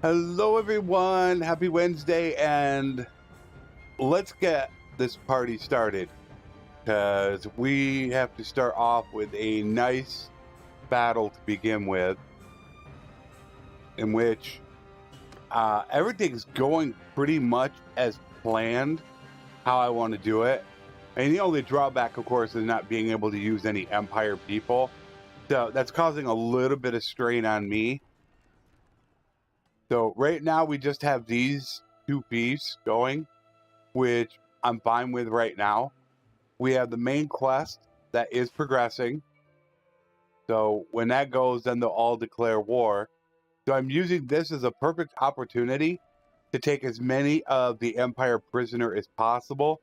Hello everyone, happy Wednesday, and let's get this party started because we have to start off with a nice battle to begin with, in which everything's going pretty much as planned how I want to do it. And the only drawback, of course, is not being able to use any Empire people, so that's causing a little bit of strain on me. So right now we just have these two beefs going, which I'm fine with right now. We have the main quest that is progressing. So when that goes, then they'll all declare war. So I'm using this as a perfect opportunity to take as many of the Empire prisoner as possible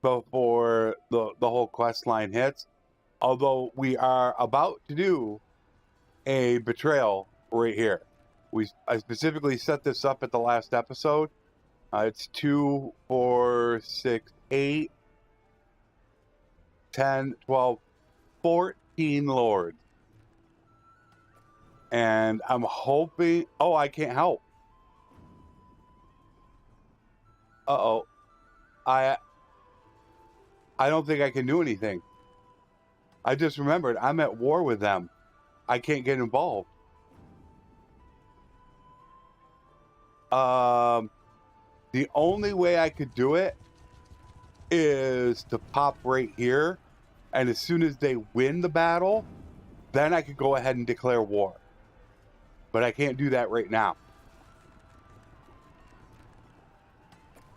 before the whole quest line hits. Although we are about to do a betrayal right here. I specifically set this up at the last episode. It's 2, 4, 6, 8, 10, 12, 14 lords. And I'm hoping... Oh, I can't help. Uh-oh. I don't think I can do anything. I just remembered I'm at war with them. I can't get involved. The only way I could do it is to pop right here, and as soon as they win the battle, then I could go ahead and declare war. But I can't do that right now.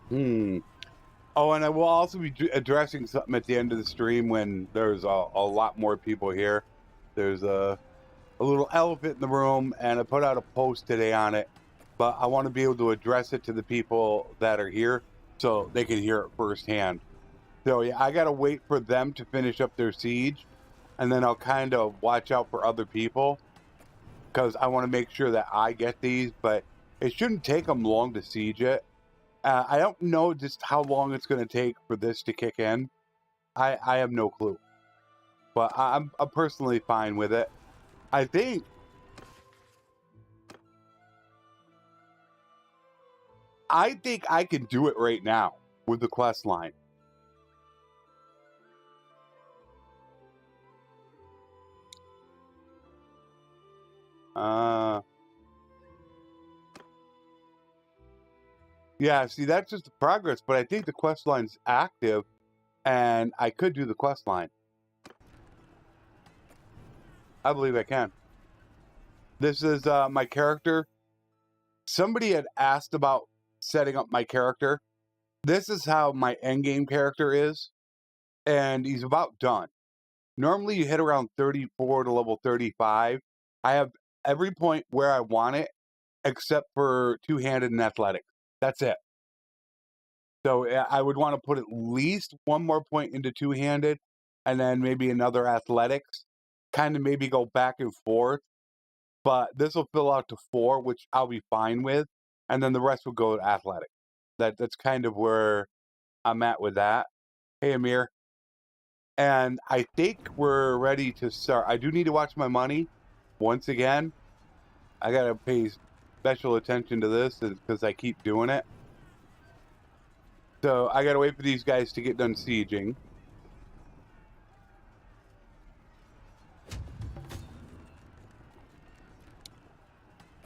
Oh, and I will also be addressing something at the end of the stream when there's a lot more people here. There's a little elephant in the room, and I put out a post today on it, but I want to be able to address it to the people that are here so they can hear it firsthand. So yeah, I gotta wait for them to finish up their siege, and then I'll kind of watch out for other people, because I want to make sure that I get these, but it shouldn't take them long to siege it. I don't know just how long it's going to take for this to kick in. I have no clue, but I'm personally fine with it. I think I can do it right now with the quest line. Yeah, see, that's just the progress, but I think the quest line's active, and I could do the quest line. I believe I can. This is my character. Somebody had asked about setting up my character. This is how my endgame character is, and he's about done. Normally you hit around 34 to level 35. I have every point where I want it, except for two-handed and athletic. That's it. So I would want to put at least one more point into two-handed, and then maybe another athletics. Kind of maybe go back and forth. But this will fill out to 4, which I'll be fine with. And then the rest will go to athletic. That's kind of where I'm at with that. Hey, Amir. And I think we're ready to start. I do need to watch my money. Once again, I got to pay special attention to this because I keep doing it. So I got to wait for these guys to get done sieging.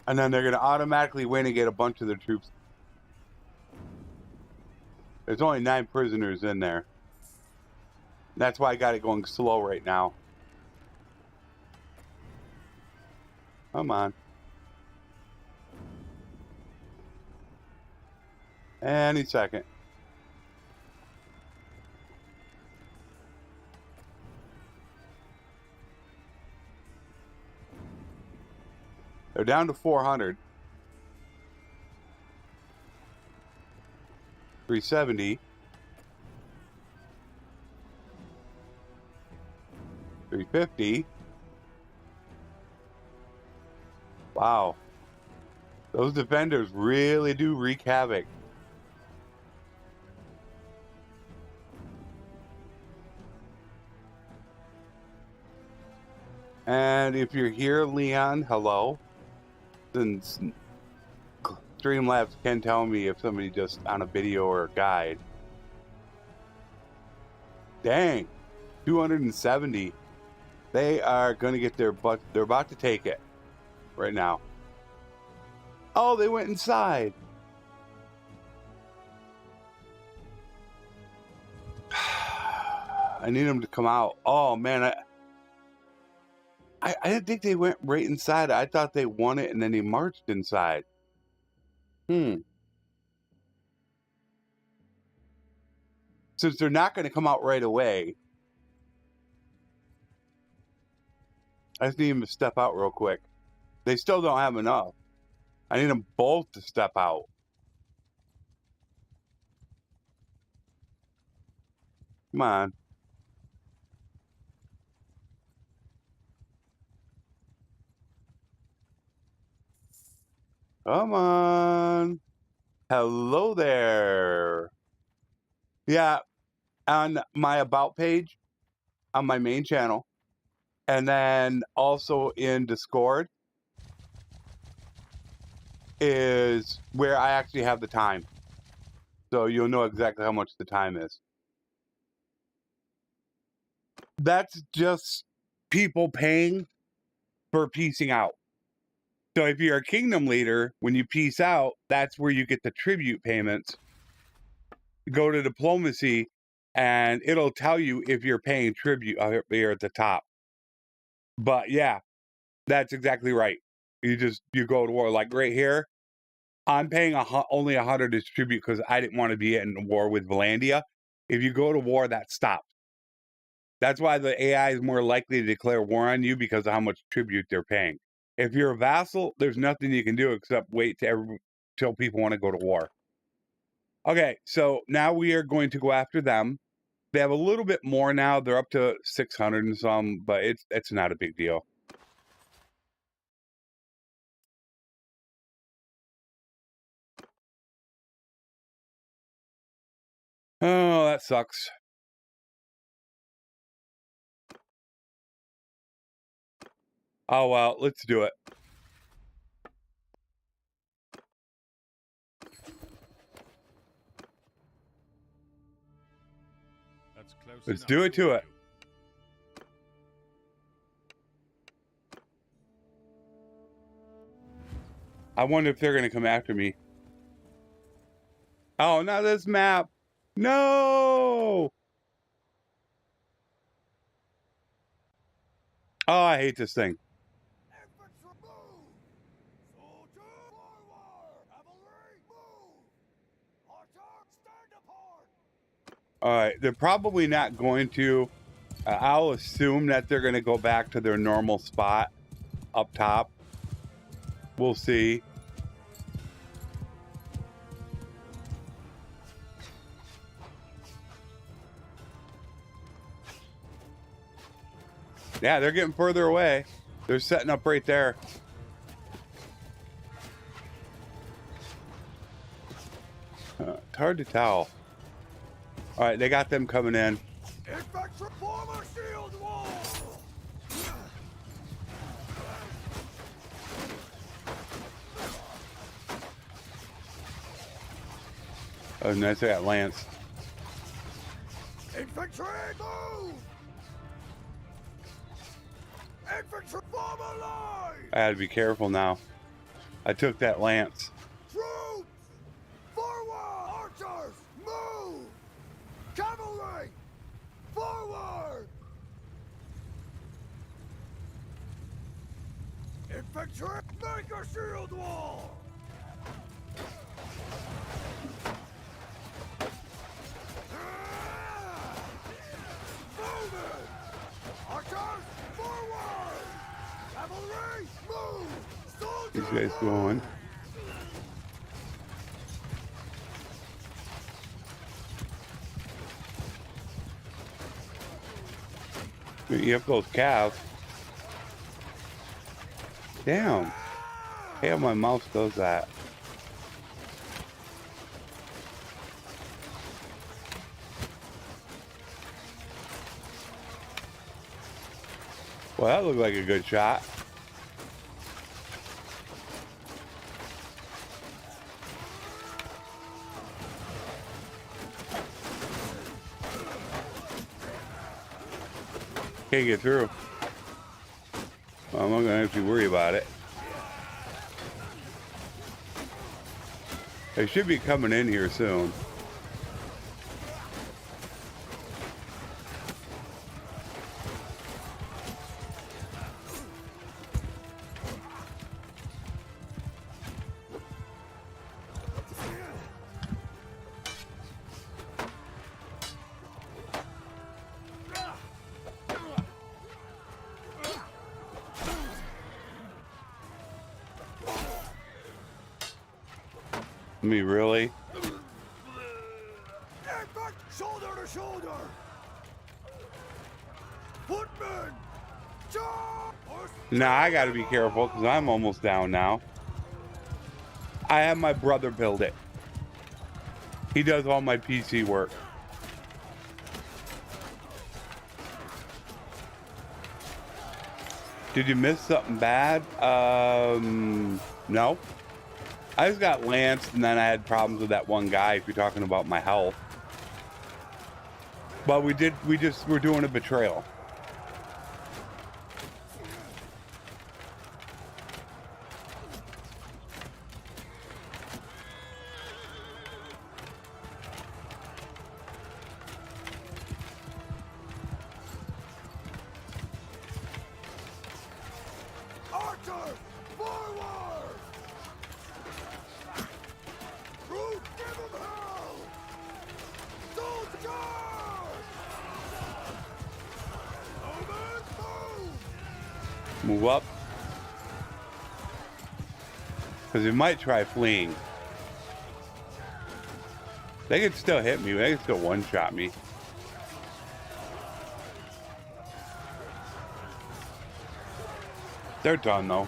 And then they're going to automatically win and get a bunch of their troops. There's only 9 prisoners in there. That's why I got it going slow right now. Come on. Any second. They're down to 400. 370. 350. Wow. Those defenders really do wreak havoc. And if you're here, Leon, hello. Since Streamlabs can tell me if somebody just on a video or a guide. Dang, 270. They are going to get their butt. They're about to take it right now. Oh, they went inside. I need them to come out. Oh man, I didn't think they went right inside. I thought they won it and then they marched inside. Since they're not going to come out right away, I just need them to step out real quick. They still don't have enough. I need them both to step out. Come on. Come on. Hello there. Yeah, on my About page, on my main channel, and then also in Discord is where I actually have the time. So you'll know exactly how much the time is. That's just people paying for piecing out. So if you're a kingdom leader, when you piece out, that's where you get the tribute payments. Go to diplomacy and it'll tell you if you're paying tribute here at the top. But yeah, that's exactly right. You go to war. Like right here, I'm paying only 100 as tribute because I didn't want to be in war with Valandia. If you go to war, that stops. That's why the AI is more likely to declare war on you because of how much tribute they're paying. If you're a vassal, there's nothing you can do except wait till people want to go to war. Okay, so now we are going to go after them. They have a little bit more now. They're up to 600 and some, but it's not a big deal. Oh, that sucks. Oh, well, let's do it. Let's do it to it. I wonder if they're going to come after me. Oh, not this map. No! Oh, I hate this thing. All right, they're probably not going to. I'll assume that they're going to go back to their normal spot up top. We'll see. Yeah, they're getting further away. They're setting up right there. It's hard to tell. All right, they got them coming in. Oh, nice. I got Lance. Infantry, move! Infantry, form a line! I had to be careful now. I took that Lance. Troops! Forward! Archers, move! Cavalry, forward! Infantry, make a shield wall! Archers, forward! Cavalry, move! Soldiers, These guys going. You have those calves. Damn. Hey, how my mouse does that. Well, that looked like a good shot. Can't get through. Well, I'm not gonna actually worry about it. They should be coming in here soon. Me, really? Impact shoulder to shoulder. Footman. Charge. Now I gotta be careful because I'm almost down now. I have my brother build it. He does all my PC work. Did you miss something bad? No. I just got lanced and then I had problems with that one guy if you're talking about my health. But we're doing a betrayal. Archer, forward! Root, give him hell! Soldier, charge! Move up. Because he might try fleeing. They could still hit me. They could still one-shot me. They're done, though.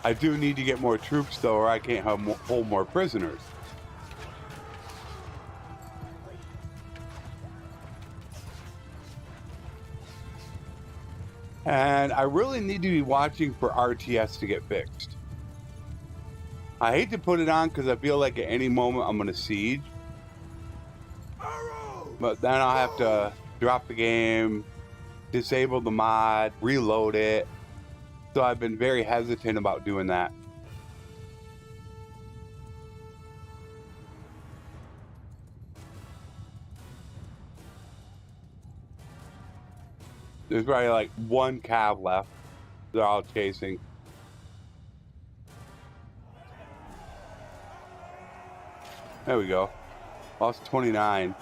I do need to get more troops, though, or I can't hold more prisoners. And I really need to be watching for RTS to get fixed. I hate to put it on because I feel like at any moment I'm going to siege. But then I'll have to drop the game, disable the mod, reload it. So I've been very hesitant about doing that. There's probably like one cav left. They're all chasing. There we go. Lost 29.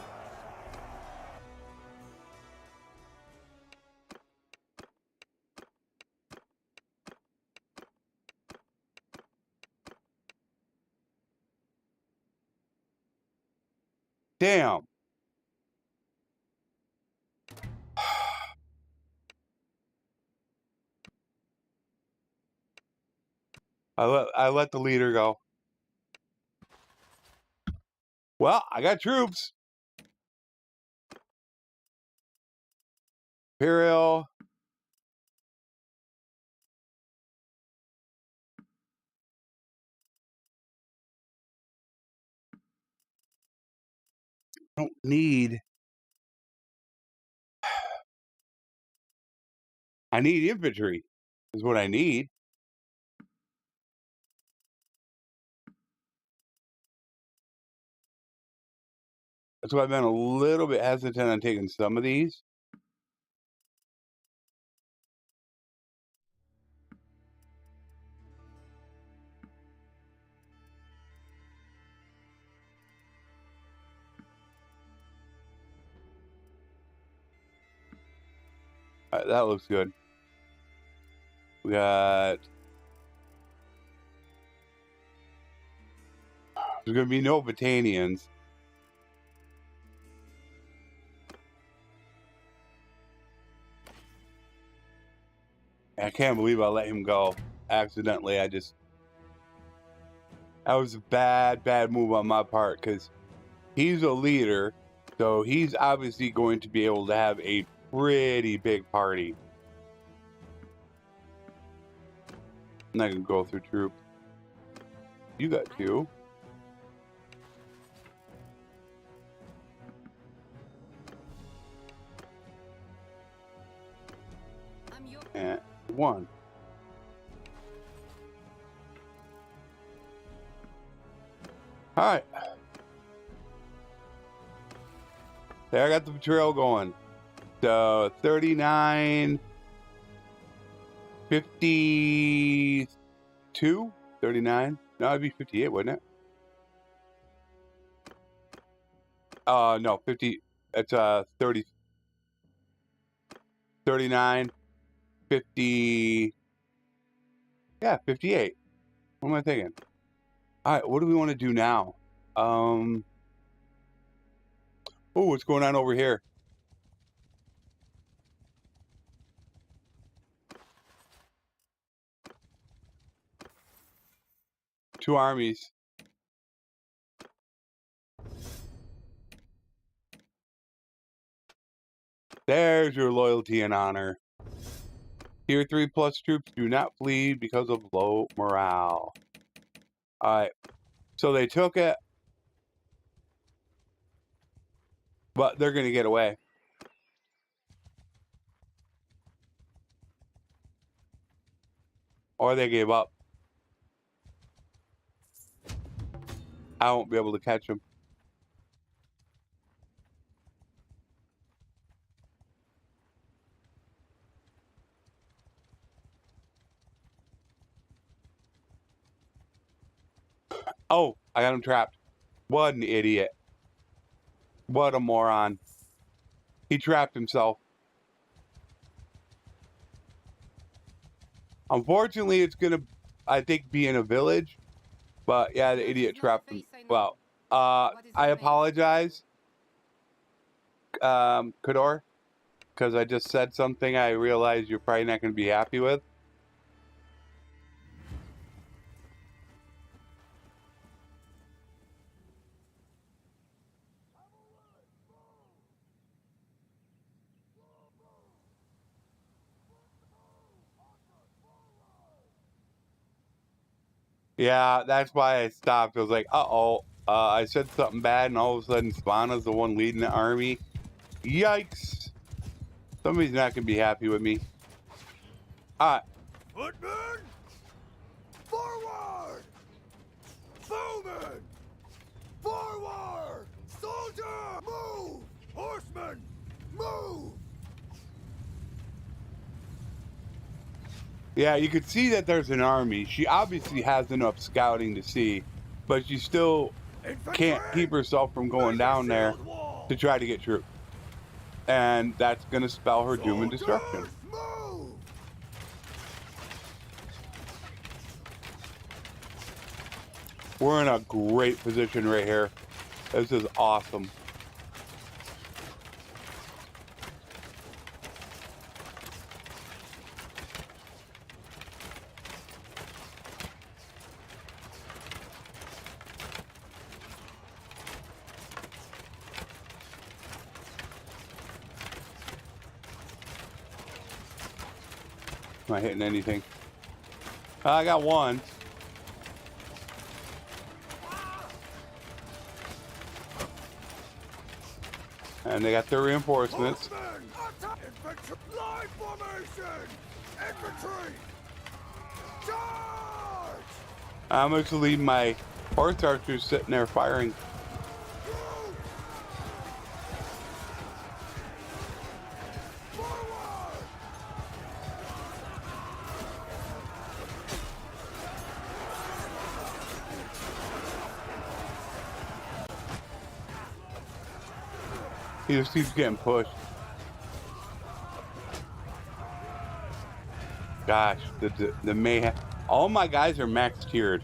Damn. I let the leader go. Well, I got troops. Imperial. I don't need. I need infantry. Is what I need. That's why I've been a little bit hesitant on taking some of these. All right, that looks good. We got. There's going to be no Battanians. I can't believe I let him go accidentally. That was a bad move on my part because he's a leader, so he's obviously going to be able to have a pretty big party. I'm not going to go through troops. You got two. And 1. Alright. There, I got the trail going. So 39, 52, 39. No, it'd be 58, wouldn't it? No, 50. It's 30, 39, 50. Yeah, 58. What am I thinking? All right, what do we want to do now? Oh, what's going on over here? Two armies. There's your loyalty and honor. Tier 3 plus troops do not flee because of low morale. Alright. So they took it. But they're going to get away. Or they gave up. I won't be able to catch them. Oh, I got him trapped. What an idiot. What a moron. He trapped himself. Unfortunately, it's going to, I think, be in a village. But yeah, the idiot trapped him. Well, I apologize, Kador, because I just said something I realize you're probably not going to be happy with. Yeah, that's why I stopped. I was like, uh-oh, I said something bad, and all of a sudden Spana's the one leading the army. Yikes. Somebody's not going to be happy with me. All right. Footman! Forward! Bowman! Forward! Soldier! Move! Horseman! Move! Yeah, you could see that there's an army. She obviously has enough scouting to see, but she still can't keep herself from going down there to try to get troops. And that's going to spell her doom and destruction. Move! We're in a great position right here. This is awesome. Am I hitting anything? I got one. And they got their reinforcements. Infantry! Line formation! Infantry! Charge! I'm just leaving my horse archers sitting there firing. He just keeps getting pushed. Gosh, the mayhem. All my guys are max tiered.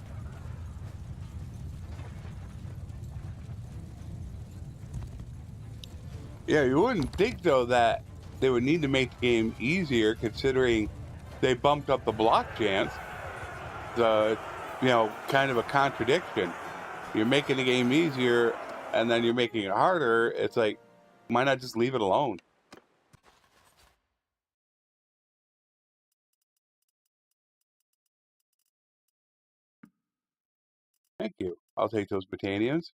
Yeah, you wouldn't think though that they would need to make the game easier, considering they bumped up the block chance. So, you know, kind of a contradiction. You're making the game easier, and then you're making it harder. It's like, why not just leave it alone? Thank you. I'll take those Britannias.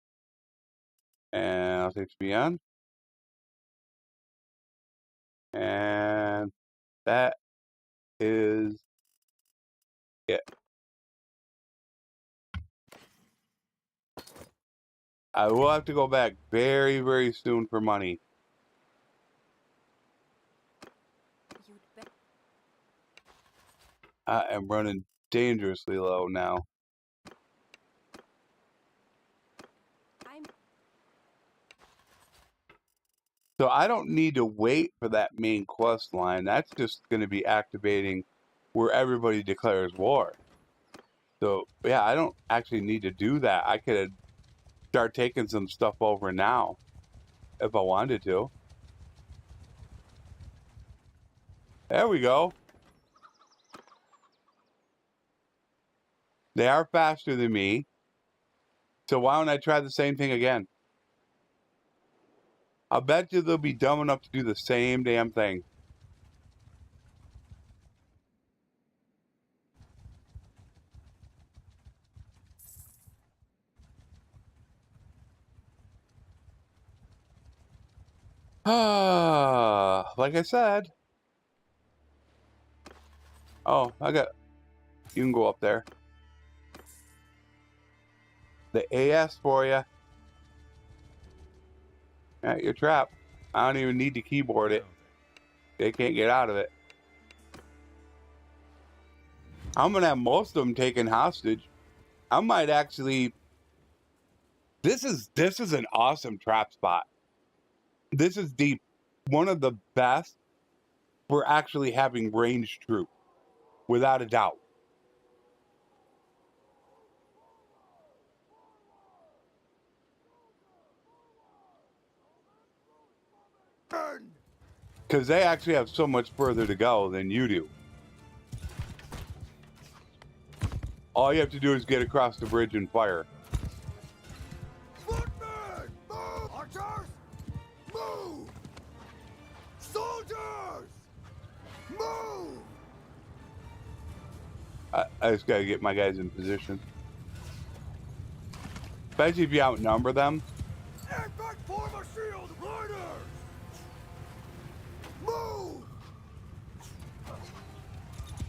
And I'll take Beyond. And that is it. I will have to go back very, very soon for money. I am running dangerously low now. So I don't need to wait for that main quest line. That's just going to be activating where everybody declares war. So yeah, I don't actually need to do that. I could start taking some stuff over now if I wanted to. There we go. They are faster than me. So why don't I try the same thing again? I'll bet you they'll be dumb enough to do the same damn thing. Like I said. Oh, you can go up there. The AS for you. Yeah, you're trapped. I don't even need to keyboard it. They can't get out of it. I'm gonna have most of them taken hostage. I might actually. This is an awesome trap spot. This is one of the best for actually having ranged troops, without a doubt. Because they actually have so much further to go than you do. All you have to do is get across the bridge and fire. Footmen! Move! Archers! Move! Soldiers! Move! I just gotta get my guys in position. Especially if you outnumber them. Impact form a shield! Riders! Move!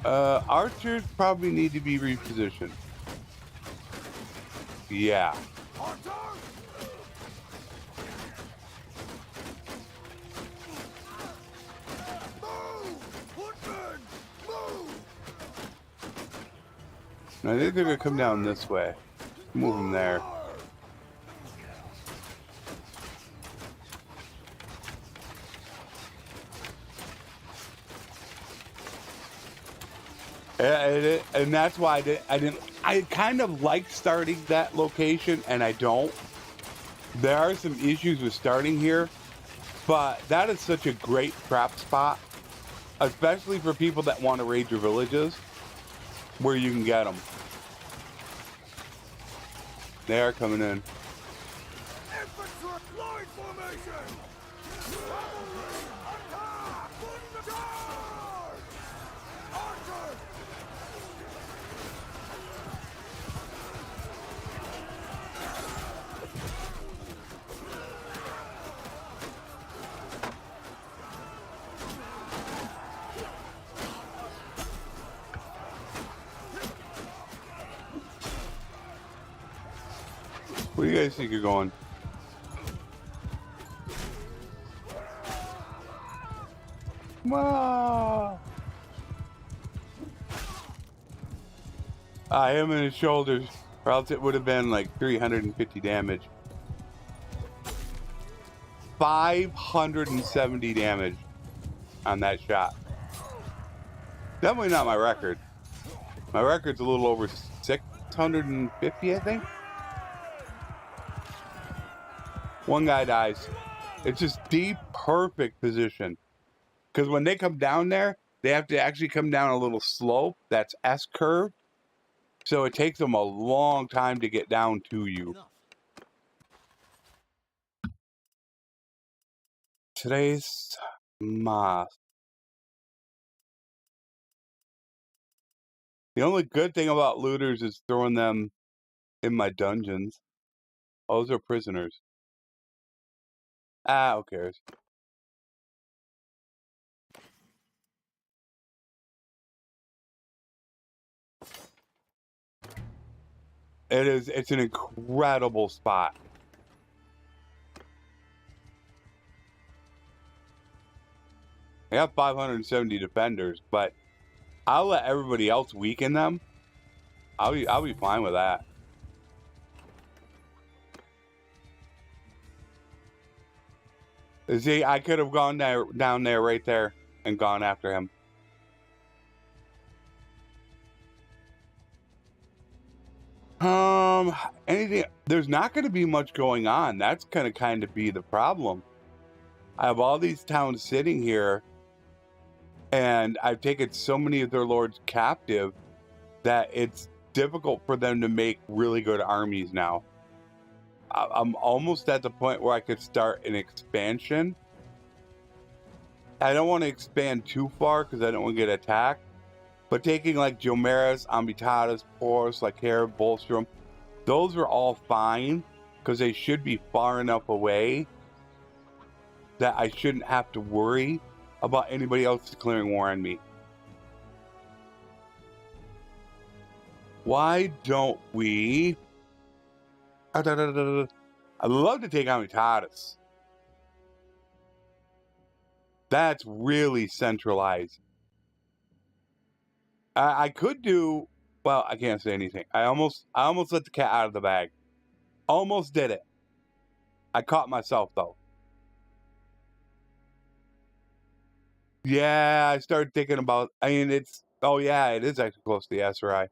Archers probably need to be repositioned. Yeah. Archers! Move! Footmen! Move! I think they're gonna come down this way. Move them there. And that's why I kind of like starting that location, and I don't. There are some issues with starting here, but that is such a great trap spot, especially for people that want to raid your villages, where you can get them. They are coming in. Infantry! Line formation! Cavalry! Attack! Charge! Archers! Where do you guys think you're going? Wow. I am in his shoulders, or else it would have been like 350 damage. 570 damage on that shot. Definitely not my record. My record's a little over 650, I think. One guy dies. It's just the perfect position. Because when they come down there, they have to actually come down a little slope that's S-curved. So it takes them a long time to get down to you. Today's math. The only good thing about looters is throwing them in my dungeons. Oh, those are prisoners. Ah, who cares? It's an incredible spot. I have 570 defenders, but I'll let everybody else weaken them. I'll be fine with that. See, I could have gone down there right there and gone after him. Anything? There's not going to be much going on. That's going to kind of be the problem. I have all these towns sitting here, and I've taken so many of their lords captive that it's difficult for them to make really good armies now. I'm almost at the point where I could start an expansion. I don't want to expand too far because I don't want to get attacked. But taking like Jomeris, Amitatis, Porus, Lycara, Bolstrom, those are all fine because they should be far enough away that I shouldn't have to worry about anybody else declaring war on me. Why don't we... I'd love to take Amitatis. That's really centralized. I could do... Well, I can't say anything. I almost let the cat out of the bag. Almost did it. I caught myself, though. Yeah, I started thinking about... I mean, it's... Oh, yeah, it is actually close to the SRI.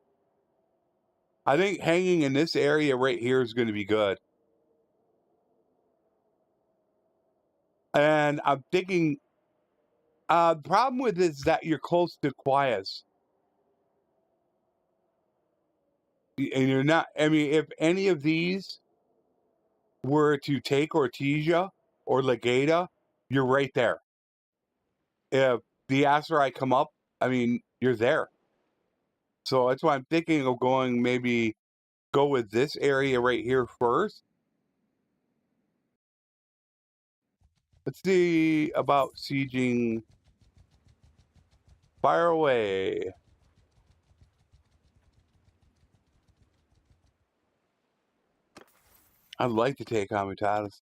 I think hanging in this area right here is going to be good. And I'm thinking... the problem with it is that you're close to Quias. And you're not... I mean, if any of these were to take Ortesia or Legata, you're right there. If the Aserai come up, I mean, you're there. So that's why I'm thinking of going, maybe go with this area right here first. Let's see about sieging. Fire away. I'd like to take Amitatis.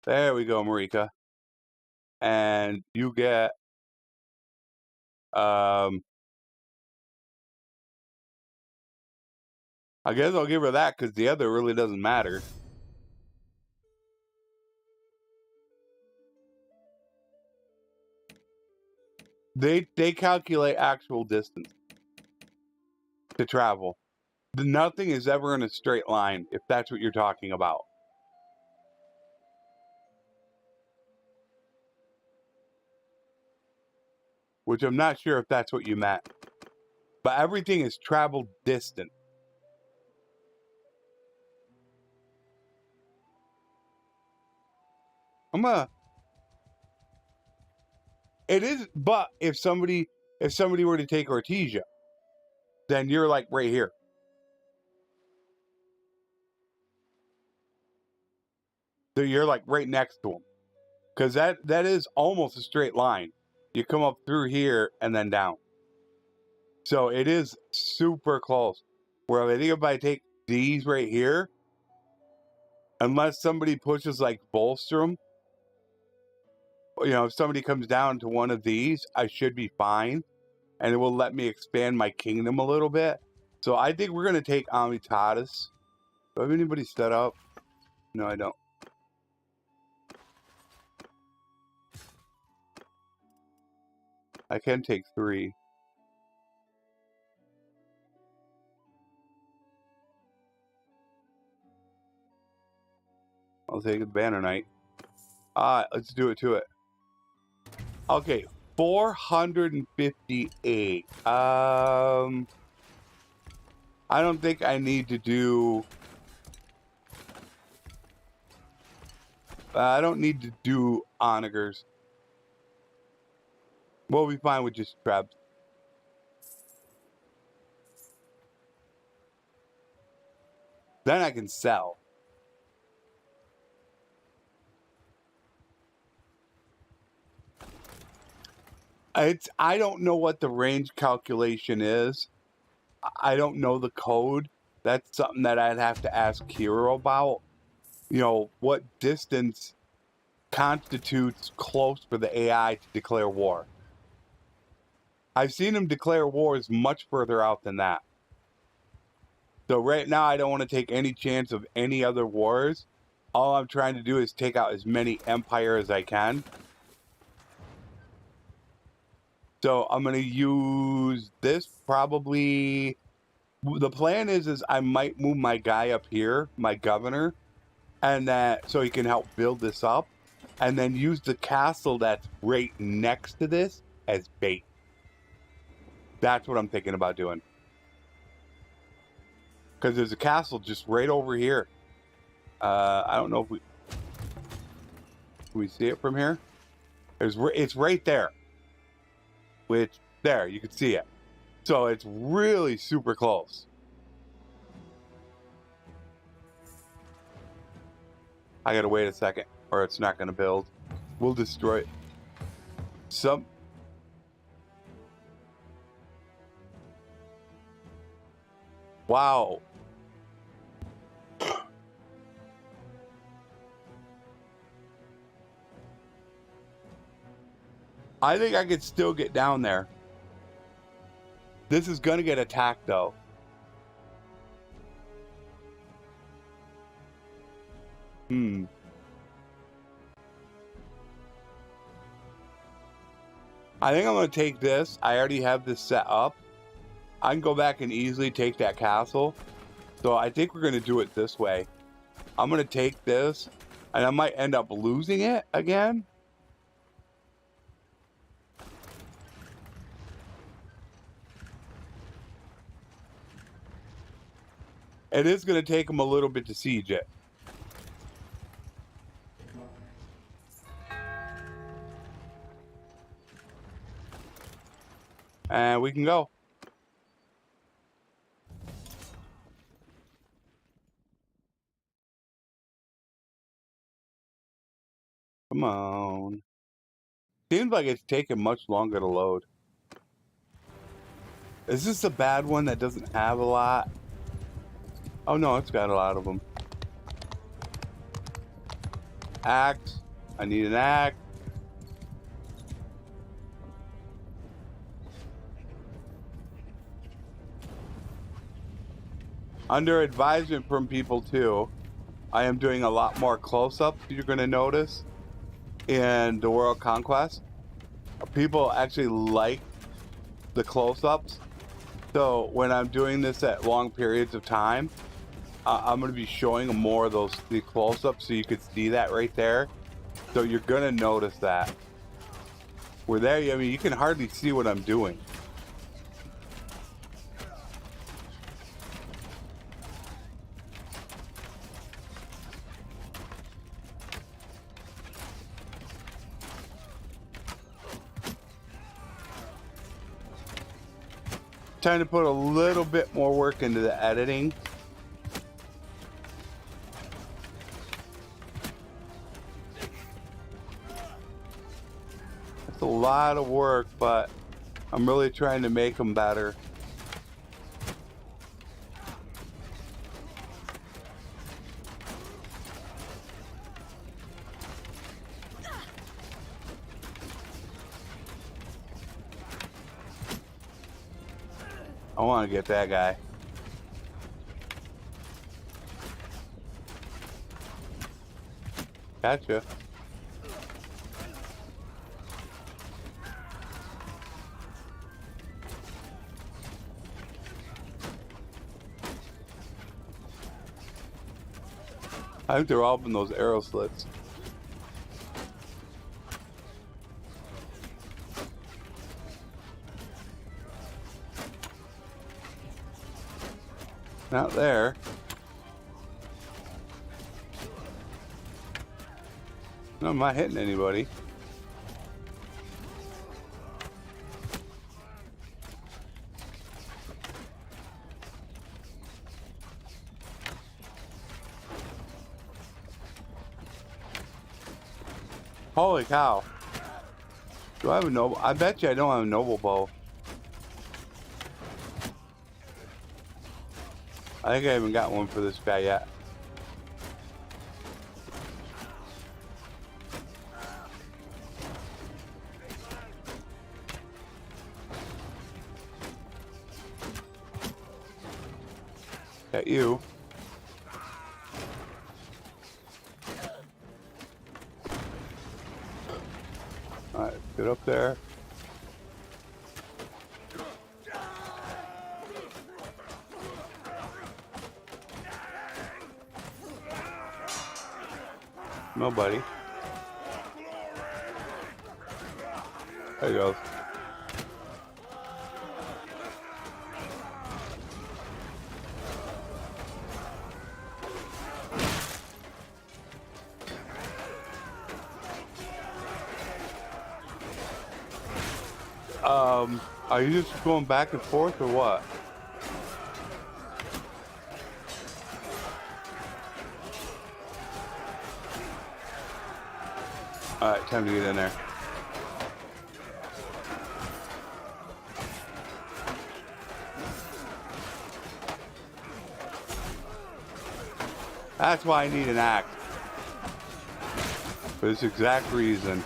There we go, Marika. And you get I guess I'll give her that because the other really doesn't matter. They calculate actual distance to travel. Nothing is ever in a straight line, if that's what you're talking about. Which I'm not sure if that's what you meant. But everything is traveled distant. It is, but if somebody were to take Ortesia, then you're like right here. So you're like right next to them. Because that is almost a straight line. You come up through here and then down. So it is super close. Where I think if I take these right here, unless somebody pushes like Bolstrom, you know, if somebody comes down to one of these, I should be fine. And it will let me expand my kingdom a little bit. So I think we're going to take Amitatis. Do I have anybody set up? No, I don't. I can take 3. I'll take a Banner Knight. Let's do it to it. Okay, 458. I don't think I need to do... I don't need to do onagers. We'll be fine with just traps. Then I can sell. I don't know what the range calculation is. I don't know the code. That's something that I'd have to ask Kiro about. You know, what distance constitutes close for the AI to declare war. I've seen him declare wars much further out than that. So right now, I don't want to take any chance of any other wars. All I'm trying to do is take out as many empire as I can. So I'm going to use this probably. The plan is I might move my guy up here, my governor, and that so he can help build this up, and then use the castle that's right next to this as bait. That's what I'm thinking about doing. Because there's a castle just right over here. I don't know if we... Can we see it from here? It's right there. Which, there, you can see it. So it's really super close. I gotta wait a second, or it's not gonna build. We'll destroy it. Wow. I think I could still get down there. This is gonna get attacked though. I think I'm gonna take this. I already have this set up. I can go back and easily take that castle. So I think we're gonna do it this way. I'm gonna take this, and I might end up losing it again. It is gonna take them a little bit to siege it. And we can go. Come on. Seems like it's taking much longer to load. Is this a bad one that doesn't have a lot? Oh no, it's got a lot of them. Axe. I need an axe. Under advisement from people too, I am doing a lot more close-ups, you're going to notice, in the World Conquest. People actually like the close-ups. So when I'm doing this at long periods of time, I'm going to be showing more of the close-ups so you could see that right there. So you're going to notice that. We're there, I mean, you can hardly see what I'm doing. Trying to put a little bit more work into the editing. It's a lot of work, but I'm really trying to make them better. I want to get that guy. Gotcha. I think they're all in those arrow slits. Not there. No, I'm not hitting anybody. Holy cow. Do I have a noble? I bet you I don't have a noble bow. I think I haven't got one for this guy yet. Got you. Alright, get up there. Nobody. There he goes. Are you just going back and forth or what? Alright, time to get in there. That's why I need an axe. For this exact reason.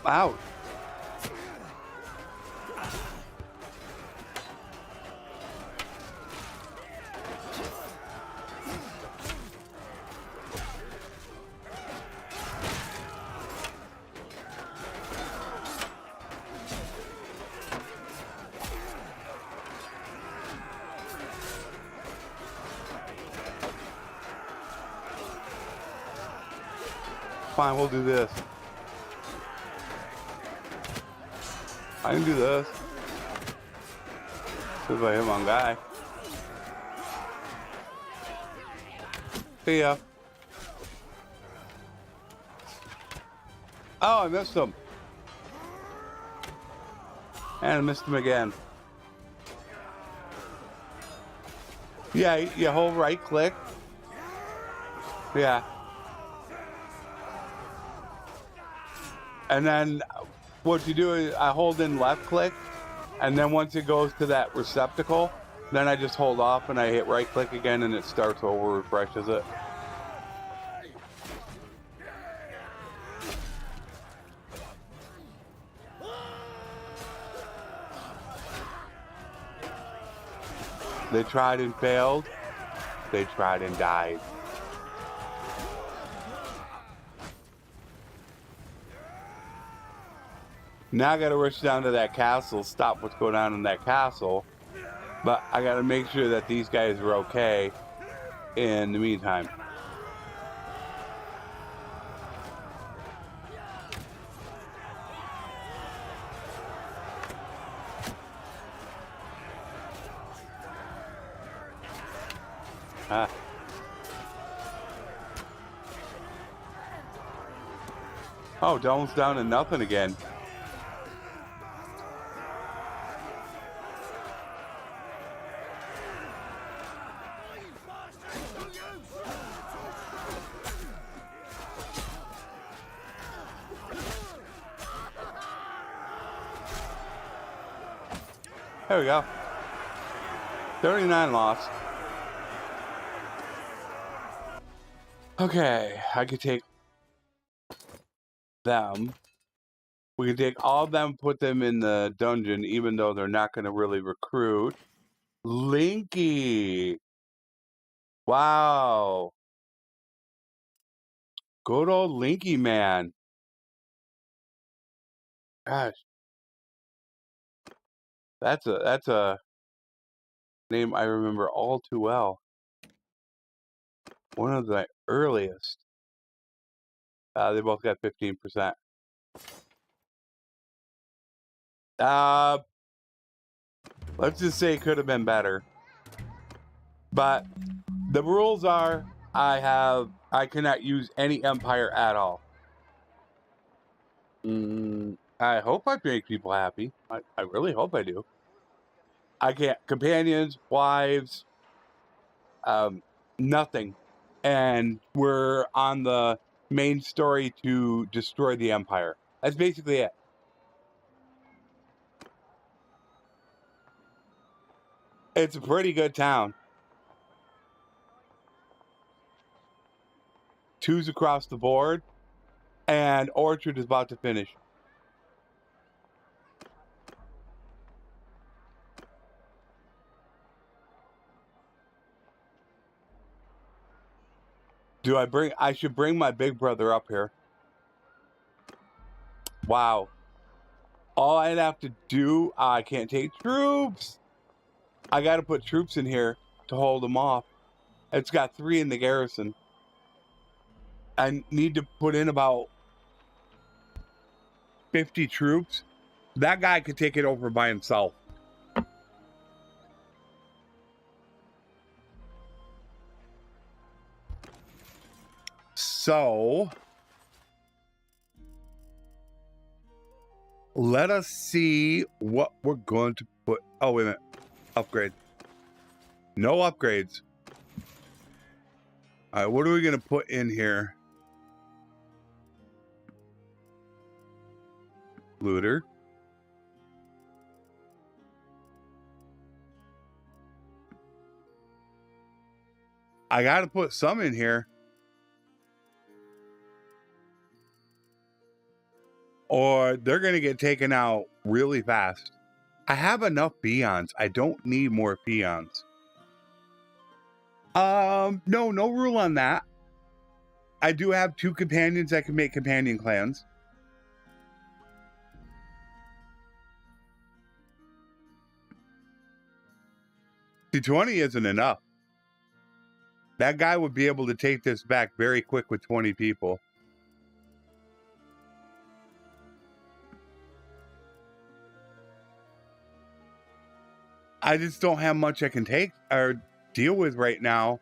Ouch. Fine, we'll do this. I can do this. If I hit my guy. See ya. Oh, I missed him. And I missed him again. Yeah, you hold right click. Yeah. And then what you do is I hold in left click, and then once it goes to that receptacle, then I just hold off and I hit right click again and it starts over, refreshes it. They tried and failed. They tried and died. Now I gotta rush down to that castle, stop what's going on in that castle. But I gotta make sure that these guys are okay in the meantime. Ah. Oh, Dome's down to nothing again. There we go. 39 lost. Okay, I could take them. We can take all of them, put them in the dungeon, even though they're not going to really recruit. Linky! Wow. Good old Linky man. Gosh. That's a name I remember all too well. One of the earliest. They both got 15%. Let's just say it could have been better. But the rules are I cannot use any empire at all. I hope I make people happy. I really hope I do. I can't companions, wives, nothing. And we're on the main story to destroy the empire. That's basically it. It's a pretty good town. 2s across the board, and Orchard is about to finish. I should bring my big brother up here. Wow. All I'd have to do, I can't take troops. I got to put troops in here to hold them off. It's got 3 in the garrison. I need to put in about 50 troops. That guy could take it over by himself. So, let us see what we're going to put. Oh, wait a minute. Upgrade. No upgrades. All right, what are we going to put in here? Looter. I got to put some in here. Or they're going to get taken out really fast. I have enough peons. I don't need more peons. No rule on that. I do have 2 companions that can make companion clans. See, 20 isn't enough. That guy would be able to take this back very quick with 20 people. I just don't have much I can take or deal with right now.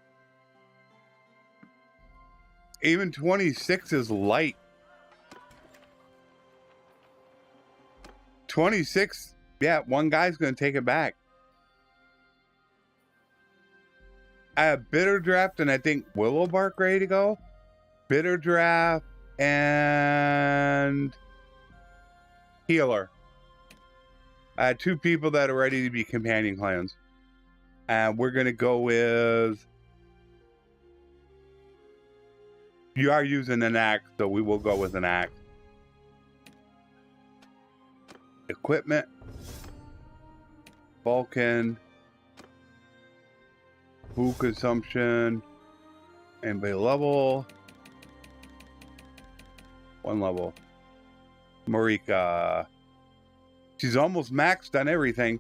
Even 26 is light. 26, yeah, one guy's going to take it back. I have Bitter Draft and I think Willow Bark ready to go. Bitter Draft and Healer. I had 2 people that are ready to be companion clans. And we're going to go with... You are using an axe, so we will go with an axe. Equipment. Vulcan. Food consumption. Anybody level? 1 level. Marika. She's almost maxed on everything.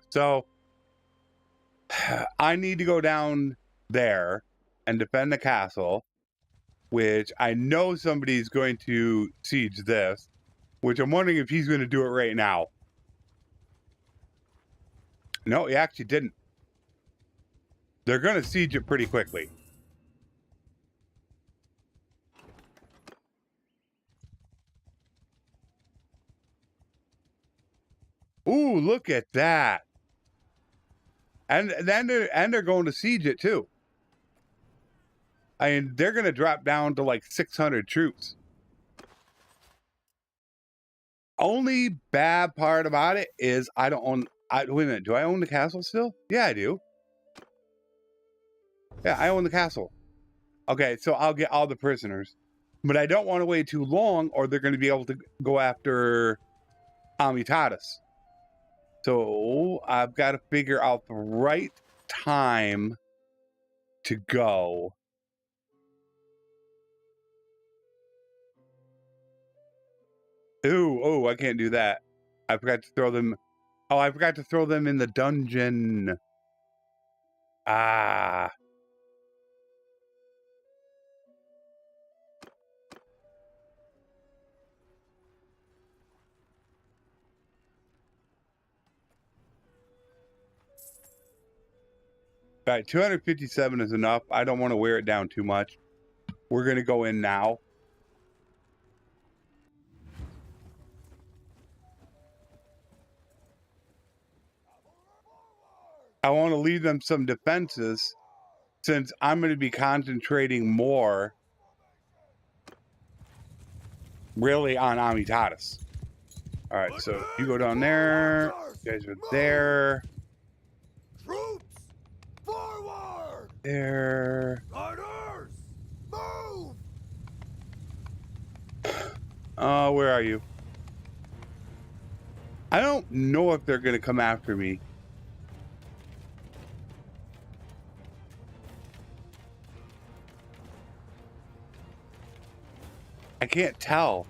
So, I need to go down there and defend the castle, which I know somebody's going to siege this, which I'm wondering if he's going to do it right now. No, he actually didn't. They're going to siege it pretty quickly. Ooh, look at that. And then they're going to siege it too. I mean, they're going to drop down to like 600 troops. Only bad part about it is I don't own... wait a minute, do I own the castle still? Yeah, I do. Yeah, I own the castle. Okay, so I'll get all the prisoners. But I don't want to wait too long or they're going to be able to go after Amitatis. So I've got to figure out the right time to go. Ooh, I can't do that. I forgot to throw them. Oh, I forgot to throw them in the dungeon. Ah. All right, 257 is enough. I don't want to wear it down too much. We're going to go in now. I want to leave them some defenses since I'm going to be concentrating more really on Amitatis. All right, so you go down there. You guys are there. Troops, forward! There. Riders, move! Oh, where are you? I don't know if they're going to come after me. I can't tell.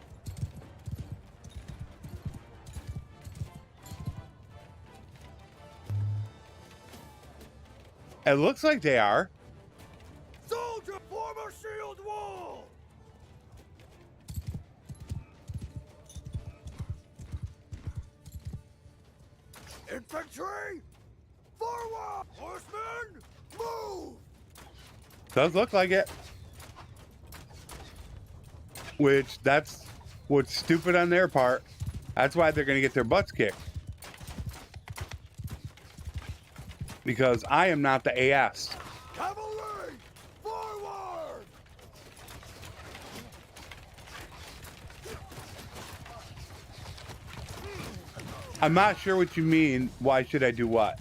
It looks like they are. Soldier, form a shield wall! Infantry, forward! Horsemen, move! Does look like it. Which, that's what's stupid on their part. That's why they're going to get their butts kicked. Because I am not the AS. Cavalry, forward! I'm not sure what you mean. Why should I do what?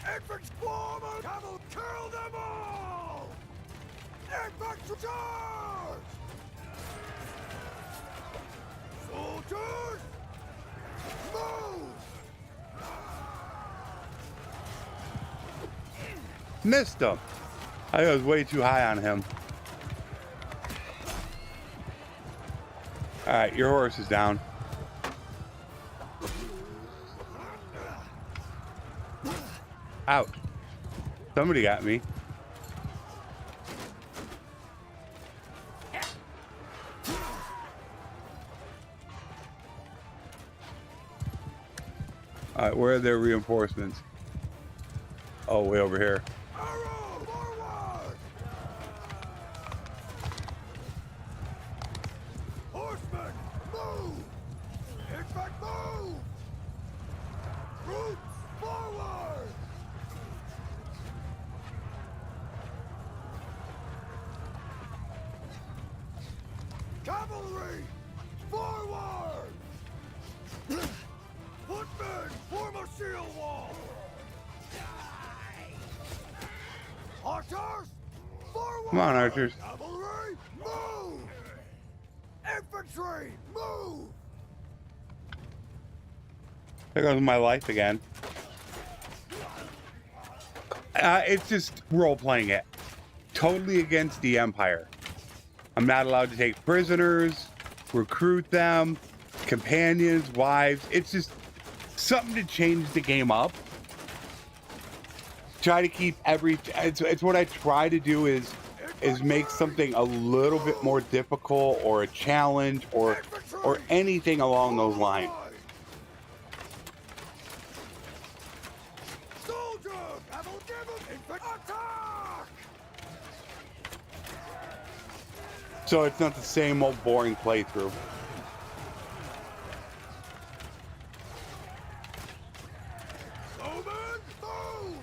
Infantry, form a cavalry, kill them all! Infantry, charge! Soldiers, move! Missed him. I was way too high on him. All right, your horse is down. Out. Somebody got me. All right, where are their reinforcements? Oh, way over here. Arrow, forward! Horsemen, move! Infantry, move! Troops, forward! Cavalry, forward! Footmen, form a shield wall! Archers, forward! Come on, archers. Cavalry, move! Infantry, move! There goes my life again. It's just role-playing it. Totally against the Empire. I'm not allowed to take prisoners, recruit them, companions, wives. It's just something to change the game up. Try to keep it's what I try to do is make something a little bit more difficult or a challenge or anything along those lines. Soldier, cavalry, attack! So it's not the same old boring playthrough. Bowman, move!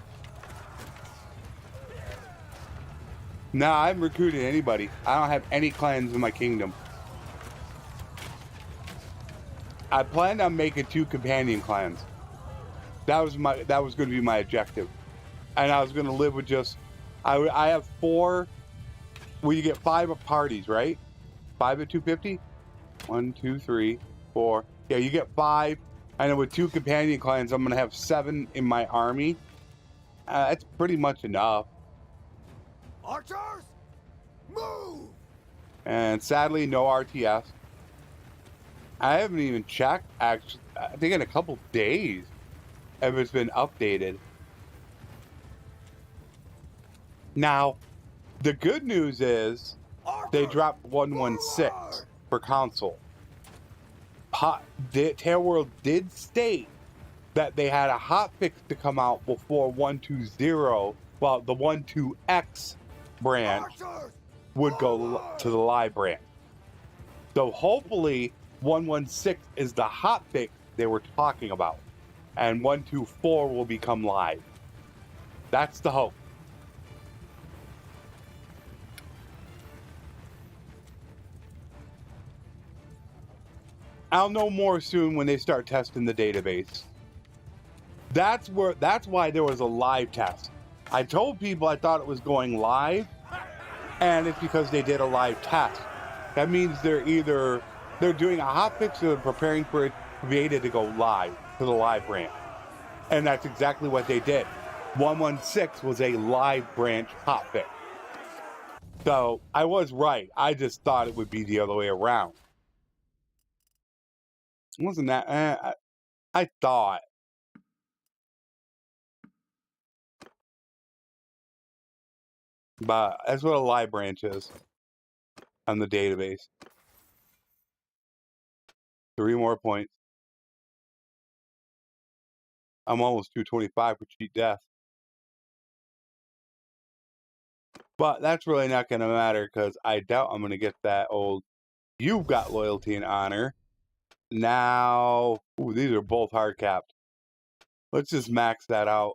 No, I haven't recruited anybody. I don't have any clans in my kingdom. I planned on making 2 companion clans. That was going to be my objective, and I was going to live with just. I have 4. Well, you get 5 parties, right? 5 at 250. 1, 2, 3, 4. Yeah, you get 5, and then with 2 companion clans, I'm going to have 7 in my army. That's pretty much enough. Archers, move! And sadly, no RTS. I haven't even checked, actually, I think in a couple days, if it's been updated. Now, the good news is they dropped 116 for console. Tailworld did state that they had a hotfix to come out before 120, well, the 12X branch Archers! would go to the live branch. So hopefully 116 is the hotfix they were talking about, and 124 will become live. That's the hope. I'll know more soon when they start testing the database. That's why there was a live test. I told people I thought it was going live, and it's because they did a live test. That means they're doing a hotfix or they're preparing for it created to go live to the live branch. And that's exactly what they did. 116 was a live branch hotfix. So I was right. I just thought it would be the other way around. Wasn't that? I thought. But that's what a live branch is on the database. 3 more points. I'm almost 225 for cheat death. But that's really not going to matter because I doubt I'm going to get that old. You've got loyalty and honor. Now, ooh, these are both hard capped. Let's just max that out.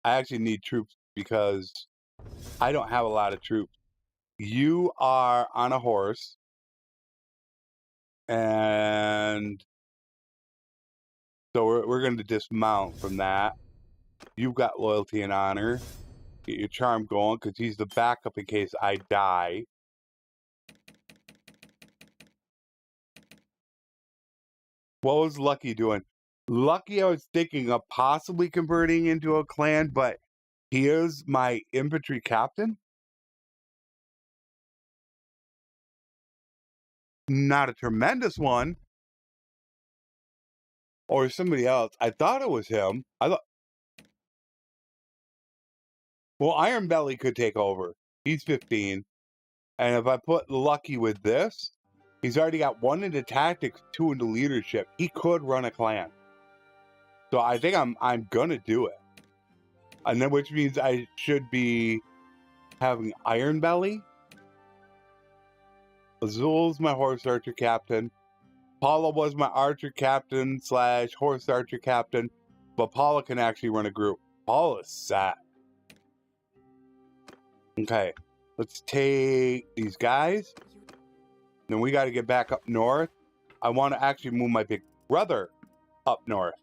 I actually need troops because I don't have a lot of troops. You are on a horse. And so we're going to dismount from that. You've got loyalty and honor. Get your charm going because he's the backup in case I die. What was Lucky doing? Lucky, I was thinking of possibly converting into a clan, but he is my infantry captain. Not a tremendous one. Or somebody else. I thought it was him. Well, Iron Belly could take over. He's 15. And if I put Lucky with this, he's already got 1 into tactics, 2 into leadership. He could run a clan. So I think I'm gonna do it. And then which means I should be having Iron Belly. Azul's my horse archer captain. Paula was my archer captain / horse archer captain. But Paula can actually run a group. Paula's set. Okay. Let's take these guys. Then we got to get back up north. I want to actually move my big brother up north.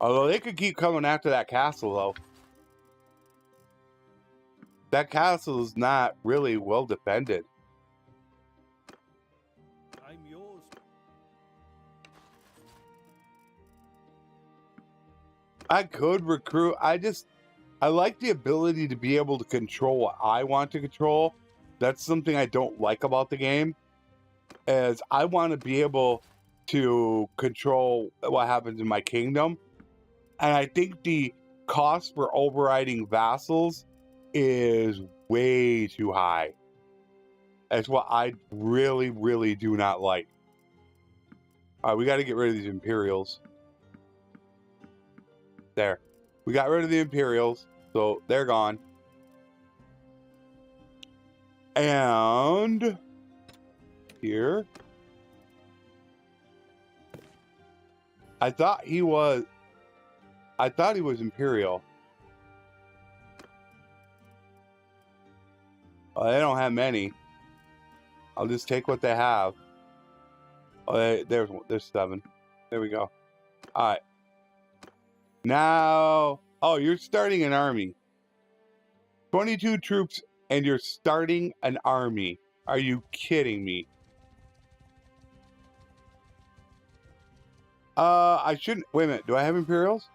Although they could keep coming after that castle, though. That castle is not really well defended. I'm yours. I could recruit. I like the ability to be able to control what I want to control. That's something I don't like about the game. Is I want to be able to control what happens in my kingdom. And I think the cost for overriding vassals is way too high. That's what I really, really do not like. All right, we got to get rid of these Imperials. There. We got rid of the Imperials, so they're gone. And here. I thought he was Imperial. Oh, they don't have many. I'll just take what they have. Oh, there's 7. There we go. All right. Now, oh, you're starting an army. 22 troops, and you're starting an army. Are you kidding me? I shouldn't. Wait a minute. Do I have Imperials?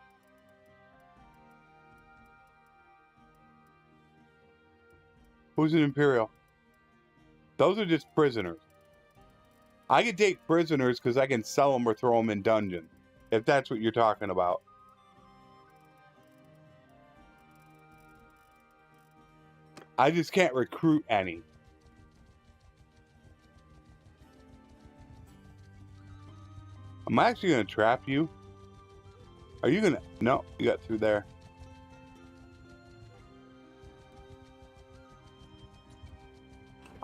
Who's an Imperial? Those are just prisoners. I can take prisoners because I can sell them or throw them in dungeons. If that's what you're talking about. I just can't recruit any. I'm actually gonna trap you. Are you gonna? No, you got through there.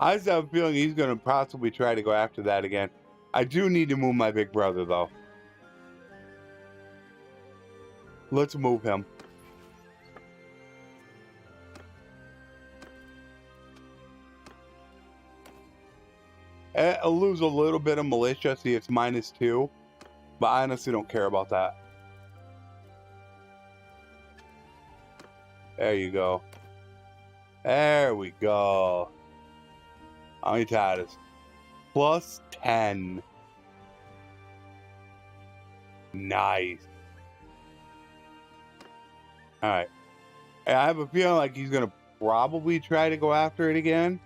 I just have a feeling he's gonna possibly try to go after that again. I do need to move my big brother though. Let's move him. I'll lose a little bit of militia. See, it's -2. But I honestly don't care about that. There you go. There we go. How many taters? +10. Nice. Alright. I have a feeling like he's going to probably try to go after it again.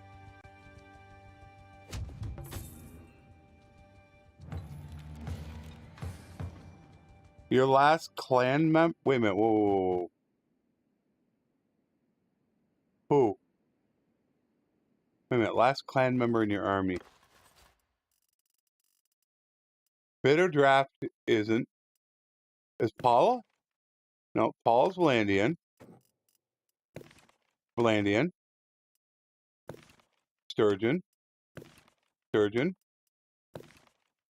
Your last clan member? Wait a minute. Whoa, whoa, whoa. Who? Wait a minute. Last clan member in your army. Bitter Draft isn't. Is Paula? No, Paula's Valandian. Valandian. Sturgeon. Sturgeon.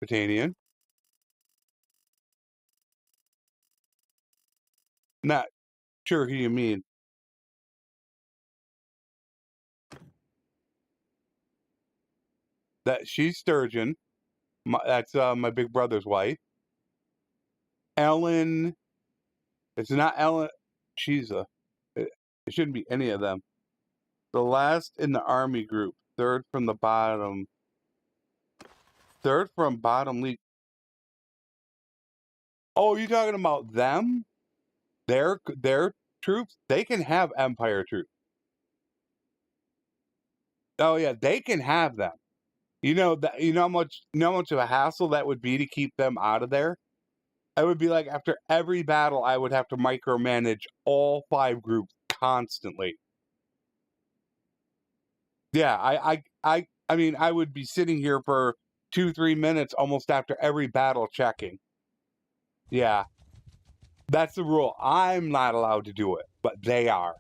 Britannian. Not sure who you mean. That she's Sturgeon. That's my big brother's wife. Ellen. It's not Ellen. She's a. It shouldn't be any of them. The last in the army group. Third from the bottom. Third from bottom league. Oh, you talking about them? Their troops? They can have Empire troops. Oh yeah, they can have them. You know that. You know how much of a hassle that would be to keep them out of there. It would be like after every battle, I would have to micromanage all 5 groups constantly. Yeah, I mean, I would be sitting here for 2-3 minutes almost after every battle checking. Yeah, that's the rule. I'm not allowed to do it, but they are.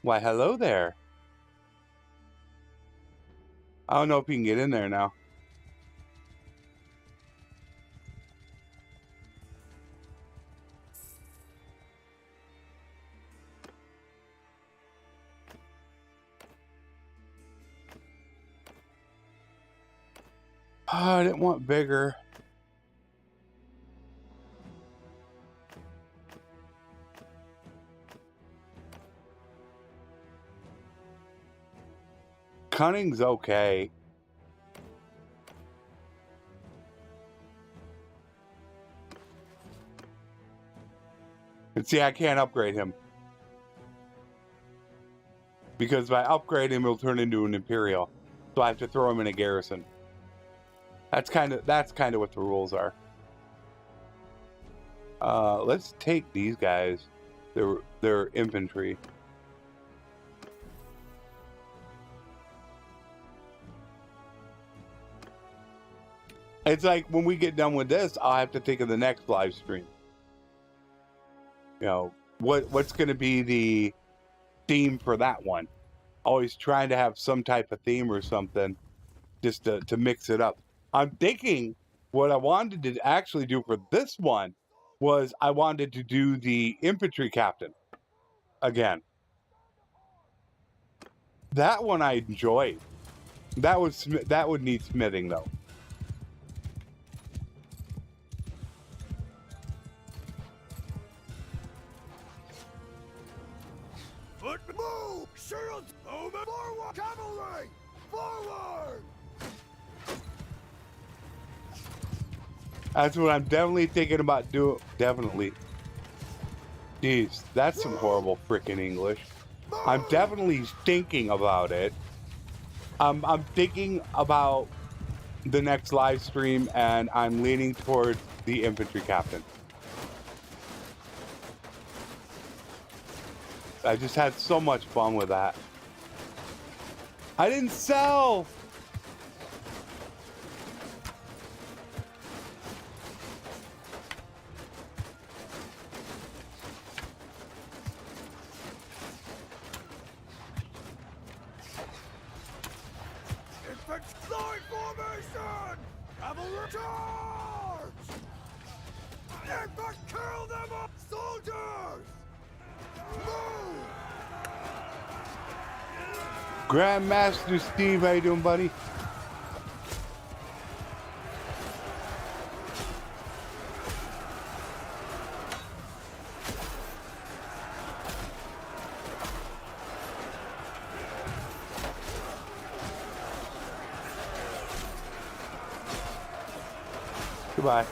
Why, hello there. I don't know if you can get in there now. Oh, I didn't want bigger. Cunning's okay. And see, I can't upgrade him. Because if I upgrade him, he'll turn into an Imperial. So I have to throw him in a garrison. That's kind of what the rules are. Let's take these guys. They're infantry. It's like when we get done with this, I'll have to think of the next live stream. You know, what's going to be the theme for that one? Always trying to have some type of theme or something just to mix it up. I'm thinking what I wanted to actually do for this one was I wanted to do the infantry captain again. That one I enjoyed. That would need smithing though. Foot move! Shields! Over! Forward! Cavalry! Forward! That's what I'm definitely thinking about doing. Definitely. Jeez, that's some horrible freaking English. I'm definitely thinking about it. I'm thinking about the next live stream, and I'm leaning towards the infantry captain. I just had so much fun with that. I didn't sell. Infect line formation! Cavalry charge! Infect kill them all! Soldiers! Move! Grandmaster Steve, how you doing, buddy? Goodbye.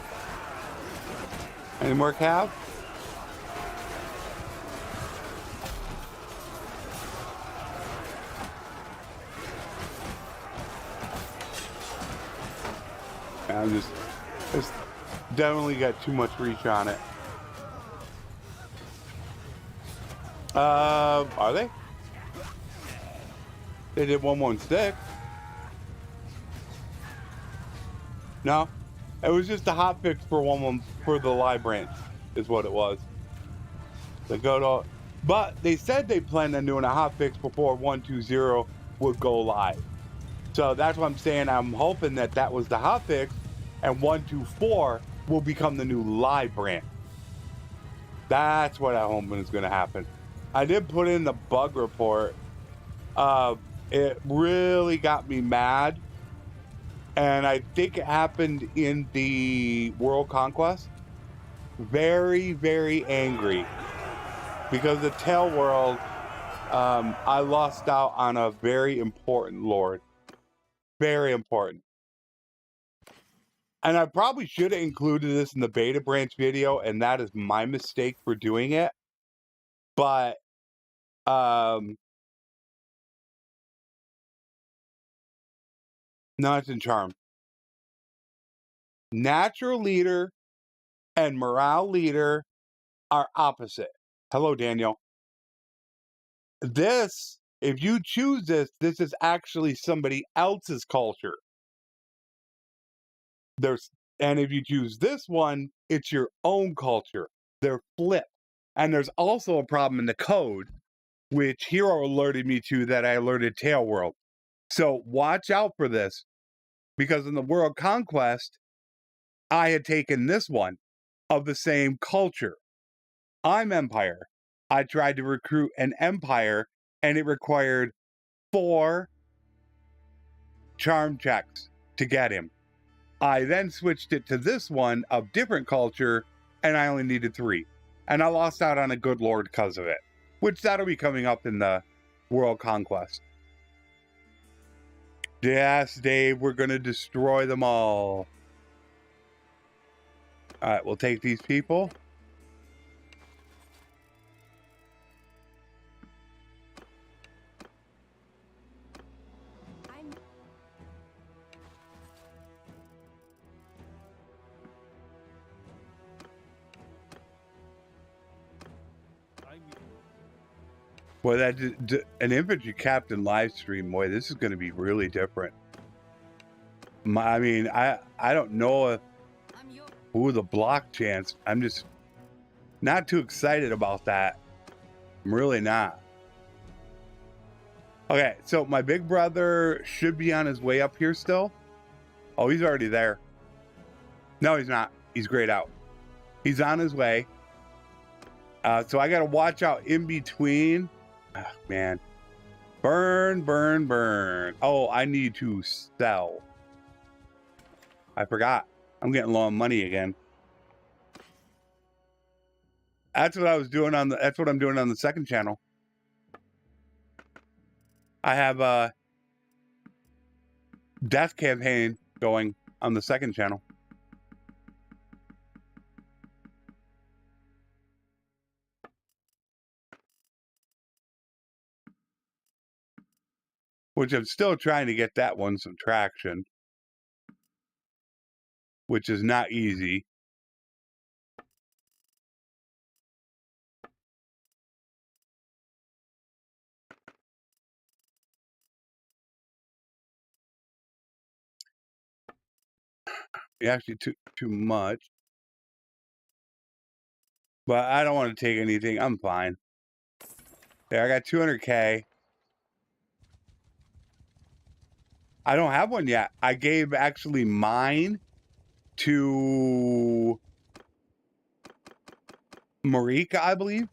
Any more cav? It's definitely got too much reach on it. Are they? They did 116. No, it was just a hot fix for the live branch, is what it was. They go to, but they said they planned on doing a hot fix before 120 would go live. So that's what I'm saying. I'm hoping that that was the hot fix, and 124 will become the new live branch. That's what I'm hoping is going to happen. I did put in the bug report. It really got me mad. And I think it happened in the World Conquest. Very, very angry. Because the Tail World, I lost out on a very important lord. Very important. And I probably should have included this in the beta branch video, and that is my mistake for doing it. But, no, it's in charm. Natural leader and morale leader are opposite. Hello, Daniel. This, if you choose this, this is actually somebody else's culture. And if you choose this one, it's your own culture. They're flipped. And there's also a problem in the code, which Hero alerted me to that I alerted Tail World. So watch out for this, because in the World Conquest, I had taken this one of the same culture. I'm Empire. I tried to recruit an Empire, and it required 4 charm checks to get him. I then switched it to this one of different culture, and I only needed 3. And I lost out on a good lord because of it, which that'll be coming up in the World Conquest. Yes, Dave, we're going to destroy them all. All right, we'll take these people. Boy, an infantry captain live stream, boy, this is going to be really different. I mean, I don't know who the block chance. I'm just not too excited about that. I'm really not. Okay, so my big brother should be on his way up here still. Oh, he's already there. No, he's not. He's grayed out. He's on his way. So I got to watch out in between. Oh, man. Burn, burn, burn. Oh, I need to sell. I forgot. I'm getting low on money again. That's what I was doing on the. That's what I'm doing on the second channel. I have a death campaign going on the second channel. Which I'm still trying to get that one some traction. Which is not easy. actually took too much. But I don't want to take anything. I'm fine. Yeah, I got 200K. I don't have one yet. I gave actually mine to Marika, I believe.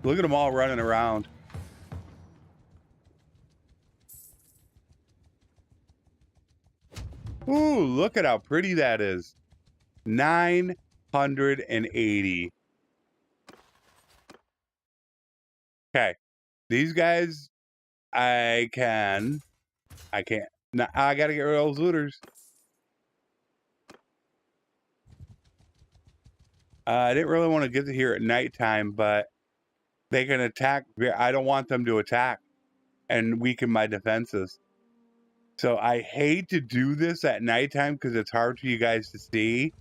Look at them all running around. Ooh, look at how pretty that is. 980. Okay. These guys, I can't. No, I gotta get rid of those looters. I didn't really want to get to here at nighttime, but they can attack. I don't want them to attack and weaken my defenses. So I hate to do this at nighttime because it's hard for you guys to see.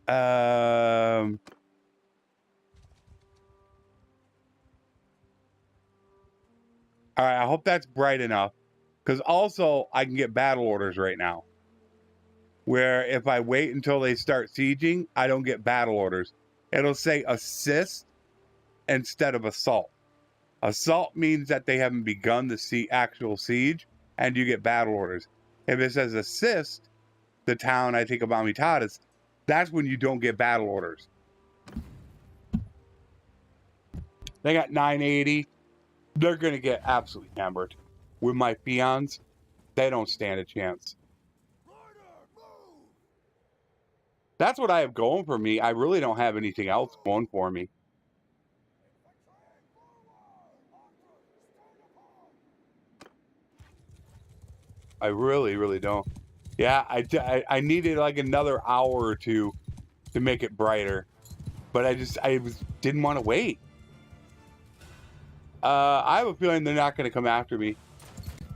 All right, I hope that's bright enough. Because also, I can get battle orders right now. Where if I wait until they start sieging, I don't get battle orders. It'll say assist instead of assault. Assault means that they haven't begun the actual siege, and you get battle orders. If it says assist the town, I think of Amitatis, that's when you don't get battle orders. They got 980. They're going to get absolutely hammered. With my peons, they don't stand a chance. That's what I have going for me. I really don't have anything else going for me. I really, really don't. Yeah, I needed like another hour or two to make it brighter. But I didn't want to wait. I have a feeling they're not going to come after me.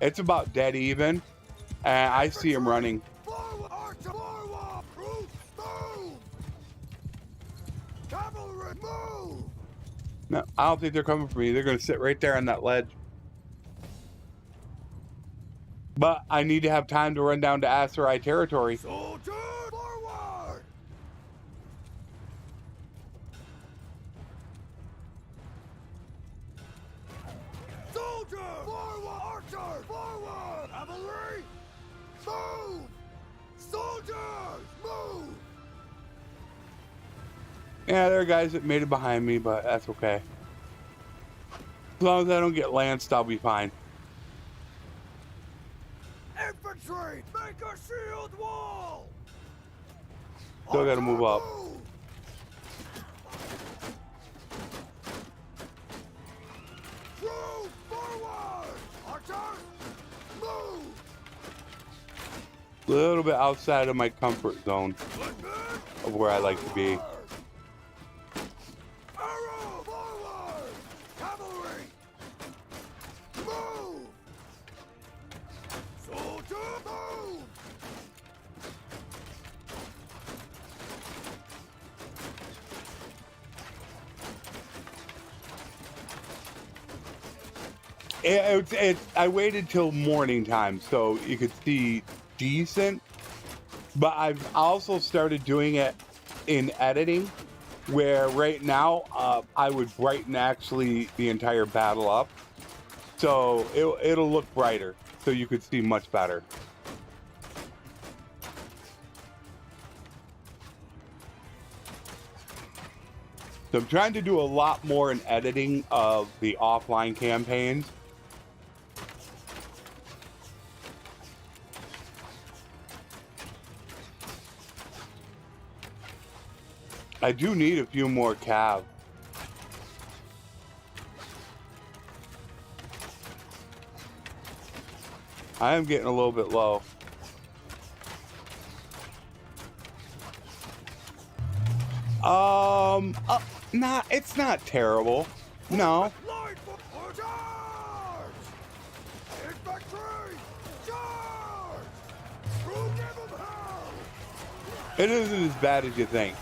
It's about dead even. And I see them running. No, I don't think they're coming for me. They're going to sit right there on that ledge. But I need to have time to run down to ASUS territory. Soldier forward! Soldier forward! Archer forward! Cavalry move! Soldiers move! Yeah, there are guys that made it behind me, but that's okay. As long as I don't get lanced, I'll be fine. Infantry, make a shield wall! Still gotta move up. Move forward! Archers, move! A little bit outside of my comfort zone of where I like to be. Arrow forward! Cavalry, move! Soldier, move! I waited till morning time so you could see decent, but I've also started doing it in editing, where right now I would brighten actually the entire battle up, so it'll look brighter, so you could see much better. So I'm trying to do a lot more in editing of the offline campaigns. I do need a few more cav. I am getting a little bit low. It's not terrible. No. It isn't as bad as you think.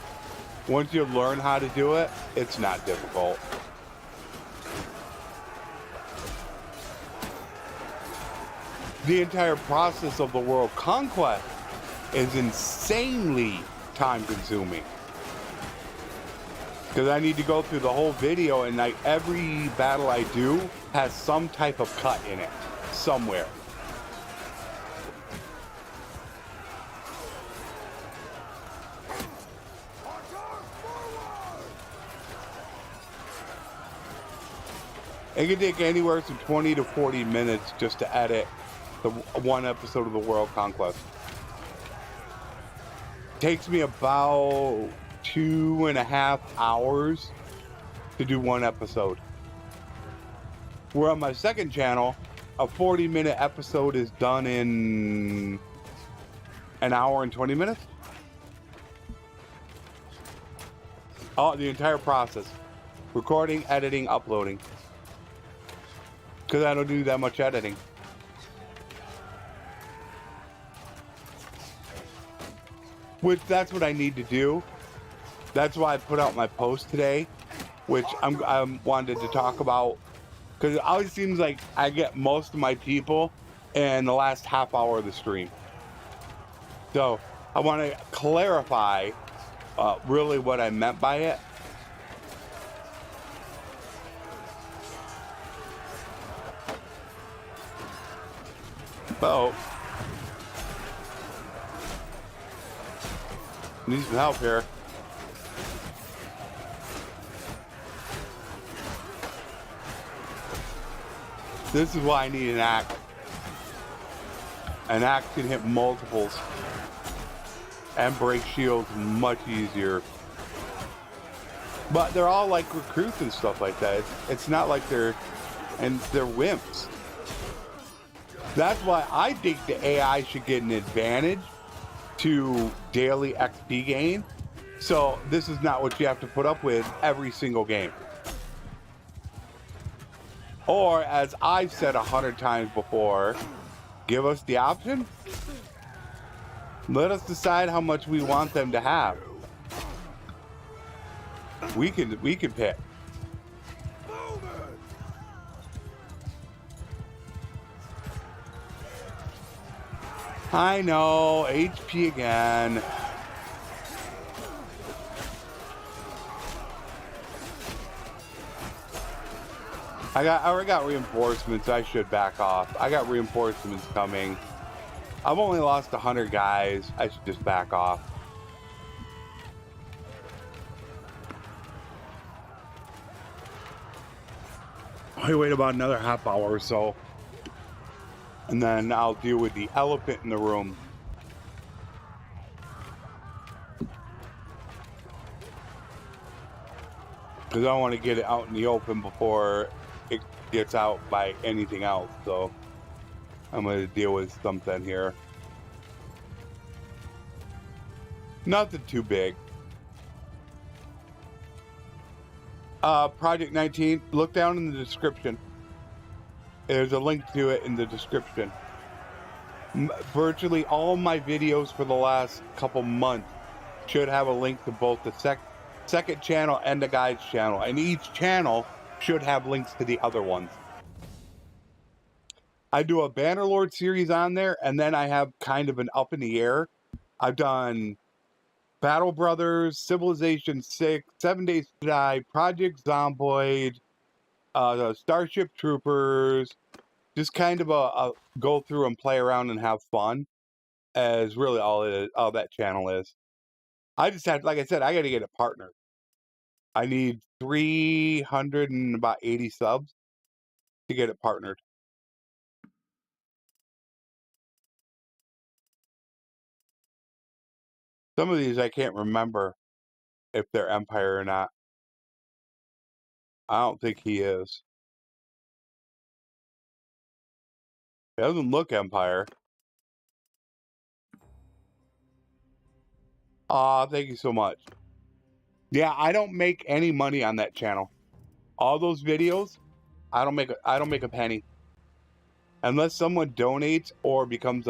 Once you learn how to do it, it's not difficult. the entire process of the world conquest is insanely time consuming. Because I need to go through the whole video, and like every battle I do has some type of cut in it somewhere. It can take anywhere from 20 to 40 minutes just to edit the one episode of the World Conquest. Takes me about 2.5 hours to do one episode. Where on my second channel, a 40-minute episode is done in an hour and 20 minutes. Oh, the entire process. Recording, editing, uploading. Because I don't do that much editing. Which, that's what I need to do. That's why I put out my post today, which I wanted to talk about. Because it always seems like I get most of my people in the last half hour of the stream. So, I want to clarify really what I meant by it. Uh-oh. Need some help here. This is why I need an axe. An axe can hit multiples and break shields much easier. But they're all like recruits and stuff like that. It's not like they're wimps. That's why I think the AI should get an advantage to daily XP gain. So this is not what you have to put up with every single game. Or, as I've said 100 times before, give us the option. Let us decide how much we want them to have. We can pick. I know, HP again. I already got reinforcements. I should back off. I got reinforcements coming. I've only lost 100 guys. I should just back off. I wait about another half hour or so. And then I'll deal with the elephant in the room. Because I don't want to get it out in the open before it gets out by anything else. So I'm going to deal with something here. Nothing too big. Project 19, look down in the description. There's a link to it in the description. Virtually all my videos for the last couple months should have a link to both the second channel and the guide's channel. And each channel should have links to the other ones. I do a Bannerlord series on there, and then I have kind of an up in the air. I've done Battle Brothers, Civilization 6, 7 Days to Die, Project Zomboid, Starship Troopers, just kind of a go through and play around and have fun, is really all that channel is. I just had, like I said, I got to get a partner. I need 380 subs to get it partnered. Some of these I can't remember if they're Empire or not. I don't think he is. It doesn't look Empire. Aw, thank you so much. Yeah, I don't make any money on that channel. All those videos, I don't make a penny. Unless someone donates or becomes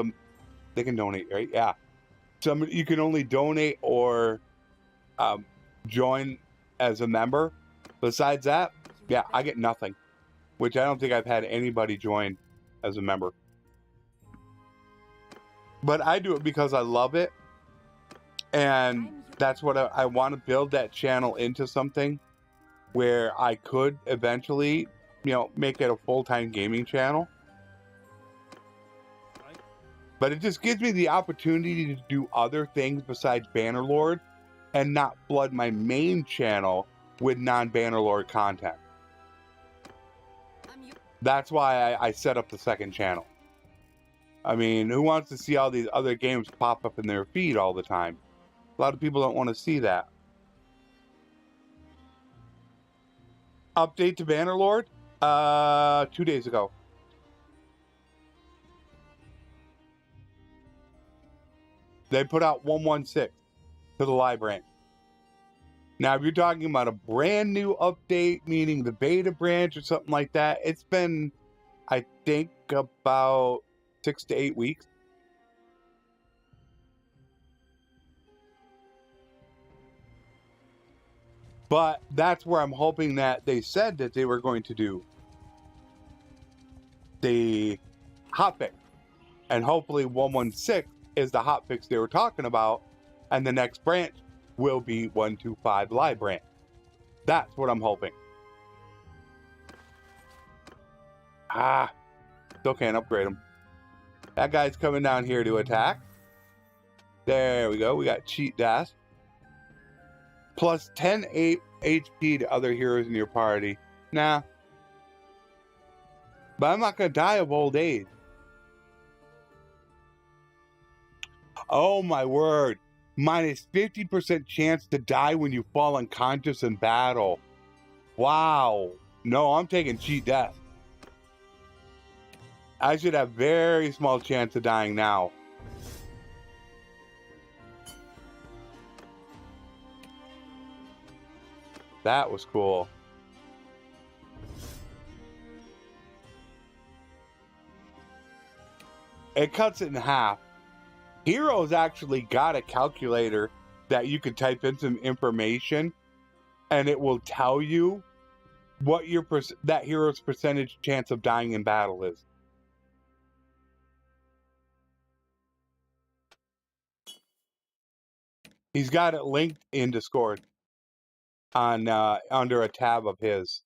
they can donate, right? Yeah. You can only donate or join as a member. Besides that, yeah, I get nothing. Which I don't think I've had anybody join as a member. but I do it because I love it. And that's what I want to build that channel into something where I could eventually, you know, make it a full-time gaming channel. But it just gives me the opportunity to do other things besides Bannerlord and not flood my main channel with non-Bannerlord content. That's why I set up the second channel. I mean, who wants to see all these other games pop up in their feed all the time? A lot of people don't want to see that. Update to Bannerlord? 2 days ago. They put out 1.16 to the live branch. Now, if you're talking about a brand new update, meaning the beta branch or something like that, it's been, I think, about 6 to 8 weeks. But that's where I'm hoping that they said that they were going to do the hotfix. And hopefully 1.16 is the hotfix they were talking about. And the next branch will be 1.25 live branch. That's what I'm hoping. Still can't upgrade him. That guy's coming down here to attack. There we go. We got cheat dash. Plus 10 HP to other heroes in your party. Nah. But I'm not going to die of old age. Oh my word. Minus 50% chance to die when you fall unconscious in battle. Wow. No, I'm taking cheat death. I should have very small chance of dying now. That was cool. It cuts it in half. Heroes actually got a calculator that you could type in some information and it will tell you what your that hero's percentage chance of dying in battle is. He's got it linked in Discord on under a tab of his.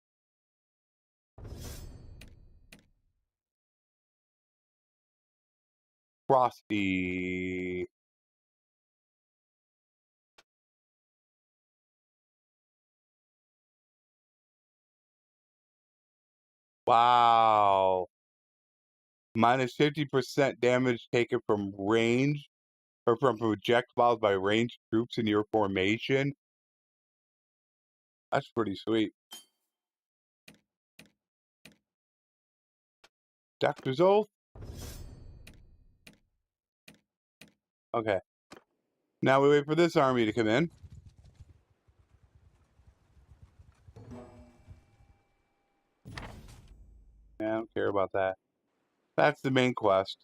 Frosty. Wow. Minus 50% damage taken from range or from projectiles by ranged troops in your formation. That's pretty sweet. Doctor's Oath. Okay. Now we wait for this army to come in. I don't care about that. That's the main quest.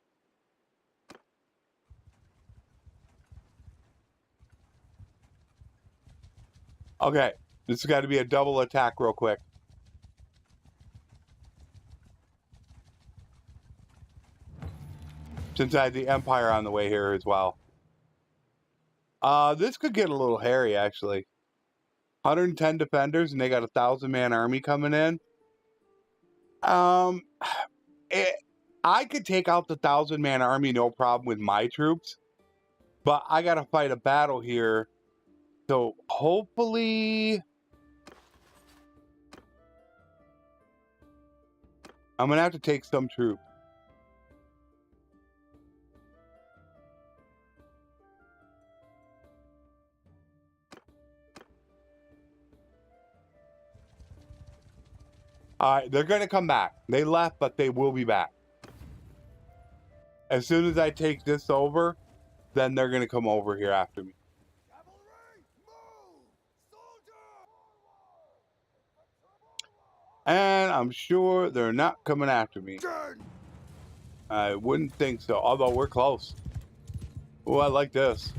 Okay. This has got to be a double attack real quick. Since I had the Empire on the way here as well. This could get a little hairy, actually. 110 defenders, and they got a 1,000-man army coming in. I could take out the 1,000-man army, no problem with my troops. But I got to fight a battle here. So, hopefully... I'm going to have to take some troops. Alright, they're going to come back. They left, but they will be back. As soon as I take this over, then they're going to come over here after me. Cavalry, move! Soldier! And I'm sure they're not coming after me. I wouldn't think so, although we're close. Oh, I like this.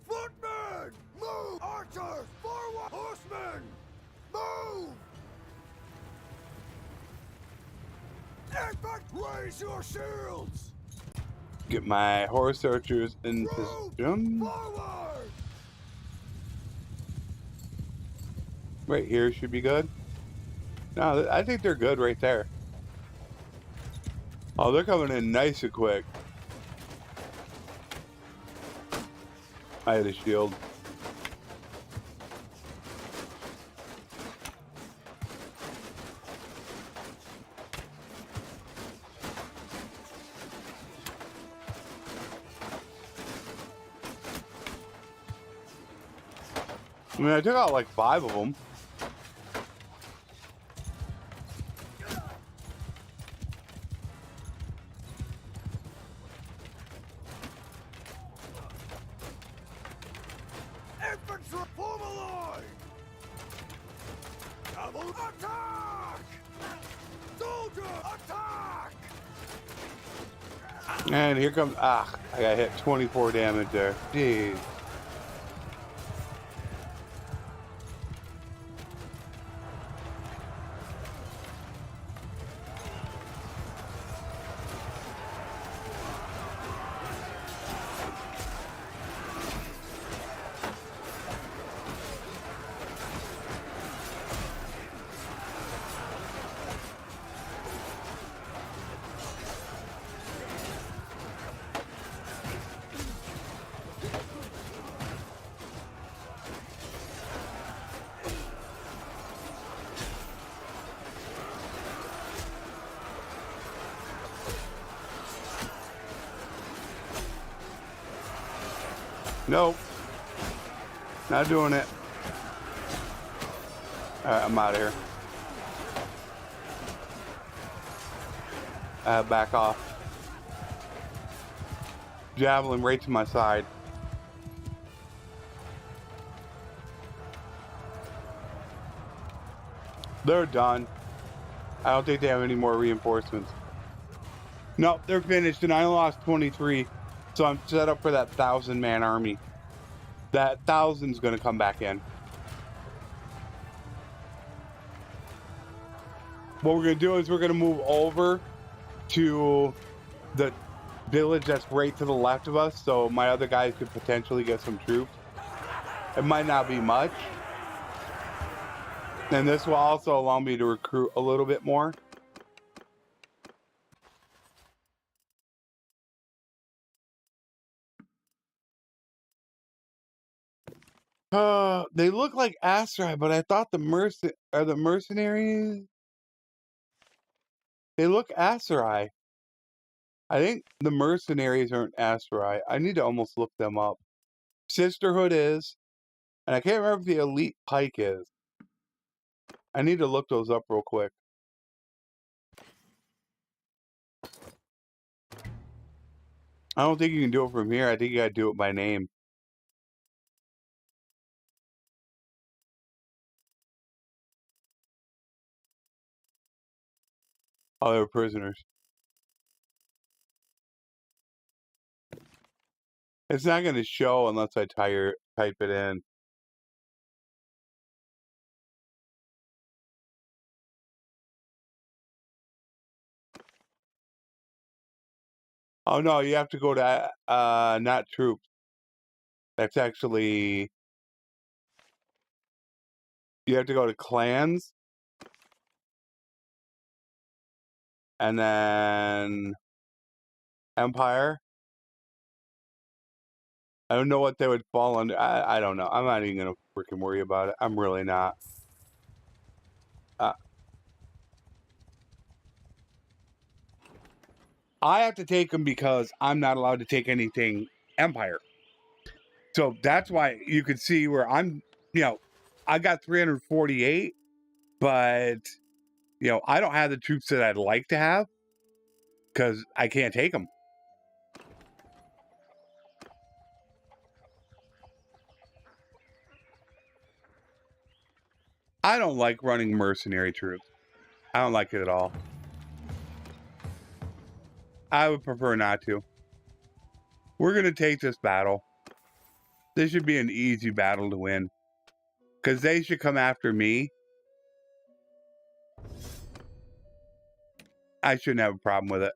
Footmen, move! Archers, forward! Horsemen, move! Effect! Raise your shields! Get my horse archers in Move position. forward! Right here should be good. No, I think they're good right there. Oh, they're coming in nice and quick. I had a shield. I mean, I took out like 5 of them. Infantry, form a line! Cavalry, attack! Soldier, attack! And here comes, I got hit 24 damage there. Jeez. Nope. Not doing it. Alright, I'm out of here. Back off. Javelin right to my side. They're done. I don't think they have any more reinforcements. No, they're finished, and I lost 23. So I'm set up for that 1,000-man army. That 1,000's going to come back in. What we're going to do is we're going to move over to the village that's right to the left of us, so my other guys could potentially get some troops. It might not be much. And this will also allow me to recruit a little bit more. They look like Asteroid, but I thought the mercenaries. They look Asteroid. I think the mercenaries aren't Asteroid. I need to almost look them up. Sisterhood is, and I can't remember if the Elite Pike is. I need to look those up real quick. I don't think you can do it from here. I think you gotta do it by name. Oh, they were prisoners. It's not going to show unless I type it in. Oh, no, you have to go to, not troops. That's actually, you have to go to clans. And then Empire. I don't know what they would fall under. I don't know. I'm not even going to freaking worry about it. I'm really not. I have to take them because I'm not allowed to take anything Empire. So that's why you could see where I'm, I got 348, but, I don't have the troops that I'd like to have because I can't take them. I don't like running mercenary troops. I don't like it at all. I would prefer not to. We're going to take this battle. This should be an easy battle to win. Because they should come after me. I shouldn't have a problem with it.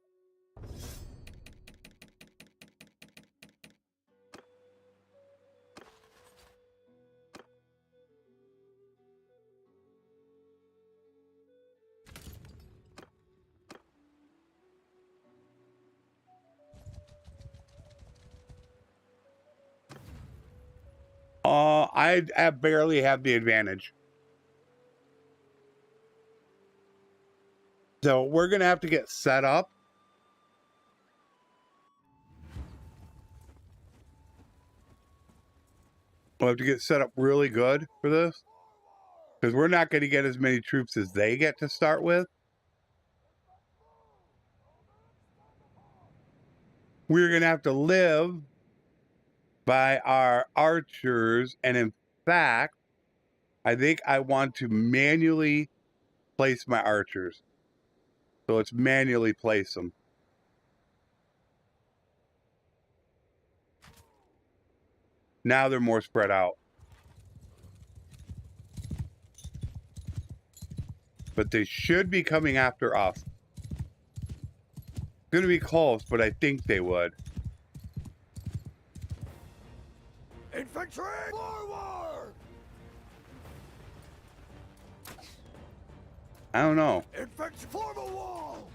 I barely have the advantage. So we're going to have to get set up. We'll have to get set up really good for this. Because we're not going to get as many troops as they get to start with. We're going to have to live by our archers. And in fact, I think I want to manually place my archers. So let's manually place them. Now they're more spread out. But they should be coming after us. It's going to be close, but I think they would. Infantry, forward! I don't know. Infantry, form a wall!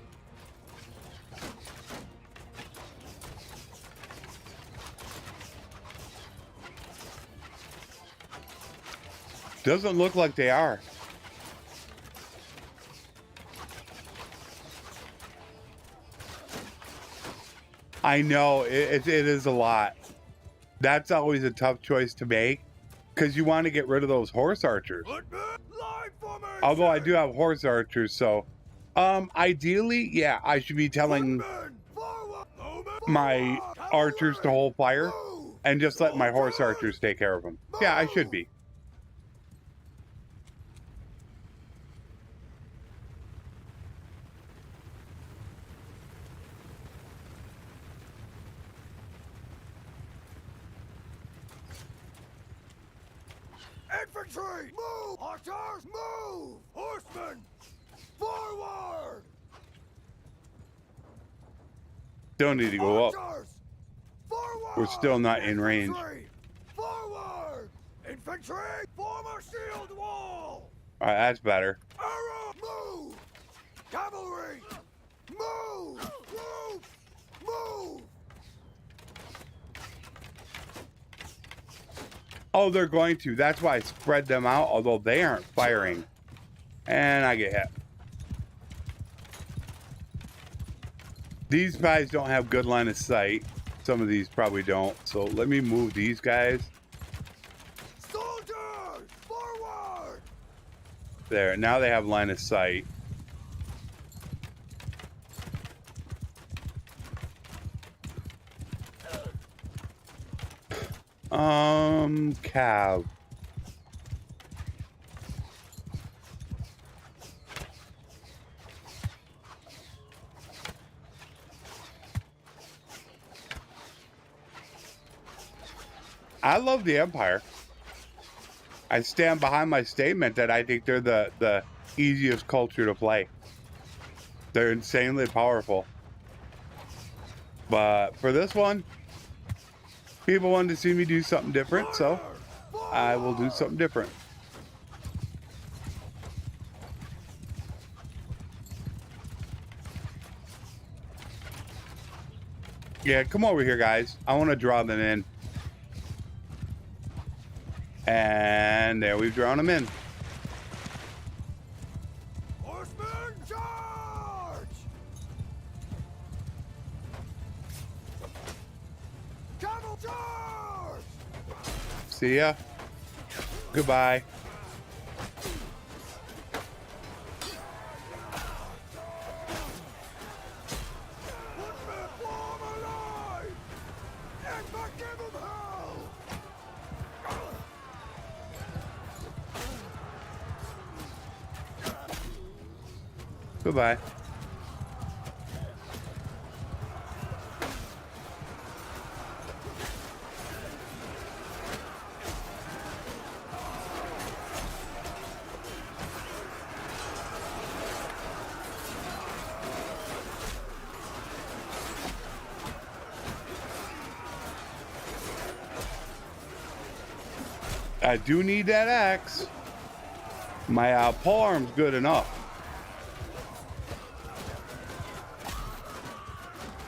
Doesn't look like they are. I know, it is a lot. That's always a tough choice to make, because you want to get rid of those horse archers. Although I do have horse archers, so ideally, yeah, I should be telling my archers to hold fire and just let my horse archers take care of them. Yeah, I should be. Infantry, move! Archers, move! Horsemen, forward! Still need to go up. Archers, forward! We're still not in range. Infantry, forward! Infantry, form a shield wall! All right, that's better. Arrow, move! Cavalry, move! Troops, move! Oh, they're going to. That's why I spread them out, although they aren't firing. And I get hit. These guys don't have good line of sight. Some of these probably don't. So let me move these guys. Soldiers, forward! There, now they have line of sight. Cav. I love the Empire. I stand behind my statement that I think they're the easiest culture to play. They're insanely powerful. But for this one, people wanted to see me do something different, so I will do something different. Yeah, come over here, guys. I want to draw them in. And there we've drawn them in. Horsemen, charge! Cavalry, charge! See ya. Goodbye. Footmen, form a line! And give them hell! Goodbye. I do need that axe. My pole arm's good enough.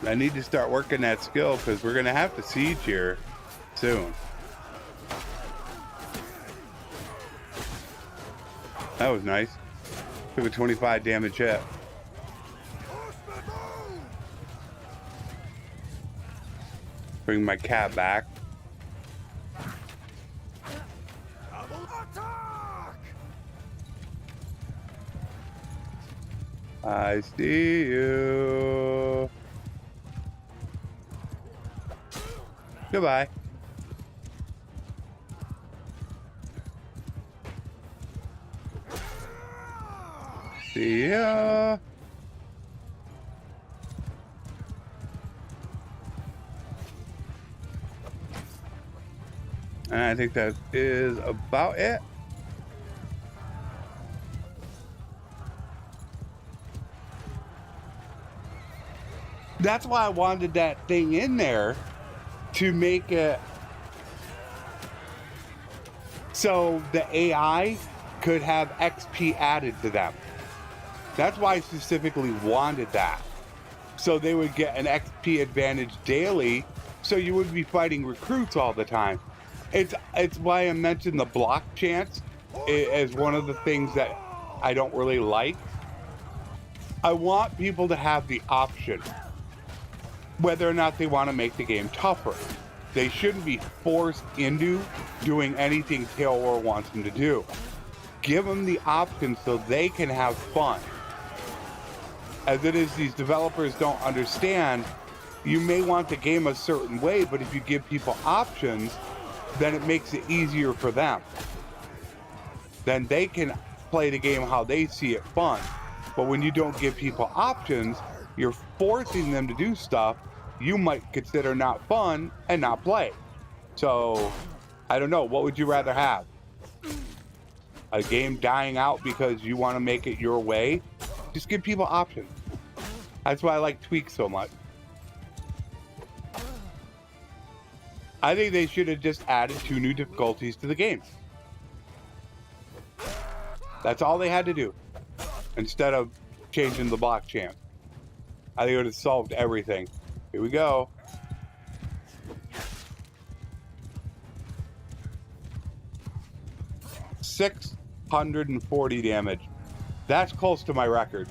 I need to start working that skill because we're going to have to siege here soon. That was nice. Took a 25 damage hit. Bring my cat back. I see you. Goodbye. See ya. And I think that is about it. That's why I wanted that thing in there, to make it so the AI could have XP added to them. That's why I specifically wanted that. So they would get an XP advantage daily, so you would be fighting recruits all the time. It's why I mentioned the block chance as one of the things that I don't really like. I want people to have the option whether or not they want to make the game tougher. They shouldn't be forced into doing anything Tailwar wants them to do. Give them the option so they can have fun. As it is, these developers don't understand, you may want the game a certain way, but if you give people options, then it makes it easier for them. Then they can play the game how they see it fun. But when you don't give people options, you're forcing them to do stuff you might consider not fun and not play. So, I don't know, what would you rather have? A game dying out because you want to make it your way? Just give people options. That's why I like tweaks so much. I think they should have just added 2 new difficulties to the game. That's all they had to do, instead of changing the block chance. I think it would have solved everything. Here we go. $640 damage. That's close to my record.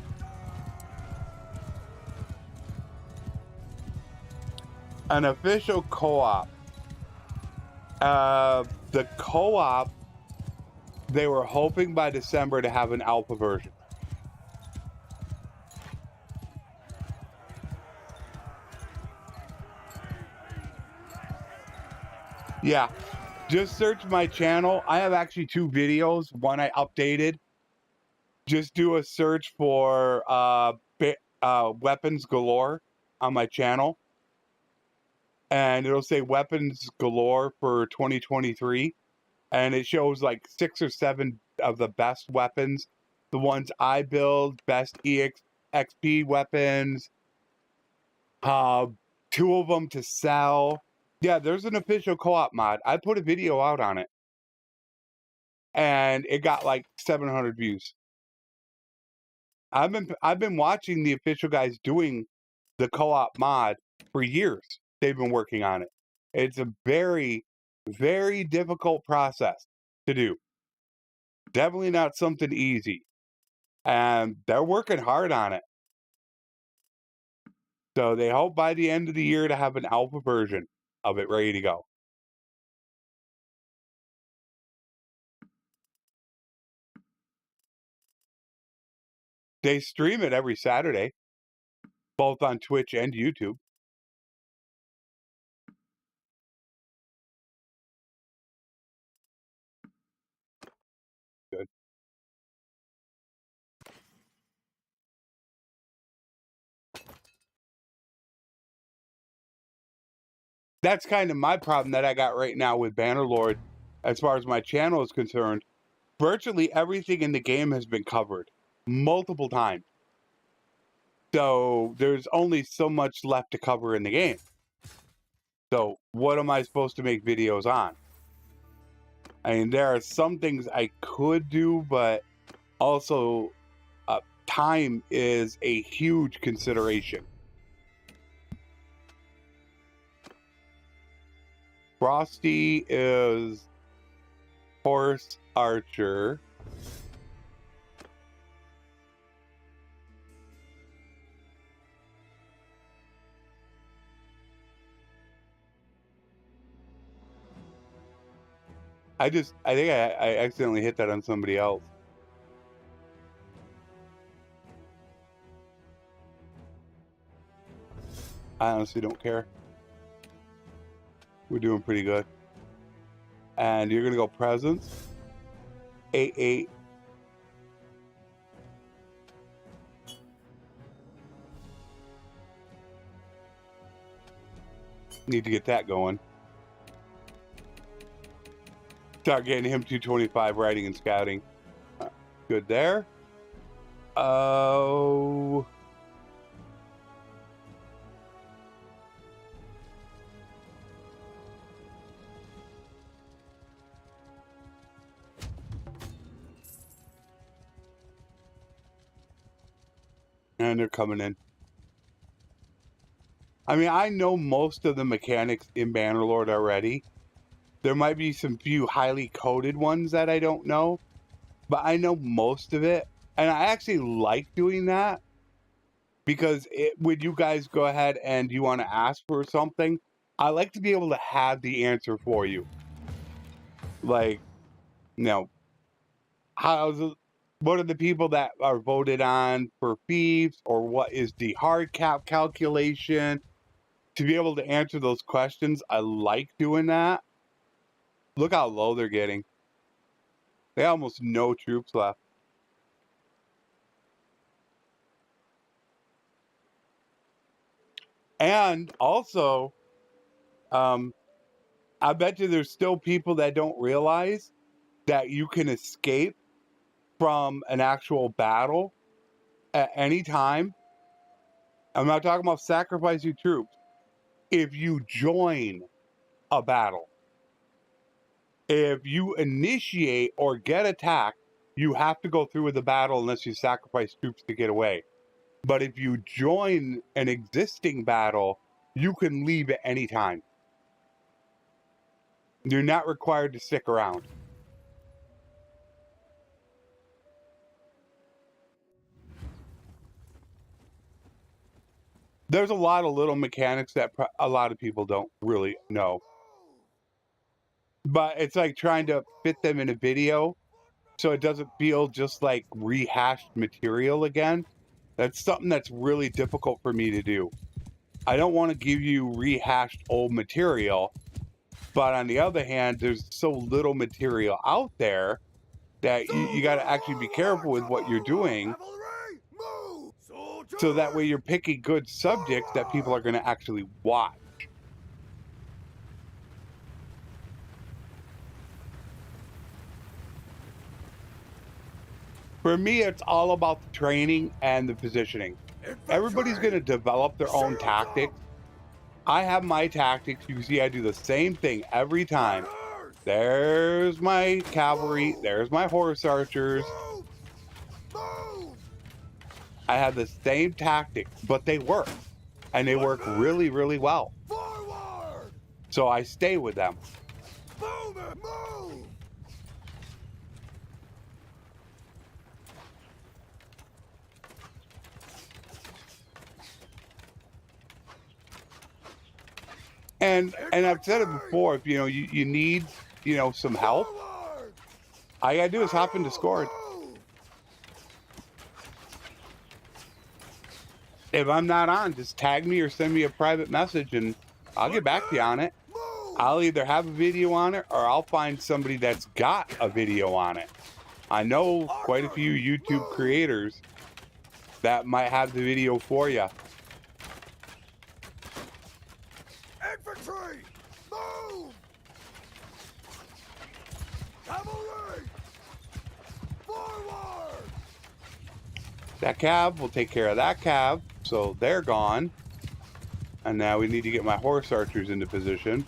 An official co-op. The co-op, they were hoping by December to have an alpha version. Yeah, just search my channel. I have actually 2 videos. One I updated. Just do a search for weapons galore on my channel. And it'll say weapons galore for 2023. And it shows like 6 or 7 of the best weapons. The ones I build, best EXP weapons. 2 of them to sell. Yeah, there's an official co-op mod. I put a video out on it. And it got like 700 views. I've been watching the official guys doing the co-op mod for years. They've been working on it. It's a very, very difficult process to do. Definitely not something easy. And they're working hard on it. So they hope by the end of the year to have an alpha version of it ready to go. They stream it every Saturday, both on Twitch and YouTube. Good. That's kind of my problem that I got right now with Bannerlord, as far as my channel is concerned. Virtually everything in the game has been covered multiple times. So there's only so much left to cover in the game. So what am I supposed to make videos on? I mean, there are some things I could do, but also time is a huge consideration. Frosty is horse archer. I think I accidentally hit that on somebody else. I honestly don't care. We're doing pretty good. And you're gonna go presents. 8-8. Need to get that going. Start getting him 225 riding and scouting. Good there. Oh. And they're coming in. I mean, I know most of the mechanics in Bannerlord already. There might be some few highly coded ones that I don't know, but I know most of it. And I actually like doing that because when you guys go ahead and you want to ask for something, I like to be able to have the answer for you. Like, you know, what are the people that are voted on for thieves, or what is the hard cap calculation? To be able to answer those questions, I like doing that. Look how low they're getting. They have almost no troops left. And also, I bet you there's still people that don't realize that you can escape from an actual battle at any time. I'm not talking about sacrificing troops. If you join a battle, if you initiate or get attacked, you have to go through with the battle unless you sacrifice troops to get away. But if you join an existing battle, you can leave at any time. You're not required to stick around. There's a lot of little mechanics that a lot of people don't really know. But it's like trying to fit them in a video so it doesn't feel just like rehashed material again. That's something that's really difficult for me to do. I don't want to give you rehashed old material, but on the other hand, there's so little material out there that you got to actually be careful with what you're doing, so that way you're picking good subjects that people are going to actually watch. For me, it's all about the training and the positioning. Everybody's going to develop their own tactics. I have my tactics. You see, I do the same thing every time. There's my cavalry. There's my horse archers. I have the same tactics, but they work. And they work really, really well. So I stay with them. And I've said it before, if you need some help, all you gotta do is hop into Discord. If I'm not on, just tag me or send me a private message and I'll get back to you on it. I'll either have a video on it or I'll find somebody that's got a video on it. I know quite a few YouTube creators that might have the video for you. Infantry! Move! Cavalry! Forward! That cav will take care of that cav, so they're gone. And now we need to get my horse archers into position.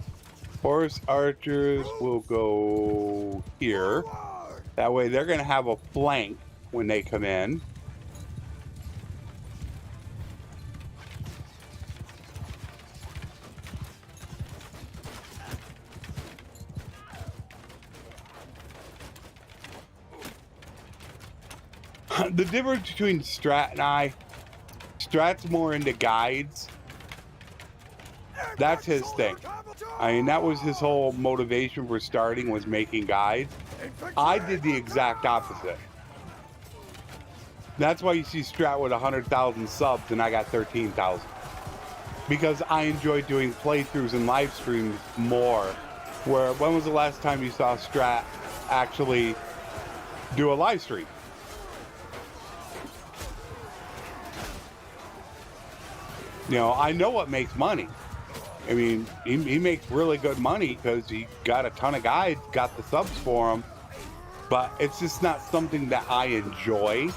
Horse archers will go here. Forward! That way they're going to have a flank when they come in. The difference between Strat and I, Strat's more into guides. That's his thing. I mean, that was his whole motivation for starting, was making guides. I did the exact opposite. That's why you see Strat with 100,000 subs and I got 13,000. Because I enjoy doing playthroughs and live streams more. Where, when was the last time you saw Strat actually do a live stream? You know, I know what makes money. I mean, he makes really good money because he got a ton of guides, got the subs for him. But it's just not something that I enjoy.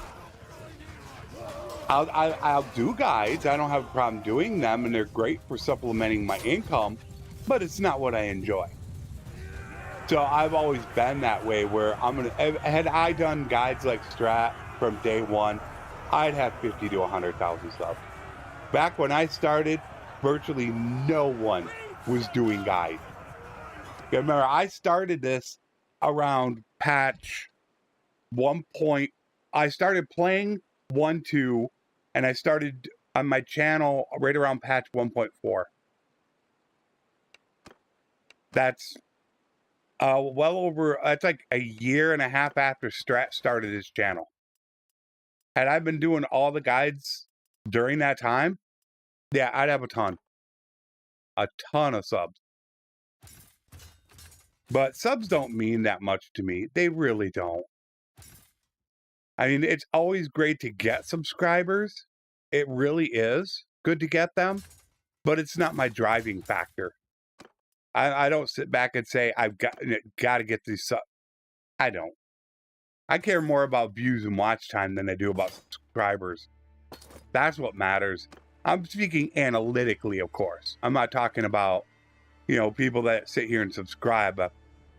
I'll do guides. I don't have a problem doing them, and they're great for supplementing my income. But it's not what I enjoy. So I've always been that way. Where had I done guides like Strat from day one, I'd have 50 to 100,000 subs. Back when I started, virtually no one was doing guides. Remember, I started this around patch 1. I started playing 1.2, and I started on my channel right around patch 1.4. That's well over, that's like a year and a half after Strat started his channel. Had I been doing all the guides during that time, yeah, I'd have a ton of subs. But subs don't mean that much to me. They really don't. I mean, it's always great to get subscribers. It really is good to get them, but it's not my driving factor. I don't sit back and say, I've got to get these subs. I don't. I care more about views and watch time than I do about subscribers. That's what matters. I'm speaking analytically, of course. I'm not talking about, you know, people that sit here and subscribe.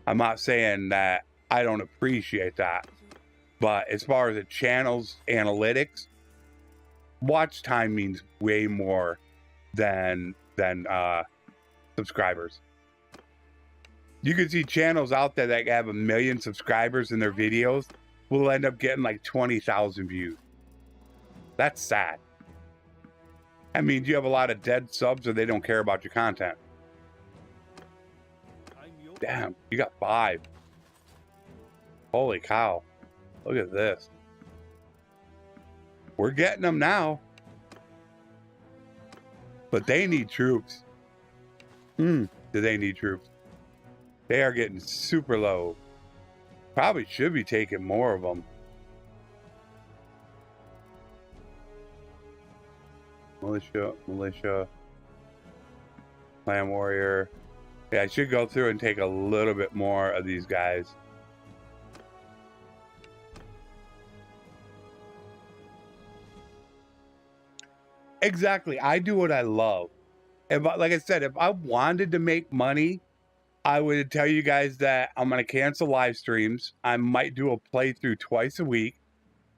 I'm not saying that I don't appreciate that. But as far as the channel's analytics, watch time means way more than subscribers. You can see channels out there that have 1 million subscribers in their videos will end up getting like 20,000 views. That's sad. That means you have a lot of dead subs or they don't care about your content. Damn, you got 5. Holy cow. Look at this. We're getting them now. But they need troops. Do they need troops? They are getting super low. Probably should be taking more of them. Militia. Clan warrior. Yeah, I should go through and take a little bit more of these guys. Exactly. I do what I love. And like I said, if I wanted to make money, I would tell you guys that I'm going to cancel live streams. I might do a playthrough twice a week,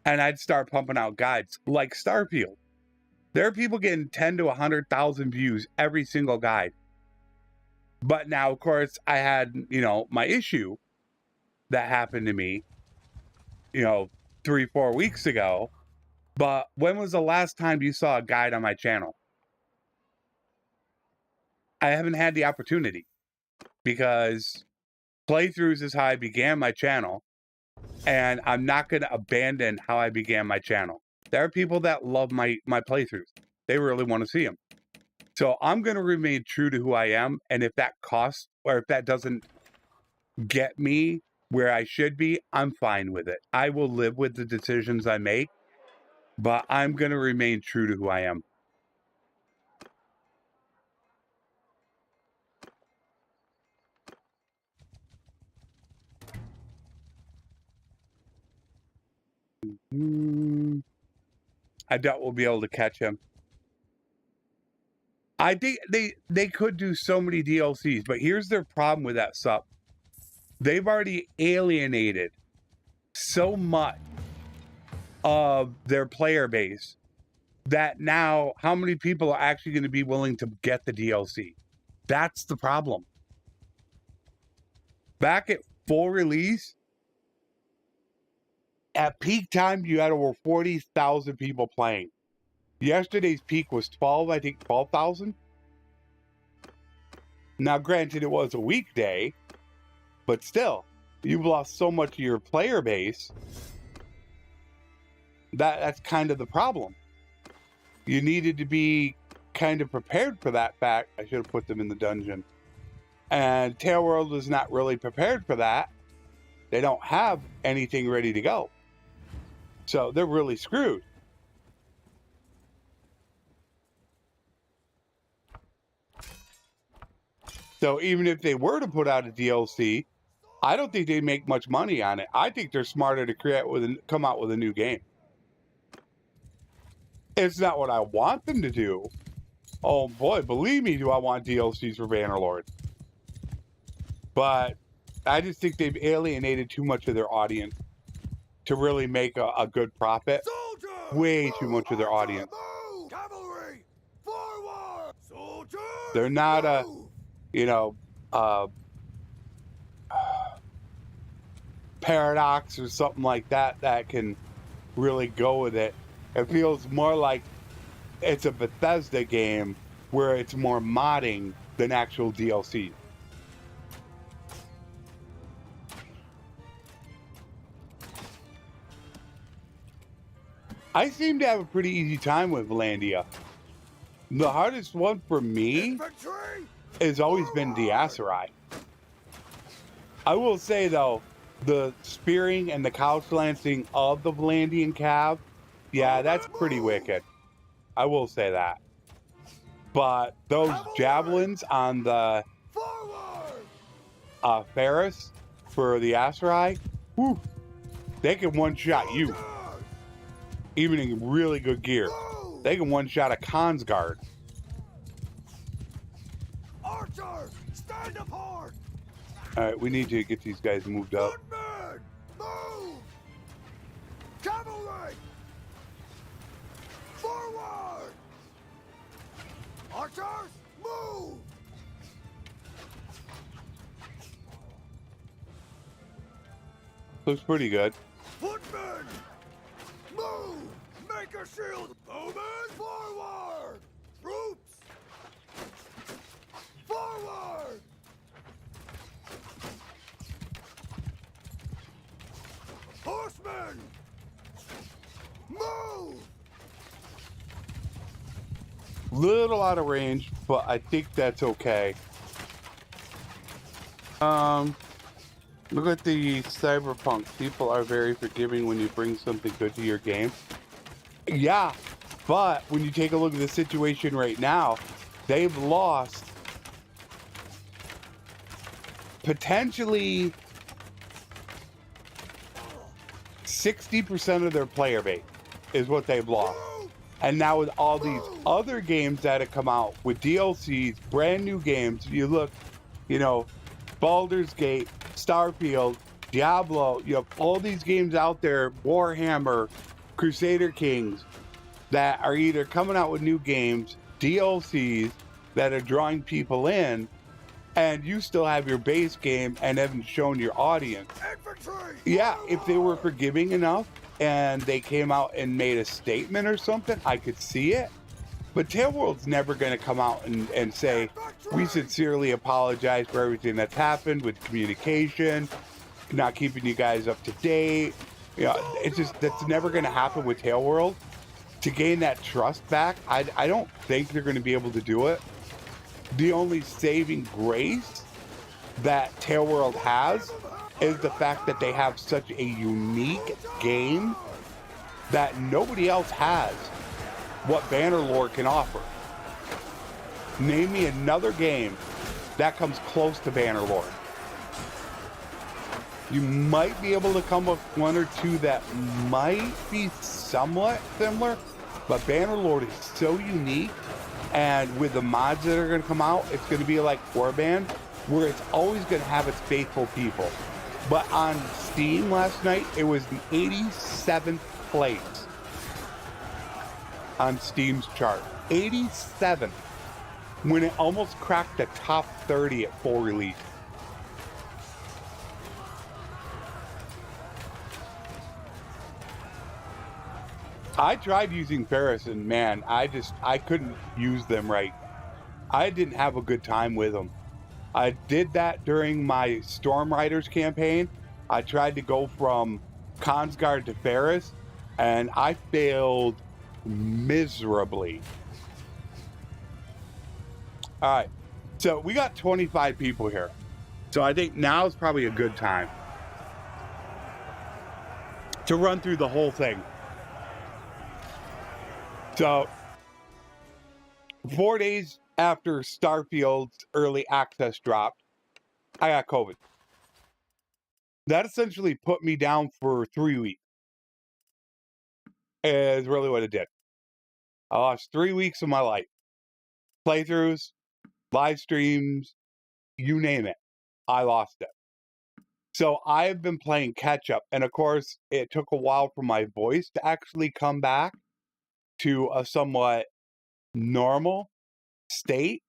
and I'd start pumping out guides like Starfield. There are people getting 10 to 100,000 views every single guide. But now, of course, I had, you know, my issue that happened to me, you know, 3-4 weeks ago. But when was the last time you saw a guide on my channel? I haven't had the opportunity because playthroughs is how I began my channel, and I'm not going to abandon how I began my channel. There are people that love my playthroughs. They really want to see them. So I'm going to remain true to who I am, and if that costs or if that doesn't get me where I should be, I'm fine with it. I will live with the decisions I make, but I'm going to remain true to who I am. I doubt we'll be able to catch him. I think they could do so many DLCs, but here's their problem with that stuff. They've already alienated so much of their player base that now how many people are actually going to be willing to get the DLC? That's the problem. Back at full release, at peak time, you had over 40,000 people playing. Yesterday's peak was 12,000. Now, granted, it was a weekday, but still, you've lost so much of your player base. That's kind of the problem. You needed to be kind of prepared for that fact. I should have put them in the dungeon. And Tail World is not really prepared for that. They don't have anything ready to go. So they're really screwed. So even if they were to put out a DLC, I don't think they make much money on it. I think they're smarter to come out with a new game. It's not what I want them to do. Oh boy, believe me, do I want DLCs for Bannerlord. But I just think they've alienated too much of their audience to really make a good profit. Soldiers, Way too much of their audience. move! Cavalry, forward! Soldiers, They're not a, move! you know, Paradox or something like that that can really go with it. It feels more like it's a Bethesda game where it's more modding than actual DLC. I seem to have a pretty easy time with Valandia. The hardest one for me Infantry, has always been the Aserai. I will say though, the spearing and the couch lancing of the Valandian cav, yeah, that's pretty wicked. I will say that. But those javelins on the forward! Ferris for the Aserai, whew, they can one-shot you, Soldiers, even in really good gear. move! They can one-shot a Khan's guard. Archers, stand apart! All right, we need to get these guys moved up. Footmen, move! Cavalry, forward! Archers, move! Looks pretty good. Footmen, move! Make a shield! Bowmen, forward! Troops, forward! Horsemen, move! Little out of range, but I think that's okay. Look at the Cyberpunk. People are very forgiving when you bring something good to your game. Yeah, but when you take a look at the situation right now, they've lost potentially 60% of their player base is what they've lost. And now with all these other games that have come out with DLCs, brand new games, you look, you know, Baldur's Gate, Starfield, Diablo, you have all these games out there, Warhammer, Crusader Kings, that are either coming out with new games, DLCs, that are drawing people in, and you still have your base game and haven't shown your audience. Infantry, Yeah, if they were forgiving enough and they came out and made a statement or something, I could see it. But Tailworld's never going to come out and say, we sincerely apologize for everything that's happened with communication, not keeping you guys up to date. You know, it's just, that's never going to happen with Tailworld. To gain that trust back, I don't think they're going to be able to do it. The only saving grace that Tailworld has is the fact that they have such a unique game that nobody else has what Bannerlord can offer. Name me another game that comes close to Bannerlord. You might be able to come up with one or two that might be somewhat similar, but Bannerlord is so unique And with the mods that are going to come out, it's going to be like Warband, where it's always going to have its faithful people. But on Steam last night, it was the 87th place on Steam's chart. 87th, when it almost cracked the top 30 at full release. I tried using Ferris, and man, I couldn't use them right. I didn't have a good time with them. I did that during my Storm Riders campaign. I tried to go from Consguard to Ferris, and I failed miserably. All right, so we got 25 people here. So I think now is probably a good time to run through the whole thing. So 4 days after Starfield's early access dropped, I got COVID. That essentially put me down for 3 weeks. Is really what it did. I lost 3 weeks of my life. Playthroughs, live streams, you name it. I lost it. So I've been playing catch up. And of course, it took a while for my voice to actually come back to a somewhat normal state.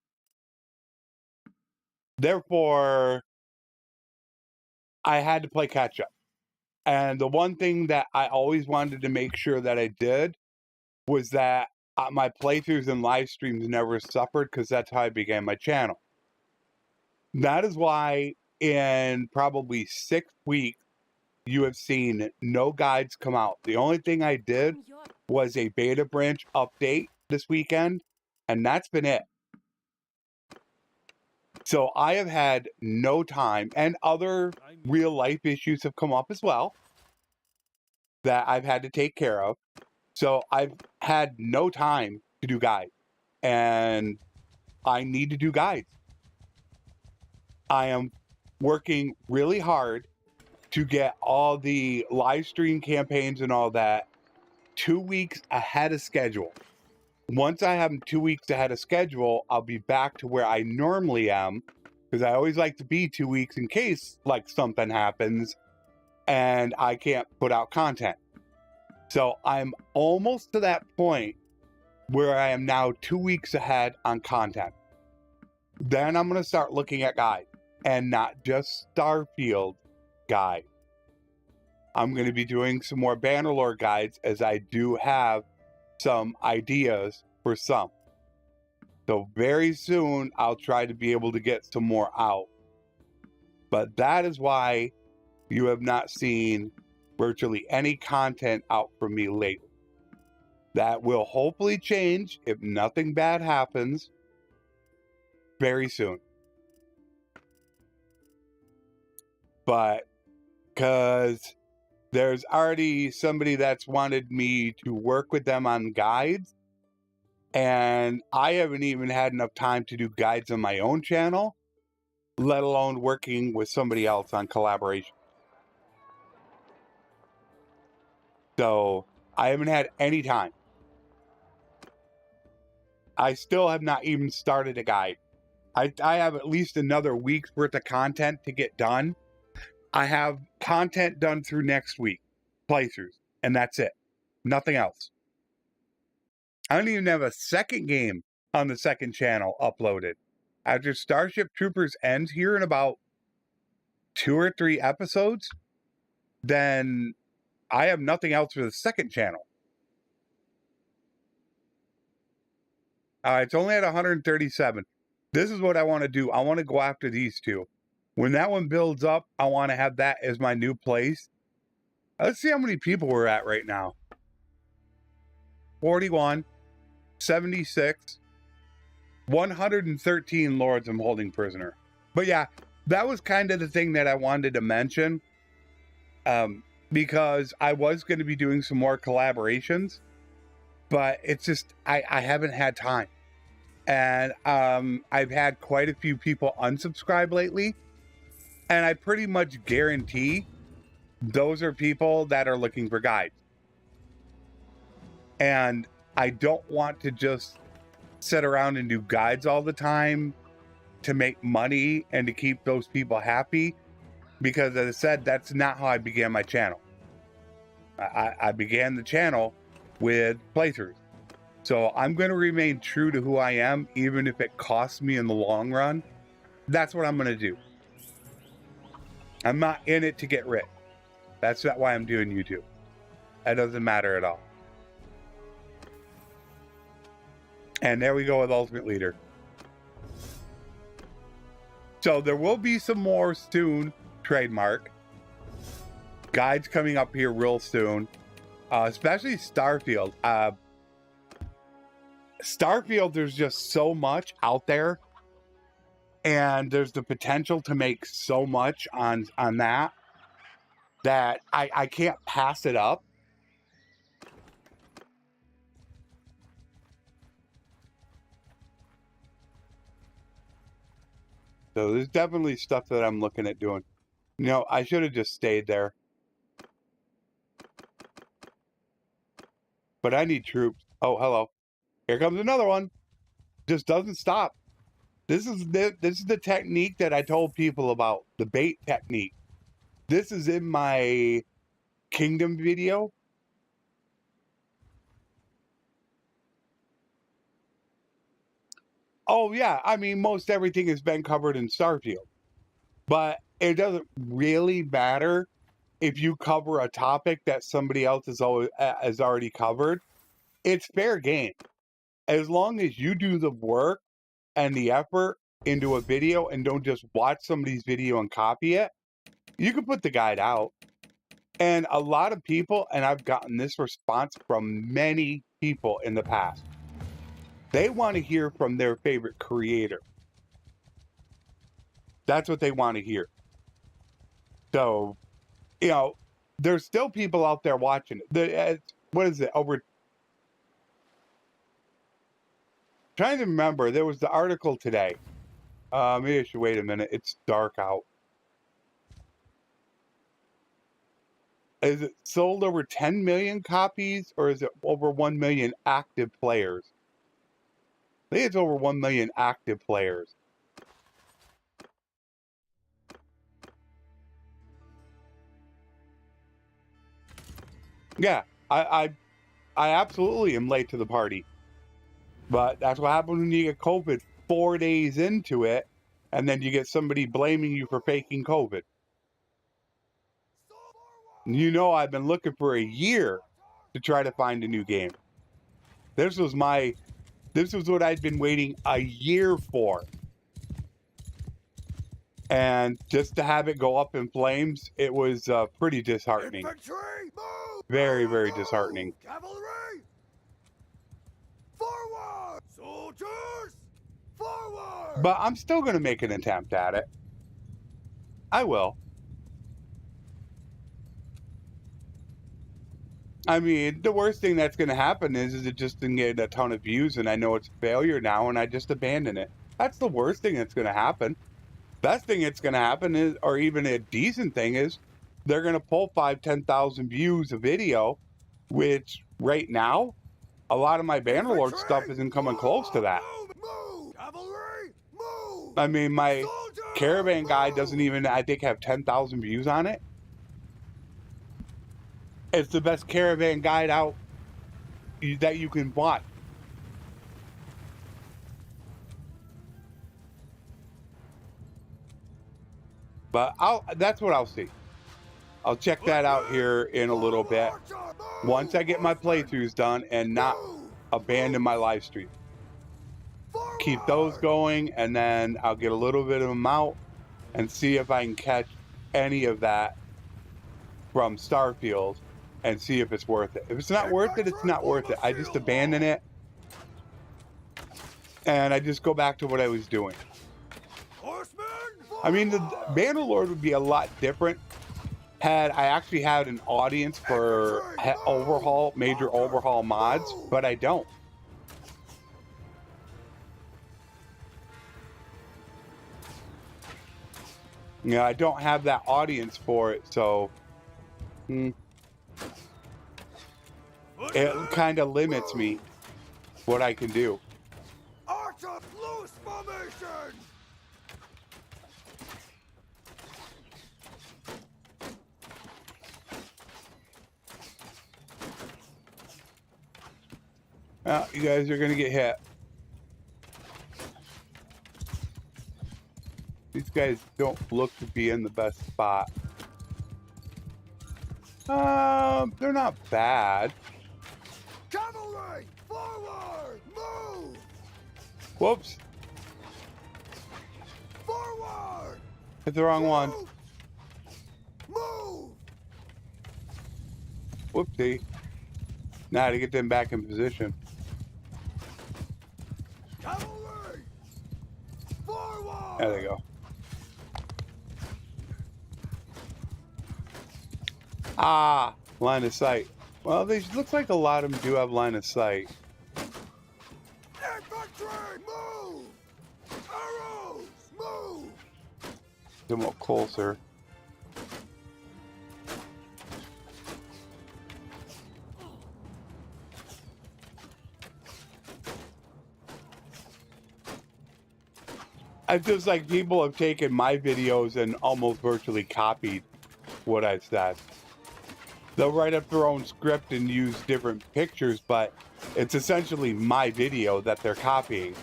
Therefore, I had to play catch up. And the one thing that I always wanted to make sure that I did was that my playthroughs and live streams never suffered, because that's how I began my channel. That is why in probably 6 weeks, you have seen no guides come out. The only thing I did was a beta branch update this weekend, and that's been it. So I have had no time, and other real life issues have come up as well that I've had to take care of. So I've had no time to do guides, and I need to do guides. I am working really hard to get all the live stream campaigns and all that 2 weeks ahead of schedule. Once I have them 2 weeks ahead of schedule, I'll be back to where I normally am, because I always like to be 2 weeks in case like something happens and I can't put out content. So I'm almost to that point where I am now 2 weeks ahead on content. Then I'm going to start looking at guides, and not just Starfield guides. I'm going to be doing some more Bannerlord guides, as I do have some ideas for some. So very soon I'll try to be able to get some more out. But that is why you have not seen virtually any content out from me lately. That will hopefully change if nothing bad happens very soon. But because there's already somebody that's wanted me to work with them on guides, and I haven't even had enough time to do guides on my own channel, let alone working with somebody else on collaboration. So I haven't had any time. I still have not even started a guide. I have at least another week's worth of content to get done. I have content done through next week, playthroughs, and that's it. Nothing else. I don't even have a second game on the second channel uploaded. After Starship Troopers ends here in about 2 or 3 episodes, then I have nothing else for the second channel. It's only at 137. This is what I want to do. I want to go after these two. When that one builds up, I want to have that as my new place. Let's see how many people we're at right now. 41, 76, 113 lords I'm holding prisoner. But yeah, that was kind of the thing that I wanted to mention. Because I was going to be doing some more collaborations. But it's just, I haven't had time. And I've had quite a few people unsubscribe lately. And I pretty much guarantee those are people that are looking for guides. And I don't want to just sit around and do guides all the time to make money and to keep those people happy, because as I said, that's not how I began my channel. I began the channel with playthroughs. So I'm going to remain true to who I am, even if it costs me in the long run. That's what I'm going to do. I'm not in it to get rich. That's not why I'm doing YouTube. That doesn't matter at all. And there we go with Ultimate Leader. So there will be some more soon, trademark. Guides coming up here real soon. Especially Starfield. Starfield, there's just so much out there. And there's the potential to make so much on that I can't pass it up. So there's definitely stuff that I'm looking at doing. You know, I should have just stayed there. But I need troops. Oh, hello. Here comes another one. Just doesn't stop. This is the technique that I told people about, the bait technique. This is in my Kingdom video. Oh yeah, I mean, most everything has been covered in Starfield. But it doesn't really matter if you cover a topic that somebody else has already covered. It's fair game. As long as you do the work and the effort into a video and don't just watch somebody's video and copy it, you can put the guide out. And a lot of people, and I've gotten this response from many people in the past, they want to hear from their favorite creator. That's what they want to hear. So, you know, there's still people out there watching it. What is it? Trying to remember, there was the article today. Maybe I should wait a minute. It's dark out. Is it sold over 10 million copies, or is it over 1 million active players? I think it's over 1 million active players. Yeah, I absolutely am late to the party. But that's what happens when you get COVID 4 days into it, and then you get somebody blaming you for faking COVID. You know, I've been looking for a year to try to find a new game. This was what I'd been waiting a year for. And just to have it go up in flames, it was pretty disheartening. Infantry, move! Very, very disheartening. Cavalry, forward! Soldiers, forward! But I'm still going to make an attempt at it. I will. I mean, the worst thing that's going to happen is it just didn't get a ton of views, and I know it's a failure now, and I just abandon it. That's the worst thing that's going to happen. Best thing that's going to happen is, or even a decent thing is, they're going to pull 5,000-10,000 views a video, which right now, a lot of my Bannerlord stuff isn't coming close to that. Move! Cavalry, move! I mean, my Soldiers, caravan guide move! doesn't even, I think, have 10,000 views on it. It's the best caravan guide out that you can watch. But that's what I'll see. I'll check that out here in a little bit. Once I get my playthroughs done and not abandon my live stream. Keep those going, and then I'll get a little bit of them out and see if I can catch any of that from Starfield and see if it's worth it. If it's not worth it, it's not worth it. I just abandon it and I just go back to what I was doing. I mean, the Bannerlord would be a lot different had I actually had an audience for major overhaul mods, but I don't. You know, I don't have that audience for it, so it kind of limits me what I can do. You guys are gonna get hit. These guys don't look to be in the best spot. They're not bad. Cavalry! Forward! Move! Whoops. Forward! Hit the wrong one. Move! Whoopsie. Now to get them back in position. Cavalry! Forward! There they go. Ah, line of sight. Well, they looks like a lot of them do have line of sight. Infantry! Move! Arrows! Move! Get them up closer. It feels like people have taken my videos and almost virtually copied what I said. They'll write up their own script and use different pictures, but it's essentially my video that they're copying.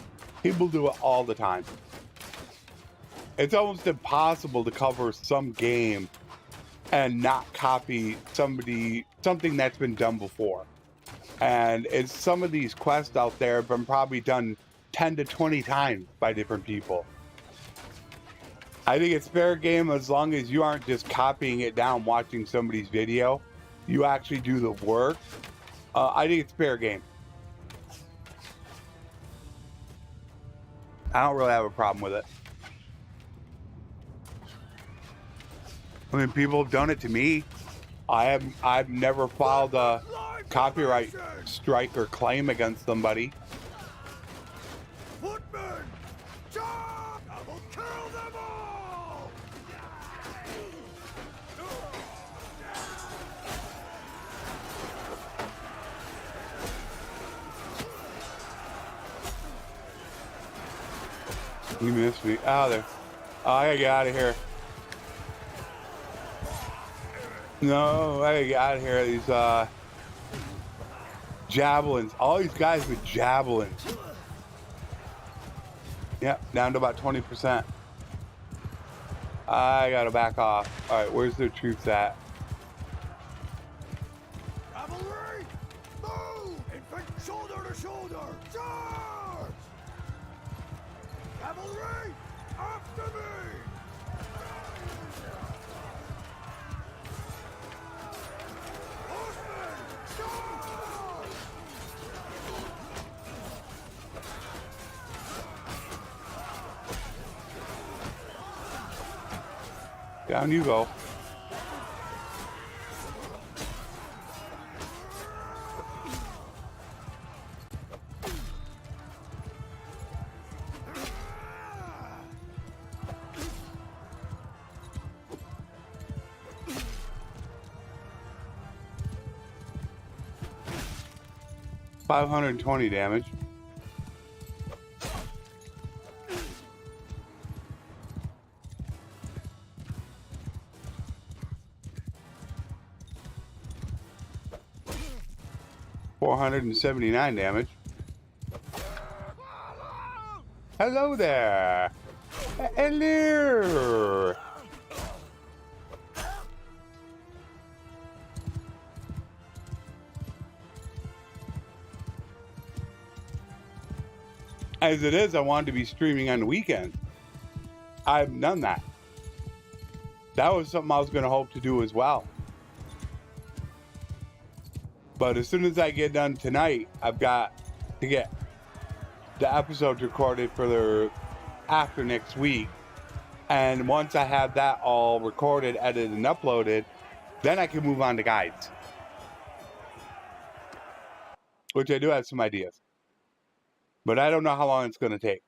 People do it all the time. It's almost impossible to cover some game and not copy something that's been done before. And it's some of these quests out there have been probably done 10 to 20 times by different people. I think it's fair game as long as you aren't just copying it down watching somebody's video. You actually do the work. I think it's fair game. I don't really have a problem with it. I mean, people have done it to me. I've never filed a copyright strike or claim against somebody. Footmen! Charge! I will kill them all! You missed me. Oh, there. Oh, I gotta get out of here. No, I gotta get out of here. These javelins. All these guys with javelins. Yep, down to about 20%. I gotta back off. Alright, where's their troops at? Cavalry! Move! Infantry shoulder to shoulder! Charge! Cavalry! After me! Horsemen! Charge! Down you go. $520 damage. $479 damage. Hello there. Hello. As it is, I wanted to be streaming on the weekend. I haven't done that. That was something I was going to hope to do as well. But as soon as I get done tonight, I've got to get the episodes recorded for the after next week. And once I have that all recorded, edited, and uploaded, then I can move on to guides. Which I do have some ideas. But I don't know how long it's going to take.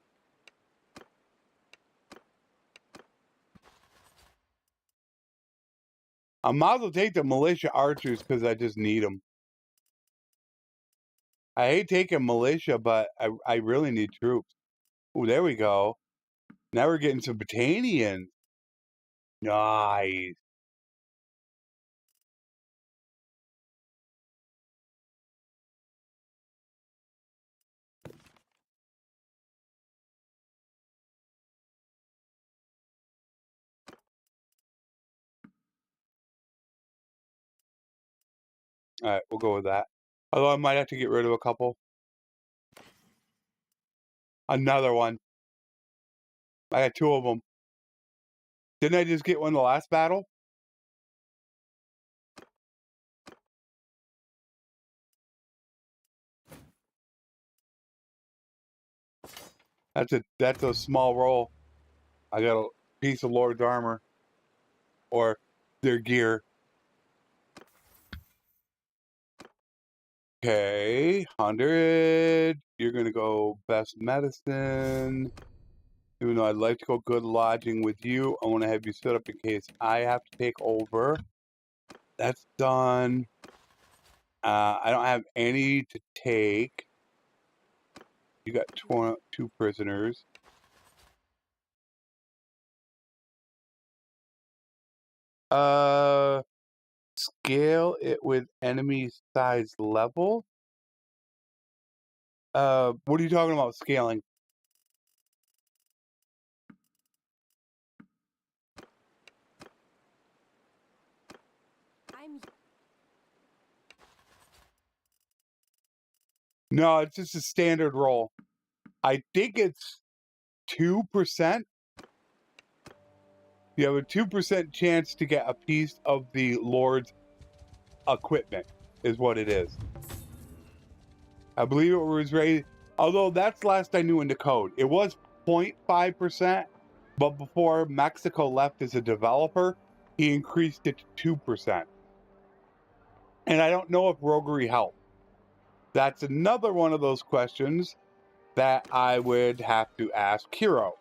I might as well take the militia archers because I just need them. I hate taking militia, but I really need troops. Oh, there we go. Now we're getting some battalions. Nice. Alright, we'll go with that. Although I might have to get rid of a couple. Another one. I got 2 of them. Didn't I just get one the last battle? That's a small roll. I got a piece of Lord's armor. Or their gear. Okay, 100. You're gonna go best medicine. Even though I'd like to go good lodging with you, I want to have you set up in case I have to take over. That's done. I don't have any to take. You got 2 prisoners. Scale it with enemy size level. What are you talking about scaling? No, it's just a standard roll. I think it's 2%. You have a 2% chance to get a piece of the Lord's equipment, is what it is. I believe it was raised, although that's last I knew in the code. It was 0.5%, but before Mexico left as a developer, he increased it to 2%. And I don't know if roguery helped. That's another one of those questions that I would have to ask Hero,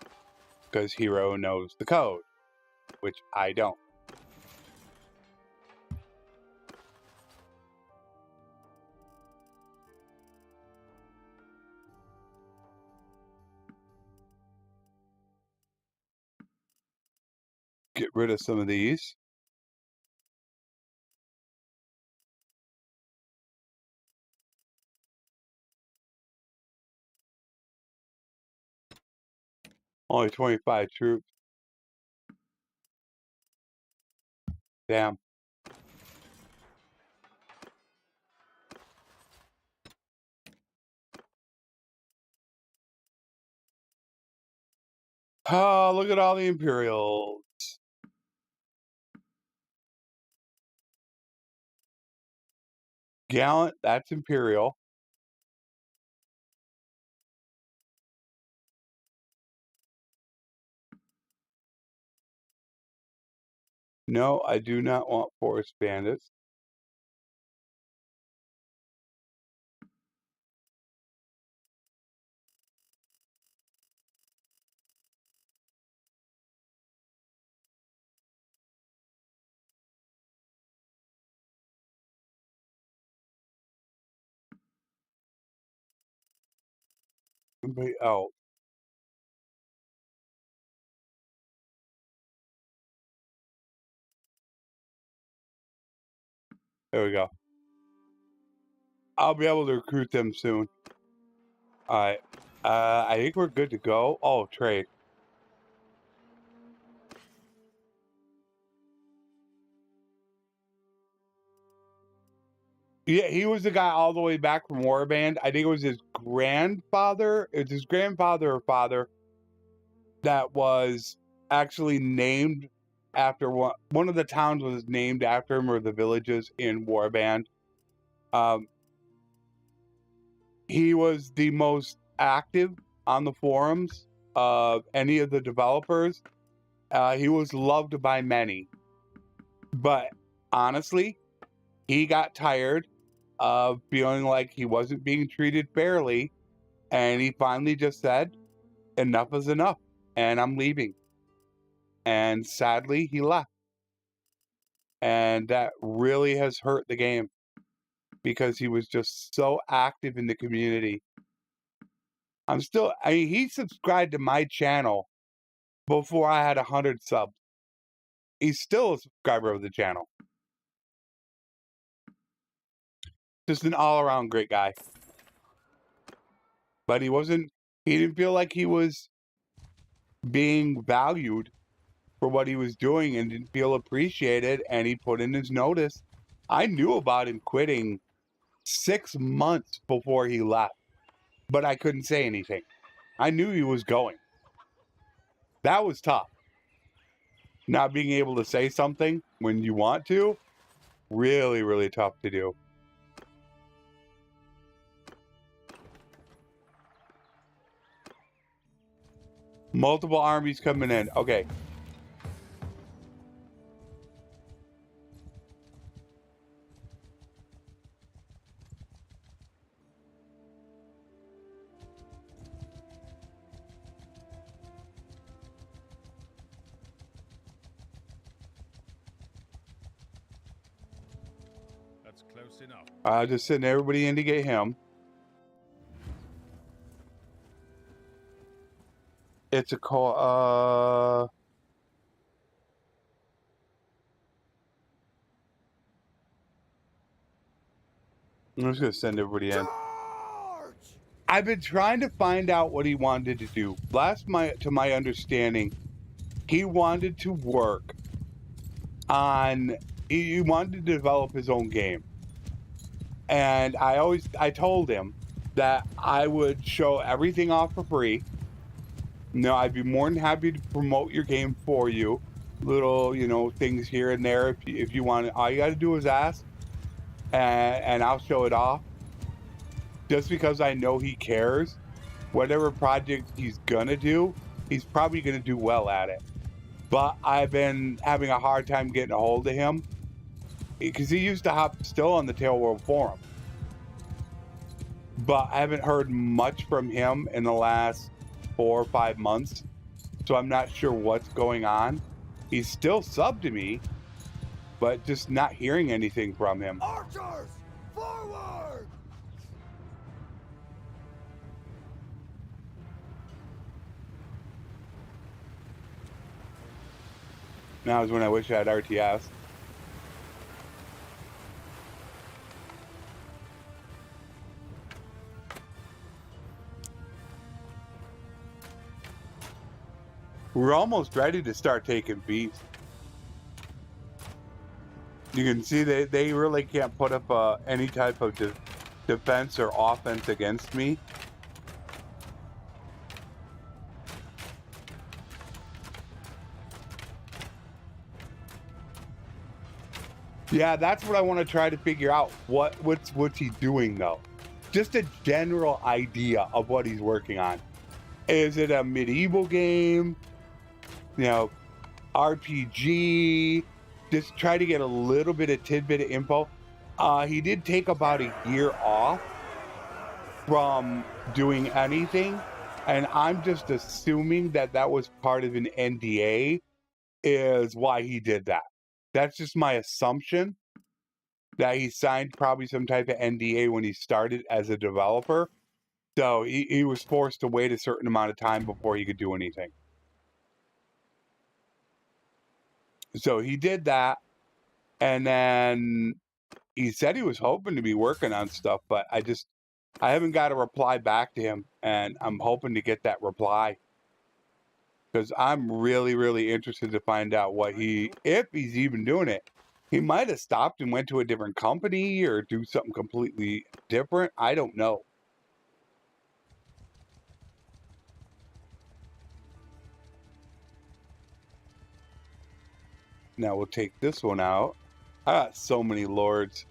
because Hero knows the code, which I don't. Get rid of some of these. Only 25 troops. Damn. Oh, look at all the Imperials. Gallant, that's Imperial. No, I do not want Forest Bandits. Anybody else? There we go. I'll be able to recruit them soon. Alright. I think we're good to go. Oh, trade. Yeah, he was the guy all the way back from Warband. I think it was his grandfather. It's his grandfather or father that was actually named after one of the towns was named after him, or the villages in Warband. He was the most active on the forums of any of the developers. He was loved by many. But honestly, he got tired of feeling like he wasn't being treated fairly. And he finally just said, enough is enough. And I'm leaving. And sadly, he left. And that really has hurt the game, because he was just so active in the community. He subscribed to my channel before I had 100 subs. He's still a subscriber of the channel. Just an all-around great guy. But he didn't feel like he was being valued for what he was doing, and didn't feel appreciated, and he put in his notice I knew about him quitting 6 months before he left, but I couldn't say anything. I knew he was going. That was tough. Not being able to say something when you want to, really, really tough to do. Multiple armies coming in. Okay. That's close enough. Just sending everybody in to get him. It's a call. I'm just gonna send everybody in. I've been trying to find out what he wanted to do. To my understanding, he wanted to work on. He wanted to develop his own game, and I told him that I would show everything off for free. No, I'd be more than happy to promote your game for you. Little, things here and there. If you want it, all you got to do is ask, and I'll show it off. Just because I know he cares, whatever project he's gonna do, he's probably gonna do well at it. But I've been having a hard time getting a hold of him because he used to hop still on the Tail World forum. But I haven't heard much from him in the last 4 or 5 months, so I'm not sure what's going on. He's still subbed to me, but just not hearing anything from him. Archers, forward! Now is when I wish I had RTS. We're almost ready to start taking beats. You can see they really can't put up any type of defense or offense against me. Yeah, that's what I want to try to figure out. What's he doing though? Just a general idea of what he's working on. Is it a medieval game? RPG? Just try to get a little bit of tidbit of info. He did take about a year off from doing anything, and I'm just assuming that was part of an NDA is why he did that. That's just my assumption, that he signed probably some type of NDA when he started as a developer. So he was forced to wait a certain amount of time before he could do anything. So he did that, and then he said he was hoping to be working on stuff, but I haven't got a reply back to him, and I'm hoping to get that reply. Because I'm really, really interested to find out if he's even doing it. He might have stopped and went to a different company or do something completely different. I don't know. Now we'll take this one out. I got so many lords.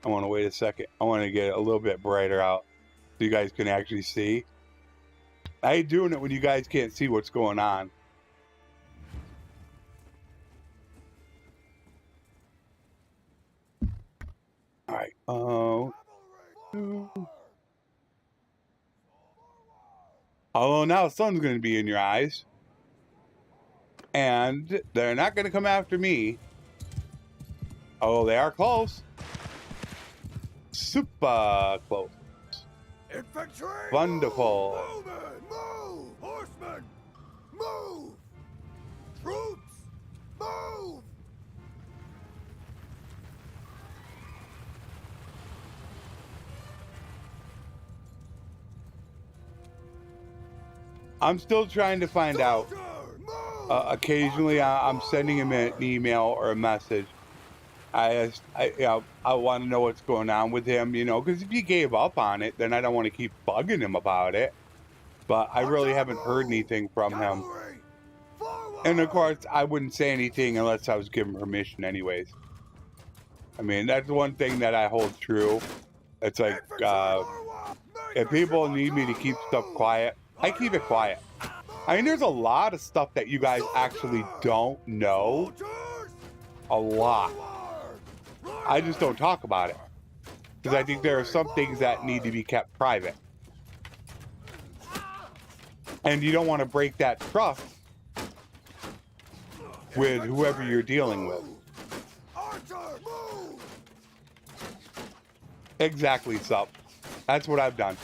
I want to wait a second. I want to get it a little bit brighter out so you guys can actually see. I hate doing it when you guys can't see what's going on. All right. Oh, now the sun's going to be in your eyes. And they're not going to come after me. Oh, they are close. Super close. Infantry! Wonderful. Bowmen, move! Horsemen, move! Troops, move! I'm still trying to find out Soldier, move! Occasionally, I'm sending him an email or a message. I want to know what's going on with him, you know, because if he gave up on it, then I don't want to keep bugging him about it. But I really haven't heard anything from him. Cavalry! Forward! And of course, I wouldn't say anything unless I was given permission anyways. I mean, that's one thing that I hold true. It's like, Infantry forward! if people need me to keep stuff quiet, I keep it quiet. I mean, there's a lot of stuff that you guys actually don't know. Soldiers! A lot. Forward! I just don't talk about it. Because I think there are some things that need to be kept private. And you don't want to break that trust with whoever you're dealing with. Archer, move! Exactly, sup. That's what I've done.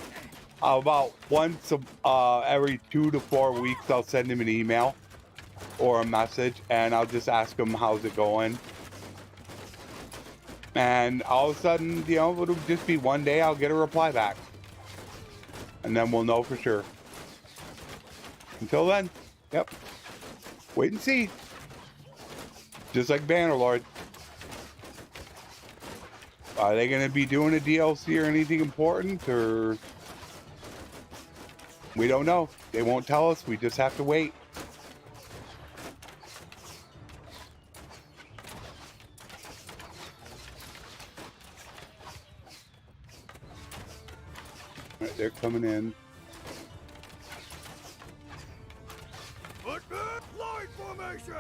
About once every 2 to 4 weeks, I'll send him an email or a message, and I'll just ask him how's it going. And all of a sudden, you know, it'll just be one day I'll get a reply back. And then we'll know for sure. Until then, yep. Wait and see. Just like Bannerlord. Are they going to be doing a DLC or anything important, or... We don't know. They won't tell us. We just have to wait. All right, they're coming in. Line formation!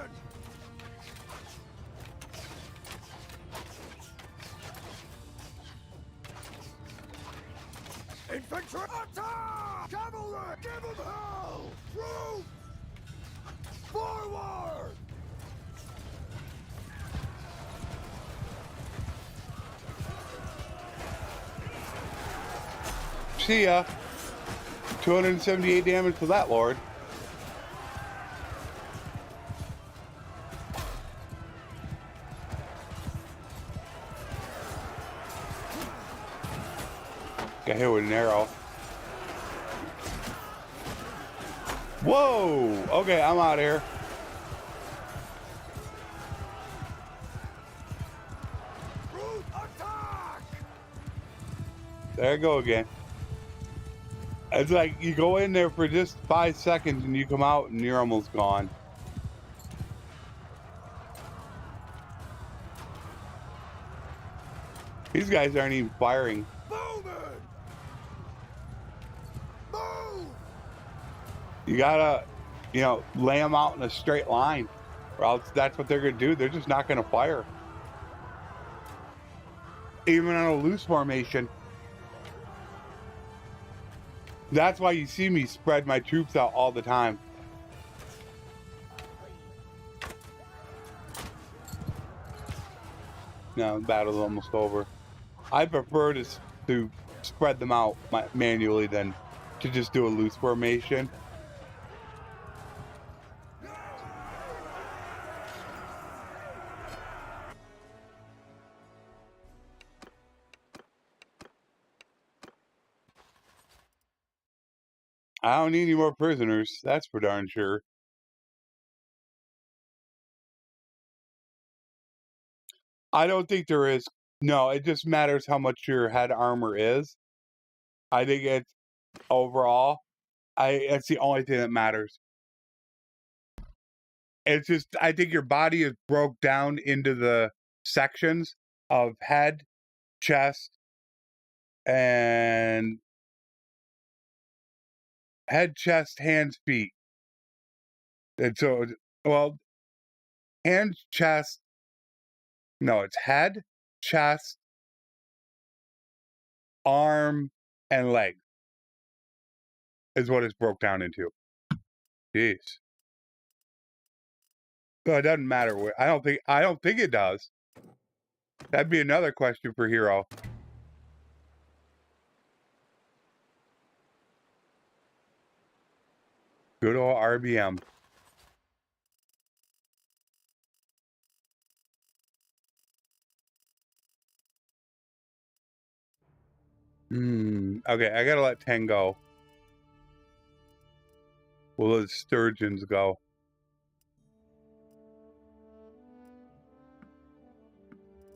Infantry attack! Cavalry! Give them hell! Troops! Forward! See ya. 278 damage for that lord. Got hit with an arrow. Whoa! Okay, I'm out of here. Troop attack! There I go again. It's like you go in there for just 5 seconds and you come out and you're almost gone. These guys aren't even firing. Moving! Move! You gotta, you know, lay them out in a straight line, or else that's what they're gonna do. They're just not gonna fire. Even on a loose formation. That's why you see me spread my troops out all the time. No, the battle's almost over. I prefer to spread them out manually than to just do a loose formation. I don't need any more prisoners, that's for darn sure. I don't think there is. No, it just matters how much your head armor is. I think it's overall. That's the only thing that matters. It's just, I think your body is broke down into the sections of head, chest, and head, chest, hands, feet. And so, well, hands, chest, no, it's head, chest, arm, and leg is what it's broke down into. Jeez. So it doesn't matter what. I don't think it does. That'd be another question for Hero. Good old RBM. Okay, I gotta let 10 go. We'll let Sturgeons go.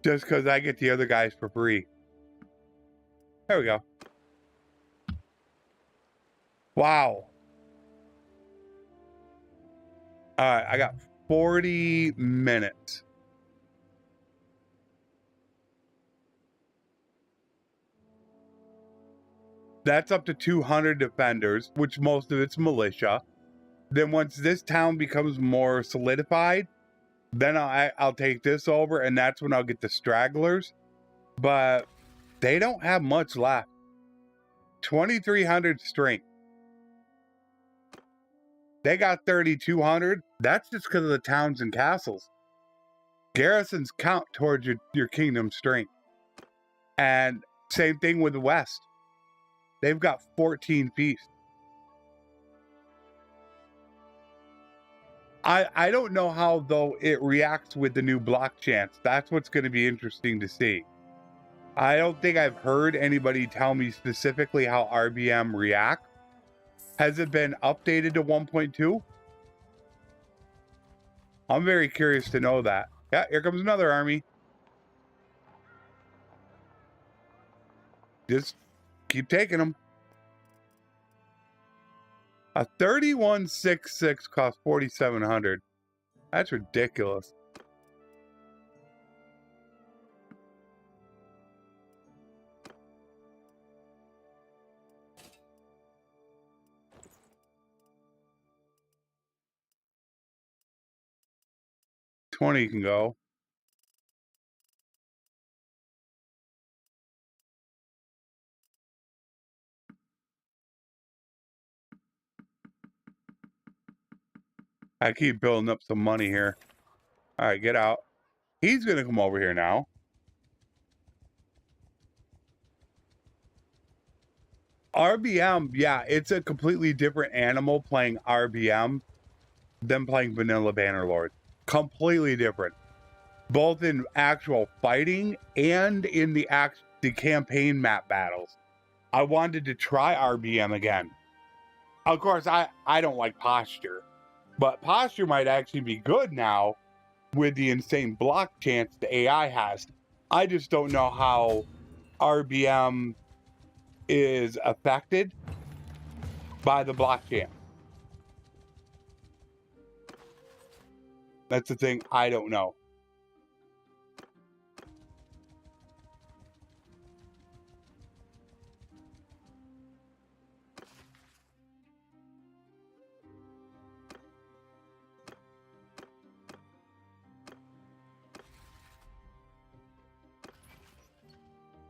Just because I get the other guys for free. There we go. Wow. All right, I got 40 minutes. That's up to 200 defenders, which most of it's militia. Then once this town becomes more solidified, then I'll take this over, and that's when I'll get the stragglers. But they don't have much left. 2,300 strength. They got 3,200. That's just because of the towns and castles. Garrisons count towards your kingdom strength. And same thing with the West. They've got 14 feasts. I don't know how, though, it reacts with the new block chance. That's what's going to be interesting to see. I don't think I've heard anybody tell me specifically how RBM reacts. Has it been updated to 1.2? I'm very curious to know that. Yeah, here comes another army. Just keep taking them. A 3166 costs 4,700. That's ridiculous. $20 can go. I keep building up some money here. All right, get out. He's going to come over here now. RBM, yeah, it's a completely different animal playing RBM than playing vanilla Bannerlord. Completely different. Both in actual fighting and in the campaign map battles. I wanted to try RBM again. Of course, I don't like posture. But posture might actually be good now with the insane block chance the AI has. I just don't know how RBM is affected by the block chance. That's the thing I don't know.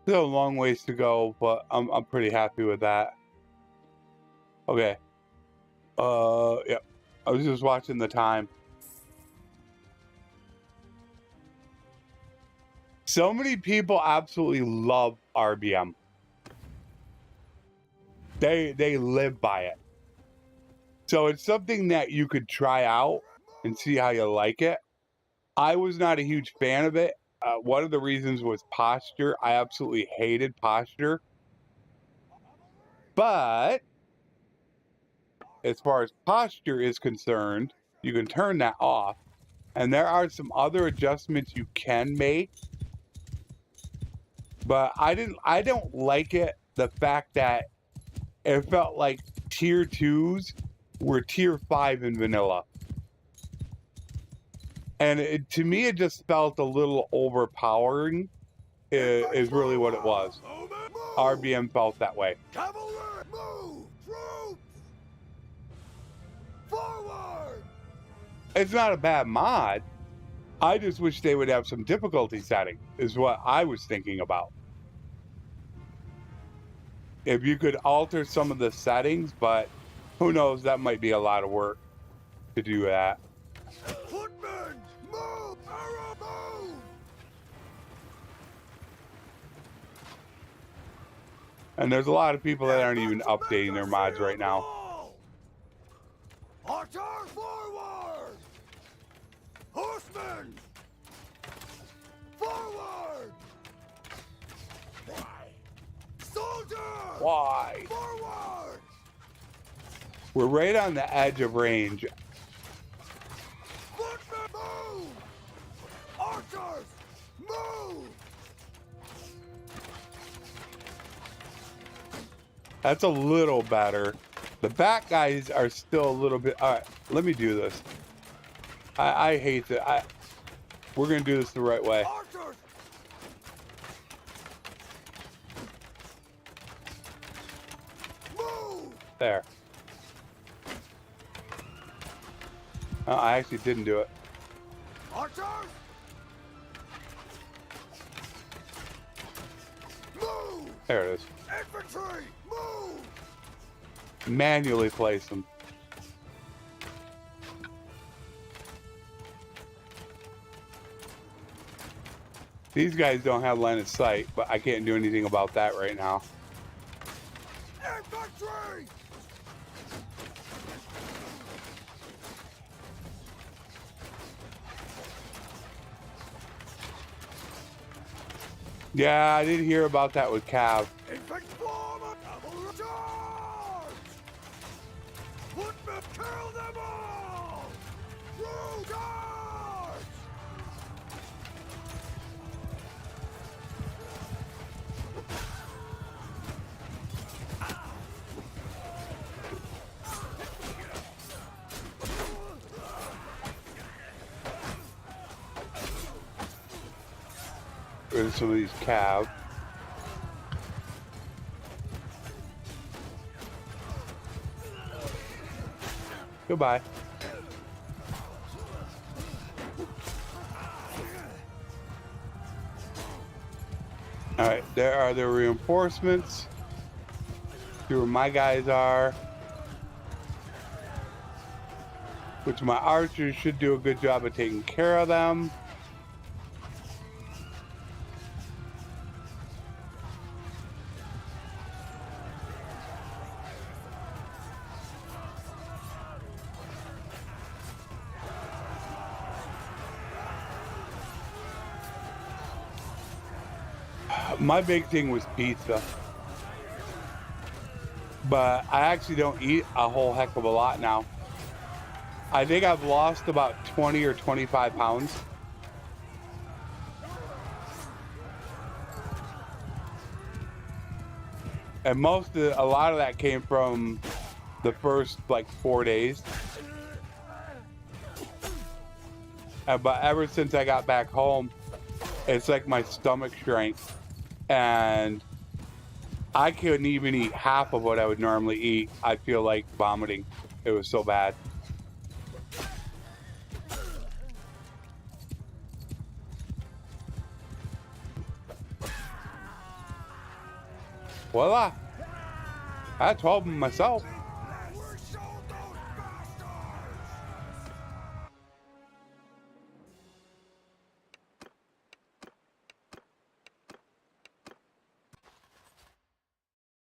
Still a long ways to go, but I'm pretty happy with that. Okay. Yeah. I was just watching the time. So many people absolutely love RBM. They live by it. So it's something that you could try out and see how you like it. I was not a huge fan of it. One of the reasons was posture. I absolutely hated posture. But as far as posture is concerned, you can turn that off. And there are some other adjustments you can make. But I don't like it, the fact that it felt like tier 2s were tier 5 in vanilla. And to me, it just felt a little overpowering, is really what it was. RBM felt that way. Cavalry, move! Troops! Forward! It's not a bad mod. I just wish they would have some difficulty setting, is what I was thinking about. If you could alter some of the settings, but who knows, that might be a lot of work to do that. Footmen, move! Arrow, move! And there's a lot of people that aren't even updating their mods right now. Archer forward! Horsemen! Forward! Why? Soldier! Why? Forward! We're right on the edge of range. Footmen, move! Archers! Move! That's a little better. The back guys are still a little bit. All right, let me do this. I hate that. We're gonna do this the right way. Archers! Move! There. I actually didn't do it. Archers! Move! There it is. Infantry! Move! Manually place them. These guys don't have line of sight, but I can't do anything about that right now. Infantry! Yeah, I did hear about that with Cav. Infect form of cavalry charge! Put them, kill them all! Through charge! Rid of some of these Cav. Goodbye. Alright, there are the reinforcements. See where my guys are. Which my archers should do a good job of taking care of them. My big thing was pizza. But I actually don't eat a whole heck of a lot now. I think I've lost about 20 or 25 pounds. And a lot of that came from the first like 4 days. But ever since I got back home, it's like my stomach shrank. And I couldn't even eat half of what I would normally eat. I feel like vomiting. It was so bad. Voila! I had 12 of them myself. We're show those bastards!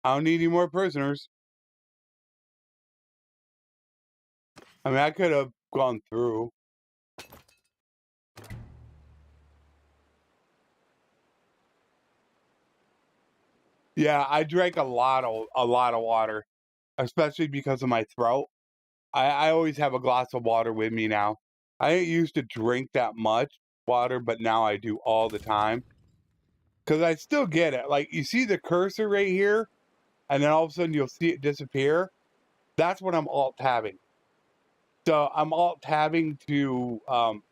I don't need any more prisoners. I mean, I could have gone through. Yeah, I drank a lot of water, especially because of my throat. I always have a glass of water with me now. I didn't used to drink that much water, but now I do all the time. Because I still get it. Like, you see the cursor right here, and then all of a sudden you'll see it disappear. That's what I'm alt-tabbing. So I'm alt-tabbing to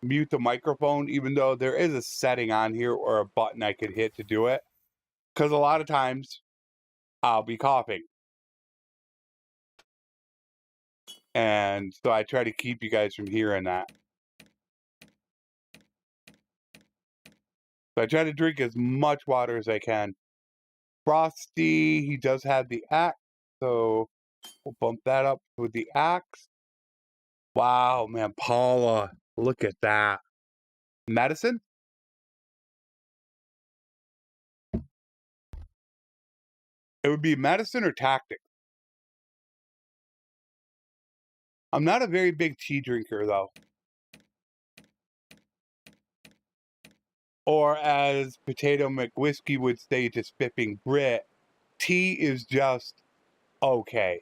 mute the microphone, even though there is a setting on here or a button I could hit to do it. Because a lot of times I'll be coughing. And so I try to keep you guys from hearing that. So I try to drink as much water as I can. Frosty, he does have the axe, so we'll bump that up with the axe. Wow, man, Paula, look at that. Medicine? It would be medicine or tactics. I'm not a very big tea drinker, though. Or as Potato McWhiskey would say to Spiffing Brit, tea is just okay.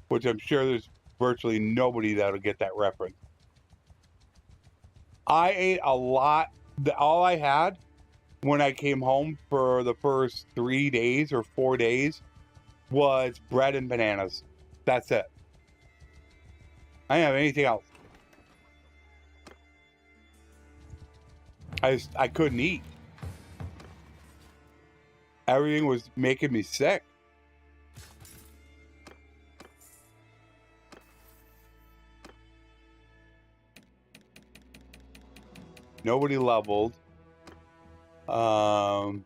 Which I'm sure there's virtually nobody that'll get that reference. I ate a lot all I had when I came home for the first 3 days or 4 days was bread and bananas. That's it. I didn't have anything else. I couldn't eat. Everything was making me sick. Nobody leveled. But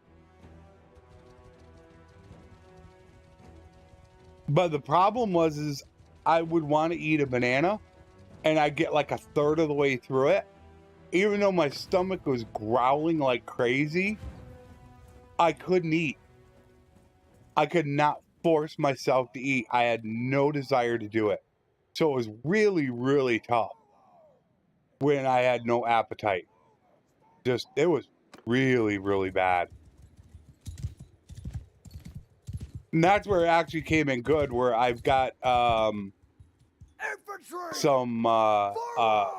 the problem was I would want to eat a banana and I'd get like a third of the way through it. Even though my stomach was growling like crazy, I couldn't eat. I could not force myself to eat. I had no desire to do it. So it was really, really tough when I had no appetite. It was really, really bad. And that's where it actually came in good, where I've got some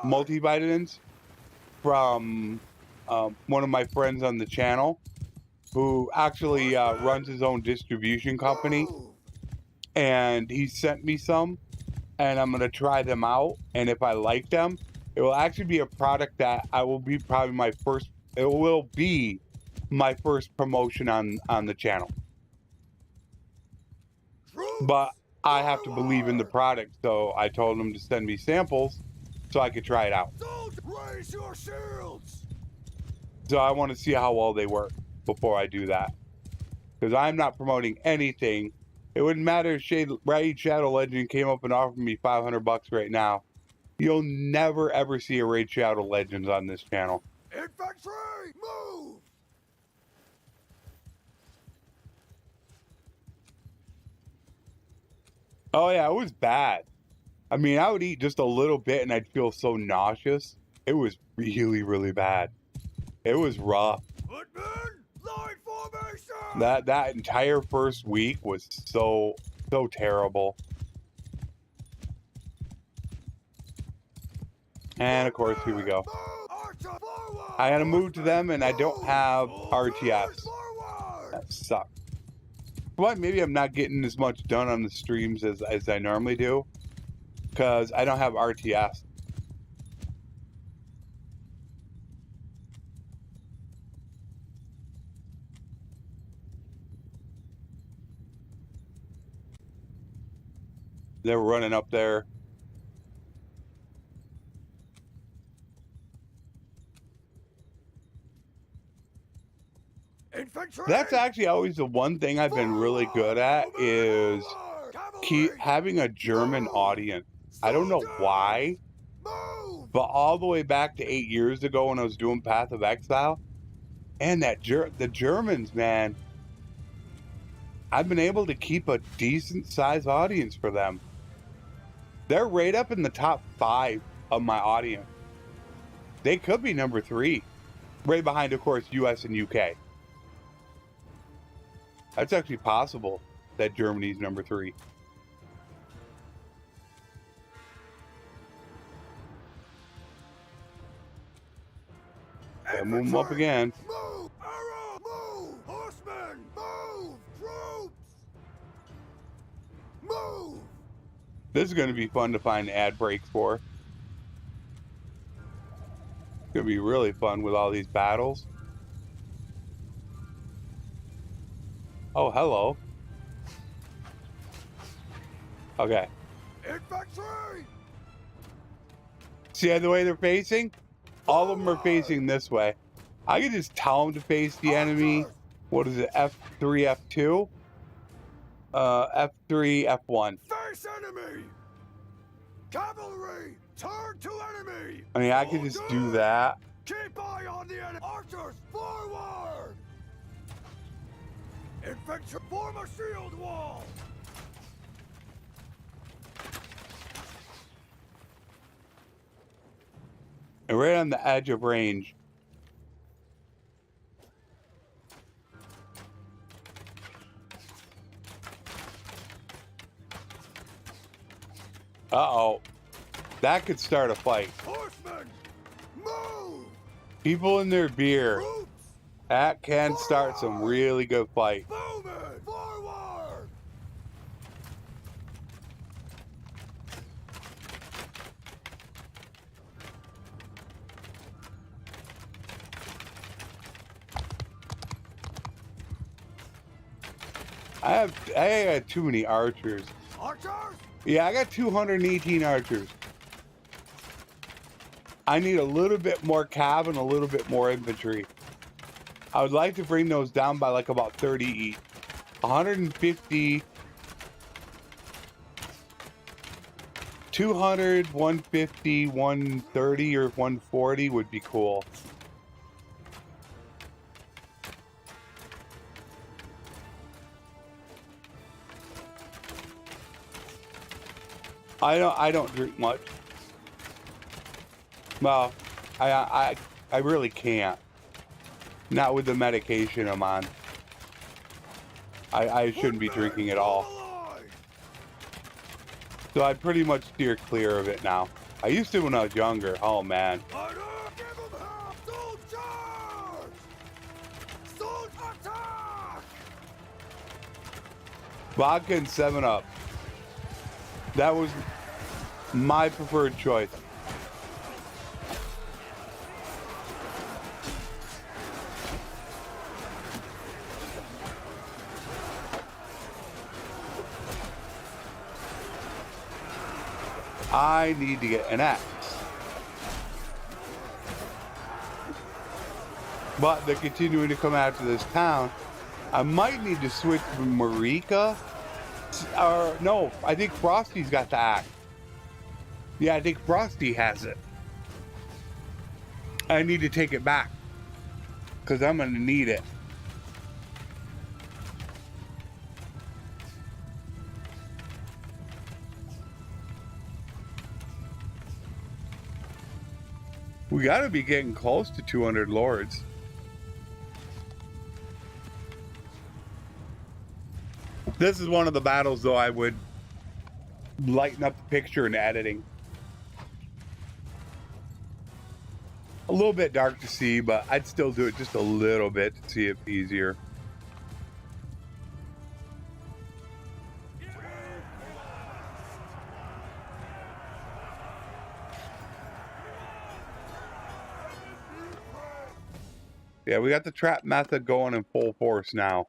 multivitamins from one of my friends on the channel who actually runs his own distribution company. And he sent me some, and I'm going to try them out. And if I like them, it will actually be a product that I will be probably my first, it will be my first promotion on the channel. But I have to believe in the product, so I told him to send me samples so I could try it out. Raise your shields. So I want to see how well they work before I do that. Because I'm not promoting anything. It wouldn't matter if Raid Shadow Legend came up and offered me $500 right now. You'll never ever see a Raid Shadow Legends on this channel. Infantry, move! Oh yeah, it was bad. I mean, I would eat just a little bit and I'd feel so nauseous. It was really, really bad. It was rough. Footmen, line formation! That entire first week was so terrible. And of course, here we go. I had to move to them and I don't have RTS. That sucks. But maybe I'm not getting as much done on the streams as I normally do, because I don't have RTS. They were running up there. Infantry! That's actually always the one thing I've been really good at, is having a German audience. I don't know why, but all the way back to 8 years ago when I was doing Path of Exile, and the Germans, man, I've been able to keep a decent sized audience for them. They're right up in the top 5 of my audience. They could be number 3, right behind, of course, US and UK. That's actually possible that Germany's number 3. Okay, move them up again. Move! Arrow! Move! Horsemen! Move! Troops! Move! This is going to be fun to find ad breaks for. It's going to be really fun with all these battles. Oh, hello. Okay. Infantry! See the way they're facing? All of them are facing this way. I can just tell them to face the enemy. What is it? F3, F2? F3, F1. Face enemy! Cavalry! Turn to enemy! I mean, I could just do that. Keep eye on the enemy! Archers, forward! Infantry, form a shield wall! And right on the edge of range. Uh-oh. That could start a fight. Horsemen, move! People in their beer. Troops, That can start some really good fight. moving forward. I got too many archers. Archers, Yeah, I got 218 archers. I need a little bit more cav and a little bit more infantry. I would like to bring those down by like about 30 each. 150, 200, 150, 130, or 140 would be cool. I don't drink much. Well, I really can't. Not with the medication I'm on. I shouldn't be drinking at all. So I pretty much steer clear of it now. I used to when I was younger. Oh man. Vodka and 7-Up. That was my preferred choice. I need to get an axe. But they're continuing to come after this town. I might need to switch from Marika. Or no, I think Frosty's got the axe. Yeah, I think Frosty has it. I need to take it back. Because I'm going to need it. We got to be getting close to 200 lords. This is one of the battles, though, I would lighten up the picture and editing. A little bit dark to see, but I'd still do it just a little bit to see it easier. Yeah, we got the trap method going in full force now.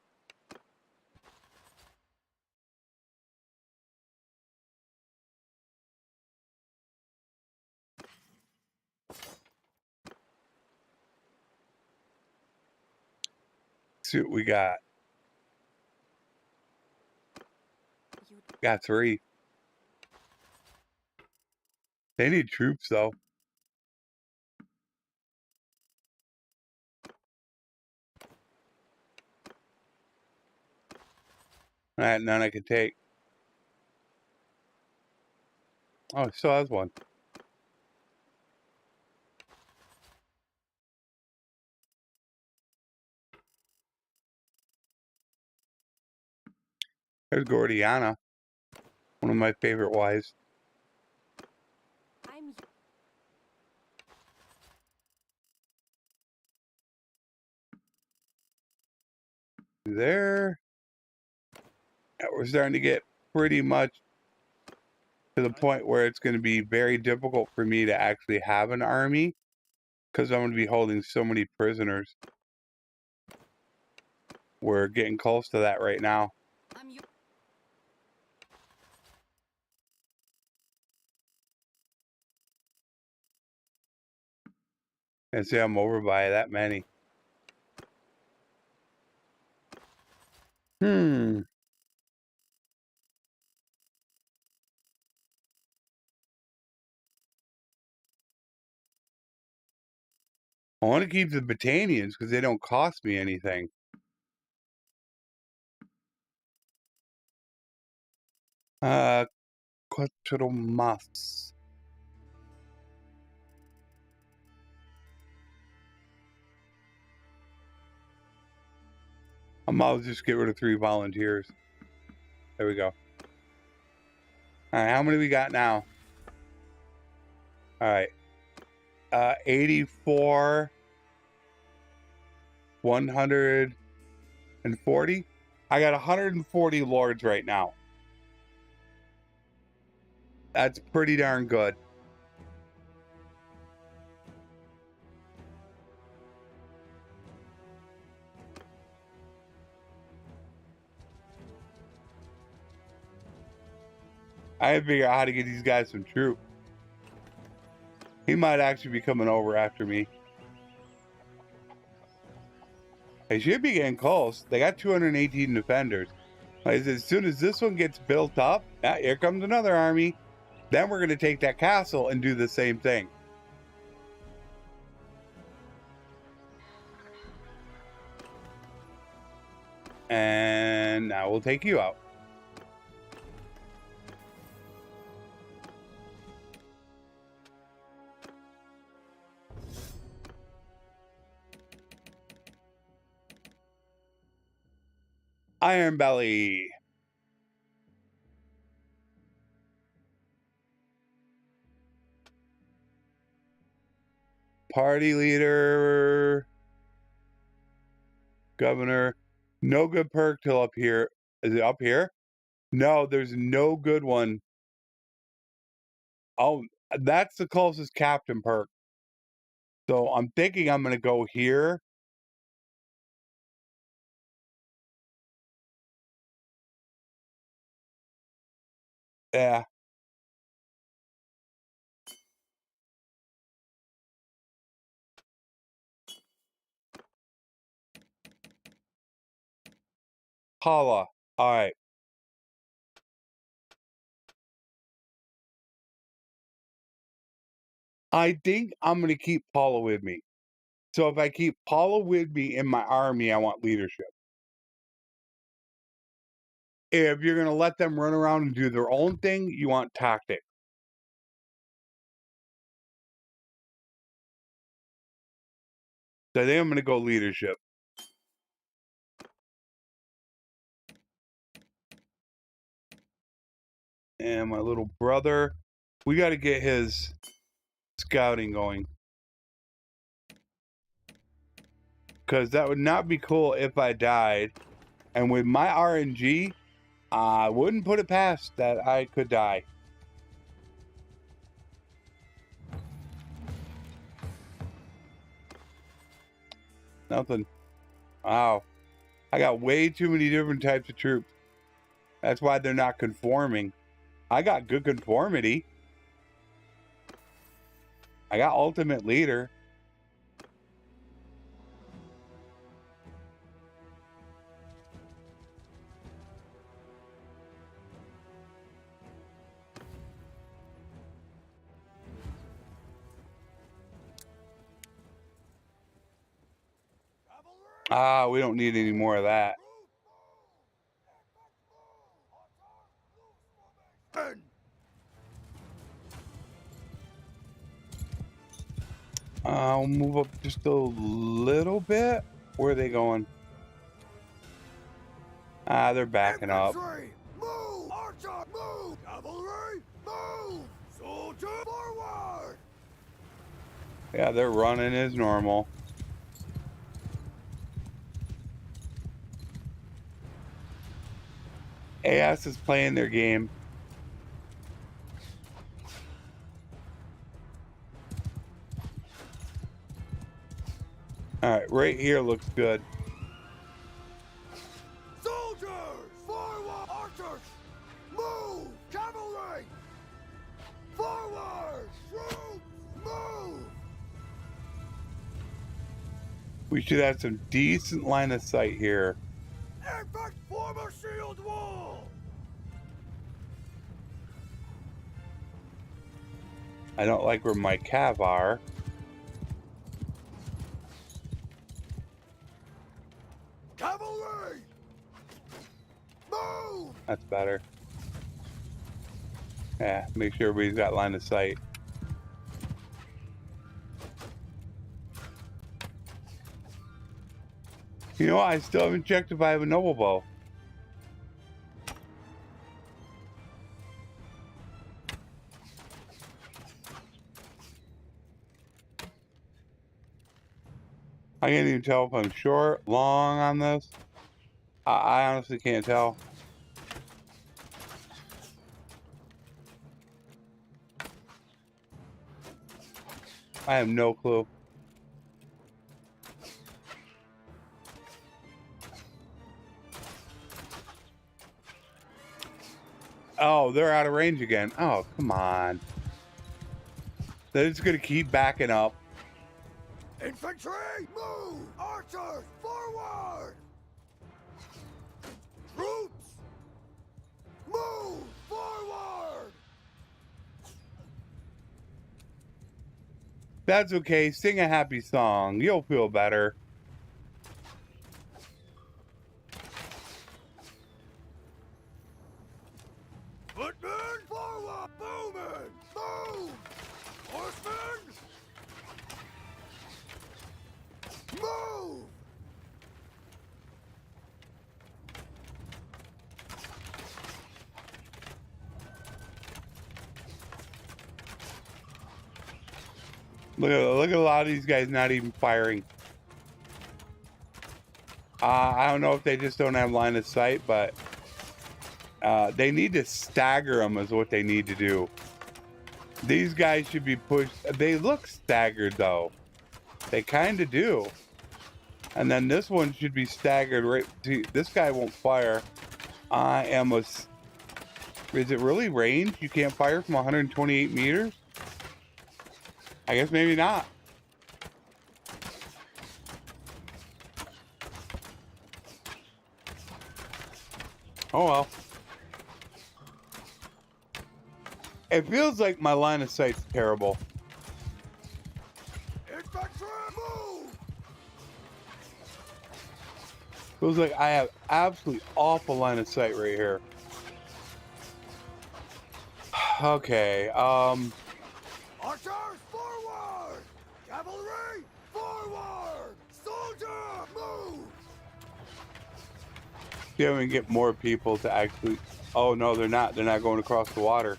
See what we got. Got 3. They need troops, though. Alright, none I can take. Oh, it still has one. There's Gordiana. One of my favorite wives. There. Yeah, we're starting to get pretty much to the point where it's going to be very difficult for me to actually have an army because I'm going to be holding so many prisoners. We're getting close to that right now. And see, I'm over by that many. I want to keep the Battanians because they don't cost me anything. Quattro mas. I'll just get rid of 3 volunteers. There we go. Alright, how many we got now? Alright. 84. 140. I got 140 lords right now. That's pretty darn good. I have to figure out how to get these guys some troops. He might actually be coming over after me. They should be getting close. They got 218 defenders. Like, as soon as this one gets built up, here comes another army. Then we're going to take that castle and do the same thing. And now we'll take you out. Iron Belly. Party leader. Governor. No good perk till up here. Is it up here? No, there's no good one. Oh, that's the closest captain perk. So I'm thinking I'm going to go here. Yeah. Holla. All right. I think I'm going to keep Paula with me. So if I keep Paula with me in my army, I want leadership. If you're going to let them run around and do their own thing, you want tactics. So I think I'm going to go leadership. And my little brother, we got to get his scouting going. Because that would not be cool if I died. And with my RNG, I wouldn't put it past that I could die. Nothing. Wow. I got way too many different types of troops. That's why they're not conforming. I got good conformity. I got ultimate leader. Ah, we don't need any more of that. I'll move up just a little bit. Where are they going? Ah, they're backing up. Move! Archer, move! Cavalry, move! Soldier, forward! Yeah, they're running as normal. ASUS is playing their game. All right, right here looks good. Soldiers, forward! Archers, move! Cavalry, forward! Troops, move! We should have some decent line of sight here. Infect, form a shield wall! I don't like where my cav are. Cavalry, move! That's better. Yeah, make sure everybody's got line of sight. You know what? I still haven't checked if I have a noble bow. I can't even tell if I'm short, long on this. I honestly can't tell. I have no clue. Oh, they're out of range again. Oh, come on. They're just gonna keep backing up. Infantry, move! Archers, forward! Troops, move forward! That's okay. Sing a happy song. You'll feel better. Footmen, forward! Bowmen, move! Horsemen, move! Look at a lot of these guys not even firing. I don't know if they just don't have line of sight, but they need to stagger them is what they need to do. These guys should be pushed. They look staggered though. They kind of do. And then this one should be staggered right. See, this guy won't fire. I am a. Is it really range? You can't fire from 128 meters? I guess maybe not. Oh well. It feels like my line of sight's terrible. Infantry, move! Feels like I have absolutely awful line of sight right here. Okay, Archers, forward! Cavalry, forward! Soldier, move! see if we can get more people to actually. Oh no, they're not. They're not going across the water.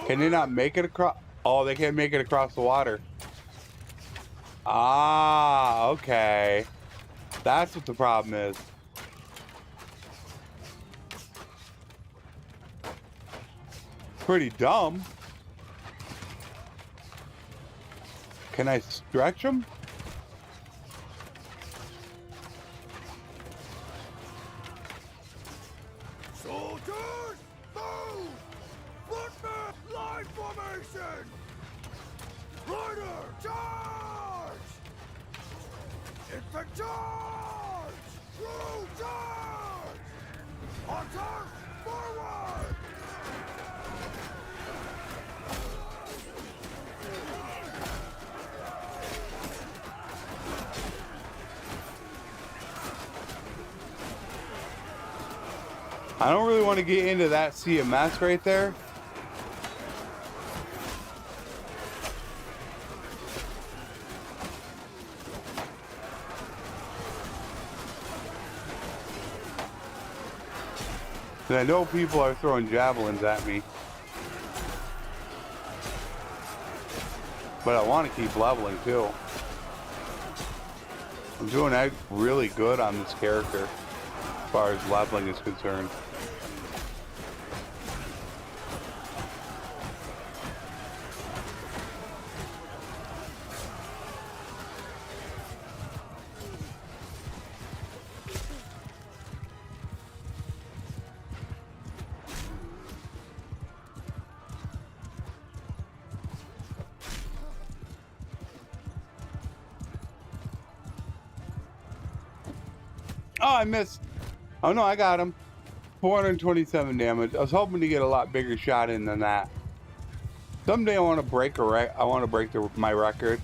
Can they not make it across? Oh, they can't make it across the water. Ah, okay. That's what the problem is. Pretty dumb. Can I stretch them? Soldiers, move! Footmen, line formation! Rider, charge! Infant charge! True charge! Archers, forward! I don't really want to get into that sea of mess right there. And I know people are throwing javelins at me. But I want to keep leveling too. I'm doing really good on this character as far as leveling is concerned. Oh, I missed. Oh no, I got him. 427 damage. I was hoping to get a lot bigger shot in than that. Someday I want to break my record.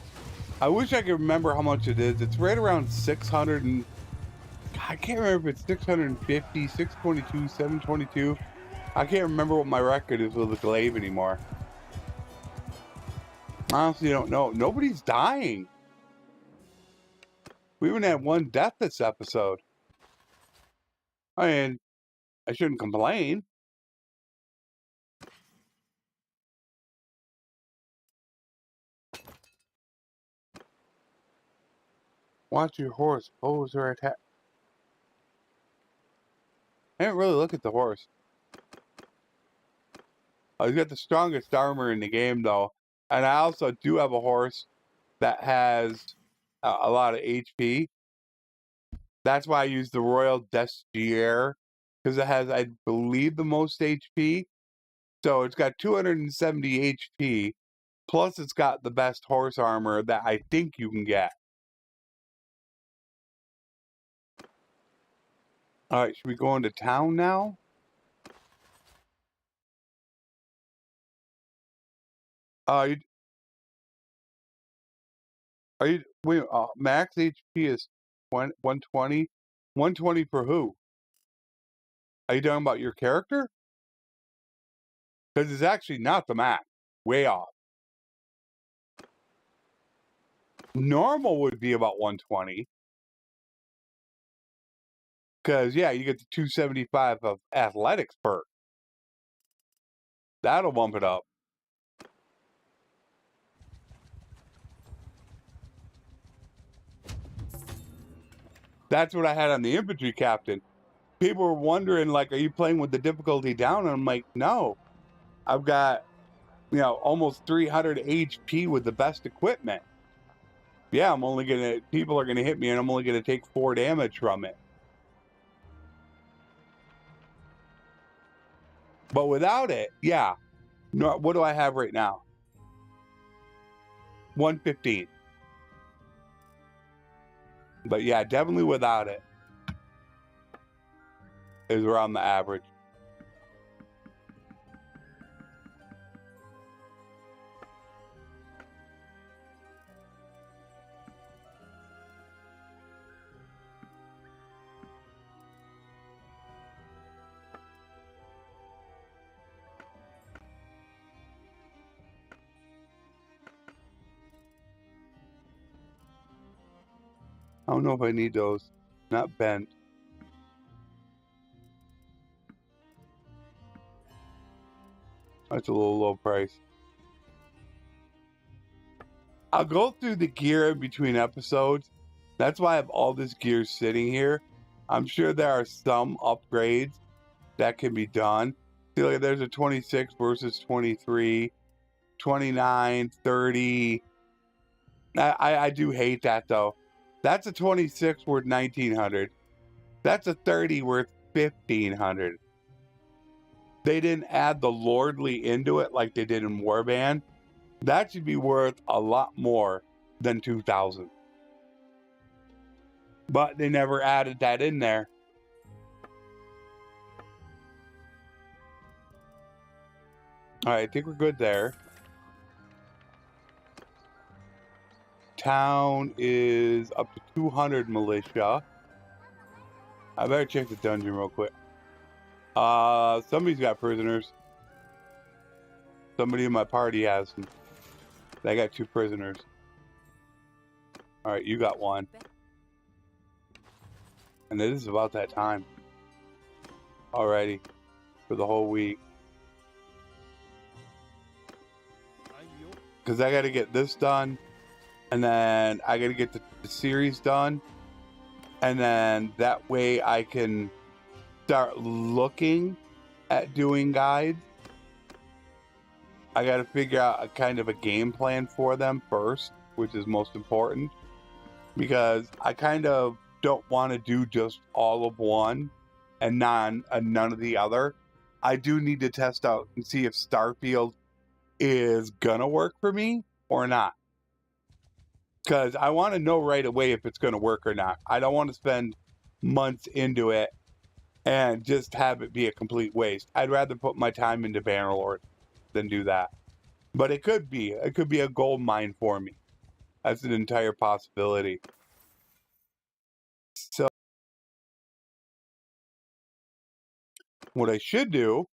I wish I could remember how much it is. It's right around 600 and I can't remember if it's 650, 622, 722. I can't remember what my record is with the glaive anymore. Honestly, don't know. Nobody's dying. We even had one death this episode. I mean, I shouldn't complain. Watch your horse pose or attack. I didn't really look at the horse. He's got the strongest armor in the game, though. And I also do have a horse that has a lot of HP. That's why I use the Royal Destrier, because it has, I believe, the most HP. So it's got 270 HP, plus it's got the best horse armor that I think you can get. All right, should we go into town now? Are you wait? Max HP is 120. 120 for who? Are you talking about your character? Because it's actually not the max. Way off. Normal would be about 120. Because, yeah, you get the 275 of athletics perk. That'll bump it up. That's what I had on the infantry captain. People were wondering, like, are you playing with the difficulty down? And I'm like, no. I've got, almost 300 HP with the best equipment. Yeah, people are gonna hit me and I'm only gonna take 4 damage from it. But without it, yeah. No, what do I have right now? 115. But yeah, definitely without it is around the average. I don't know if I need those. Not bent. That's a little low price. I'll go through the gear in between episodes. That's why I have all this gear sitting here. I'm sure there are some upgrades that can be done. See, like there's a 26 versus 23, 29, 30. I do hate that though. That's a 26 worth 1900. That's a 30 worth 1500. They didn't add the lordly into it like they did in Warband. That should be worth a lot more than 2000. But they never added that in there. All right, I think we're good there. Town is up to 200 militia. I better check the dungeon real quick. Somebody's got prisoners. Somebody in my party has them. They got 2 prisoners. All right, you got 1. And it is about that time. Alrighty, for the whole week. Because I got to get this done. And then I got to get the series done. And then that way I can start looking at doing guides. I got to figure out a kind of a game plan for them first, which is most important. Because I kind of don't want to do just all of one and none of the other. I do need to test out and see if Starfield is gonna work for me or not. Because I want to know right away if it's gonna work or not. I don't want to spend months into it and just have it be a complete waste. I'd rather put my time into Bannerlord than do that. But it could be a gold mine for me. That's an entire possibility. So what I should do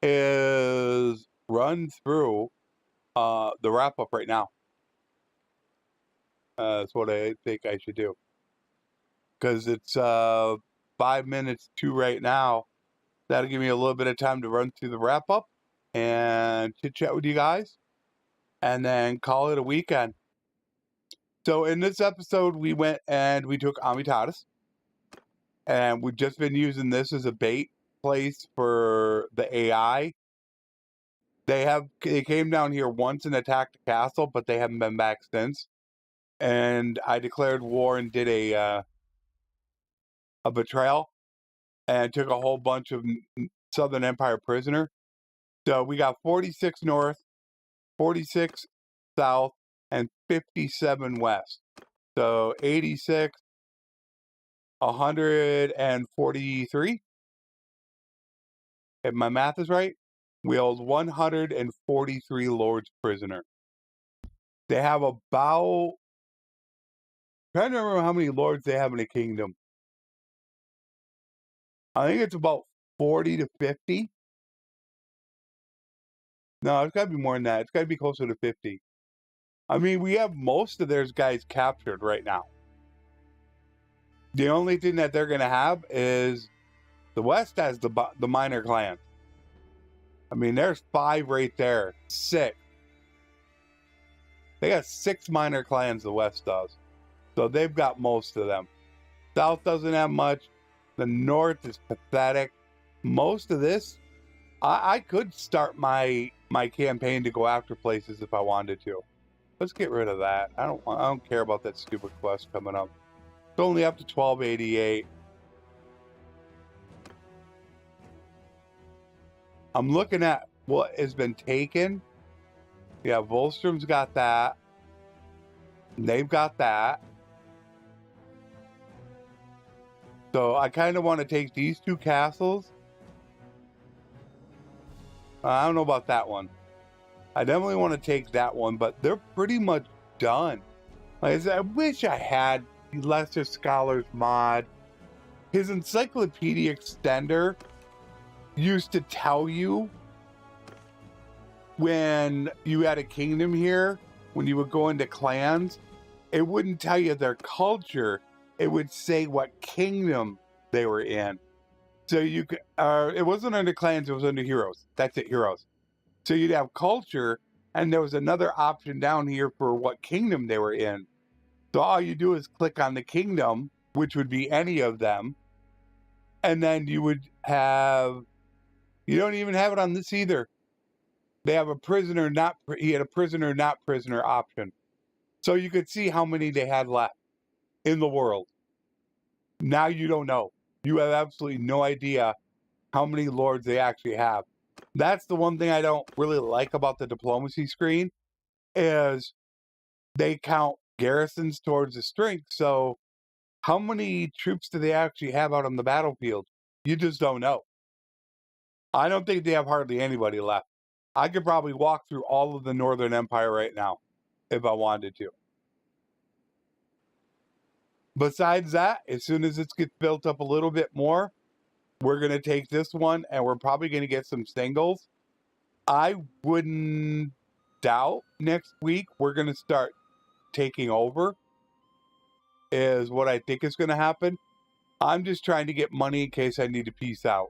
is run through the wrap up right now. That's what I think I should do. Because it's 5 minutes to right now. That'll give me a little bit of time to run through the wrap up and chit chat with you guys. And then call it a weekend. So in this episode, we went and we took Amitatis. And we've just been using this as a bait place for the AI. They came down here once and attacked the castle, but they haven't been back since. And I declared war and did a betrayal and took a whole bunch of Southern Empire prisoner. So we got 46 north, 46 south, and 57 west. So 86, 143. If my math is right, we hold 143 lords prisoner. They have about, I'm trying to remember how many lords they have in the kingdom. I think it's about 40 to 50. No, it's got to be more than that. It's got to be closer to 50. I mean, we have most of their guys captured right now. The only thing that they're going to have is the West has the minor clans. I mean, there's 5 right there. 6. They got 6 minor clans, the West does. So they've got most of them. South doesn't have much. The North is pathetic. Most of this, I could start my campaign to go after places if I wanted to. Let's get rid of that. I don't care about that stupid quest coming up. It's only up to 1288. I'm looking at what has been taken. Yeah, Volstrom's got that. They've got that. So I kind of want to take these 2 castles. I don't know about that one. I definitely want to take that one, but they're pretty much done. Like I said, I wish I had Lesser Scholars mod. His encyclopedia extender used to tell you when you had a kingdom here, when you would go into clans, it wouldn't tell you their culture. It would say what kingdom they were in. So you could, it wasn't under clans, it was under heroes. That's it, heroes. So you'd have culture, and there was another option down here for what kingdom they were in. So all you do is click on the kingdom, which would be any of them, and then you would have, you don't even have it on this either. They have a prisoner, he had a prisoner, not prisoner option. So you could see how many they had left in the world. Now you don't know. You have absolutely no idea how many lords they actually have. That's the one thing I don't really like about the diplomacy screen, is they count garrisons towards the strength. So how many troops do they actually have out on the battlefield? You just don't know. I don't think they have hardly anybody left. I could probably walk through all of the Northern Empire right now if I wanted to. Besides that, as soon as it gets built up a little bit more, we're going to take this one and we're probably going to get some singles. I wouldn't doubt next week we're going to start taking over, is what I think is going to happen. I'm just trying to get money in case I need to peace out.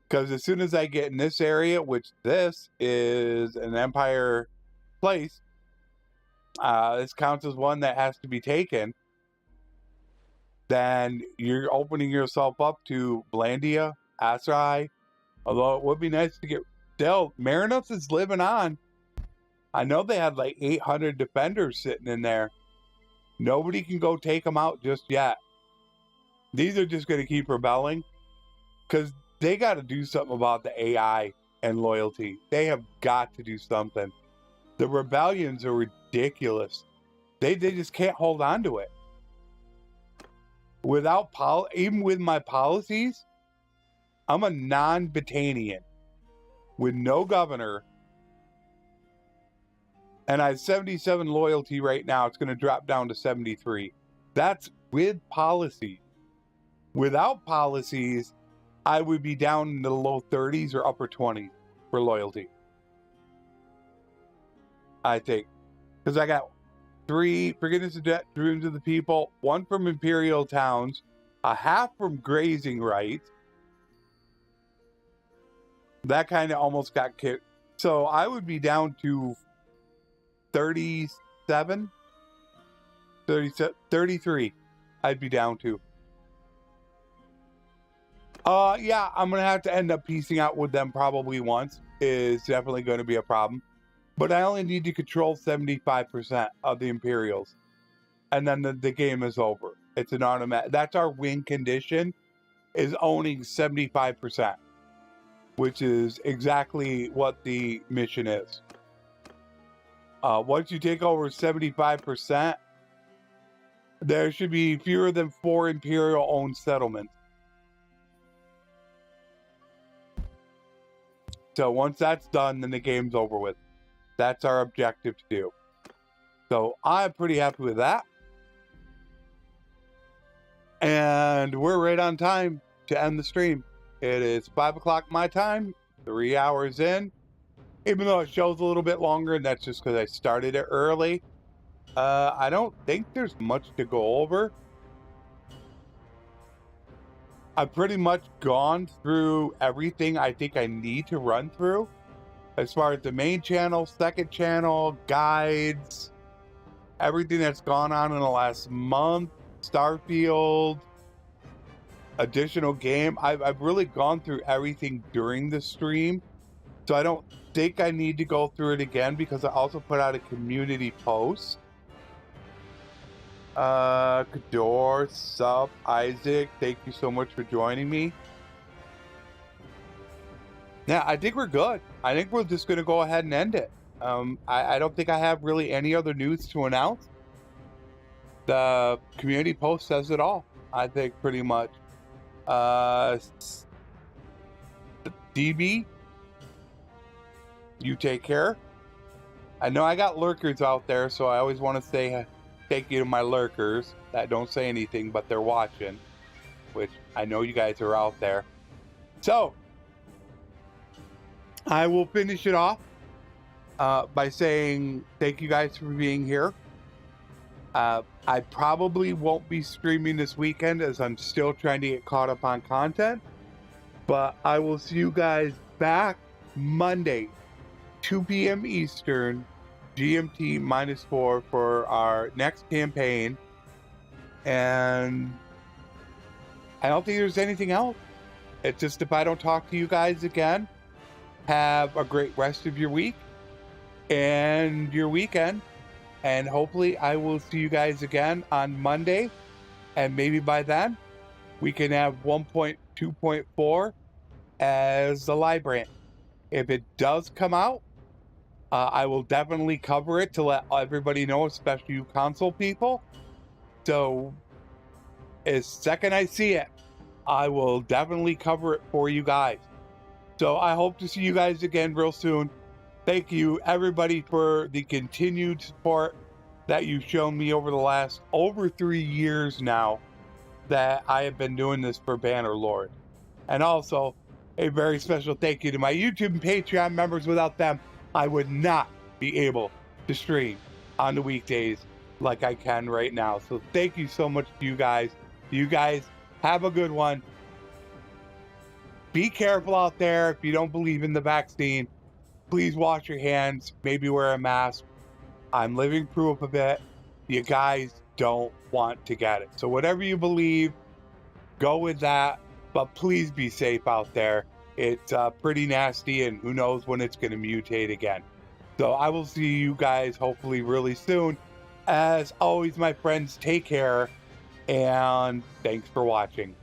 Because as soon as I get in this area, which this is an Empire place, this counts as one that has to be taken, then you're opening yourself up to Blandia, Asrai. Although it would be nice to get dealt. Marinus is living on. I know they had like 800 defenders sitting in there. Nobody can go take them out just yet. These are just going to keep rebelling because they got to do something about the AI and loyalty. They have got to do something. The rebellions are ridiculous. They just can't hold on to it. Without even with my policies, I'm a non-Batanian with no governor, and I have 77 loyalty right now. It's going to drop down to 73. That's with policies. Without policies, I would be down in the low 30s or upper 20s for loyalty. I think. Because I got 3 Forgiveness of Debt, Dreams of the People, 1 from Imperial Towns, a half from Grazing Rights. That kind of almost got kicked. So I would be down to 37. 33. I'd be down to. Yeah, I'm gonna have to end up piecing out with them probably once. Is definitely going to be a problem. But I only need to control 75% of the Imperials. And then the game is over. It's an automatic. That's our win condition, is owning 75%. Which is exactly what the mission is. Once you take over 75%, there should be fewer than 4 Imperial-owned settlements. So once that's done, then the game's over with. That's our objective to do. So I'm pretty happy with that. And we're right on time to end the stream. It is 5 o'clock my time, 3 hours in. Even though it shows a little bit longer, and that's just because I started it early. I don't think there's much to go over. I've pretty much gone through everything I think I need to run through. As far as the main channel, second channel, guides, everything that's gone on in the last month, Starfield, additional game. I've really gone through everything during the stream. So I don't think I need to go through it again because I also put out a community post. Kador, Sup, Isaac, thank you so much for joining me. Yeah, I think we're good. I think we're just going to go ahead and end it. I don't think I have really any other news to announce. The community post says it all, I think, pretty much. DB, you take care. I know I got lurkers out there, so I always want to say thank you to my lurkers that don't say anything, but they're watching, which I know you guys are out there. So, I will finish it off by saying thank you guys for being here. I probably won't be streaming this weekend as I'm still trying to get caught up on content, but I will see you guys back Monday, 2 p.m. Eastern, GMT -4 for our next campaign. And I don't think there's anything else. It's just if I don't talk to you guys again, have a great rest of your week and your weekend. And hopefully I will see you guys again on Monday. And maybe by then we can have 1.2.4 as the live branch. If it does come out, I will definitely cover it to let everybody know, especially you console people. So, as second I see it, I will definitely cover it for you guys. So, I hope to see you guys again real soon. Thank you, everybody, for the continued support that you've shown me over the last over 3 years now that I have been doing this for Bannerlord. And also, a very special thank you to my YouTube and Patreon members. Without them, I would not be able to stream on the weekdays like I can right now. So thank you so much to you guys. You guys have a good one. Be careful out there. If you don't believe in the vaccine, please wash your hands. Maybe wear a mask. I'm living proof of it. You guys don't want to get it. So whatever you believe, go with that. But please be safe out there. It's pretty nasty, and who knows when it's going to mutate again. So I will see you guys hopefully really soon. As always, my friends, take care, and thanks for watching.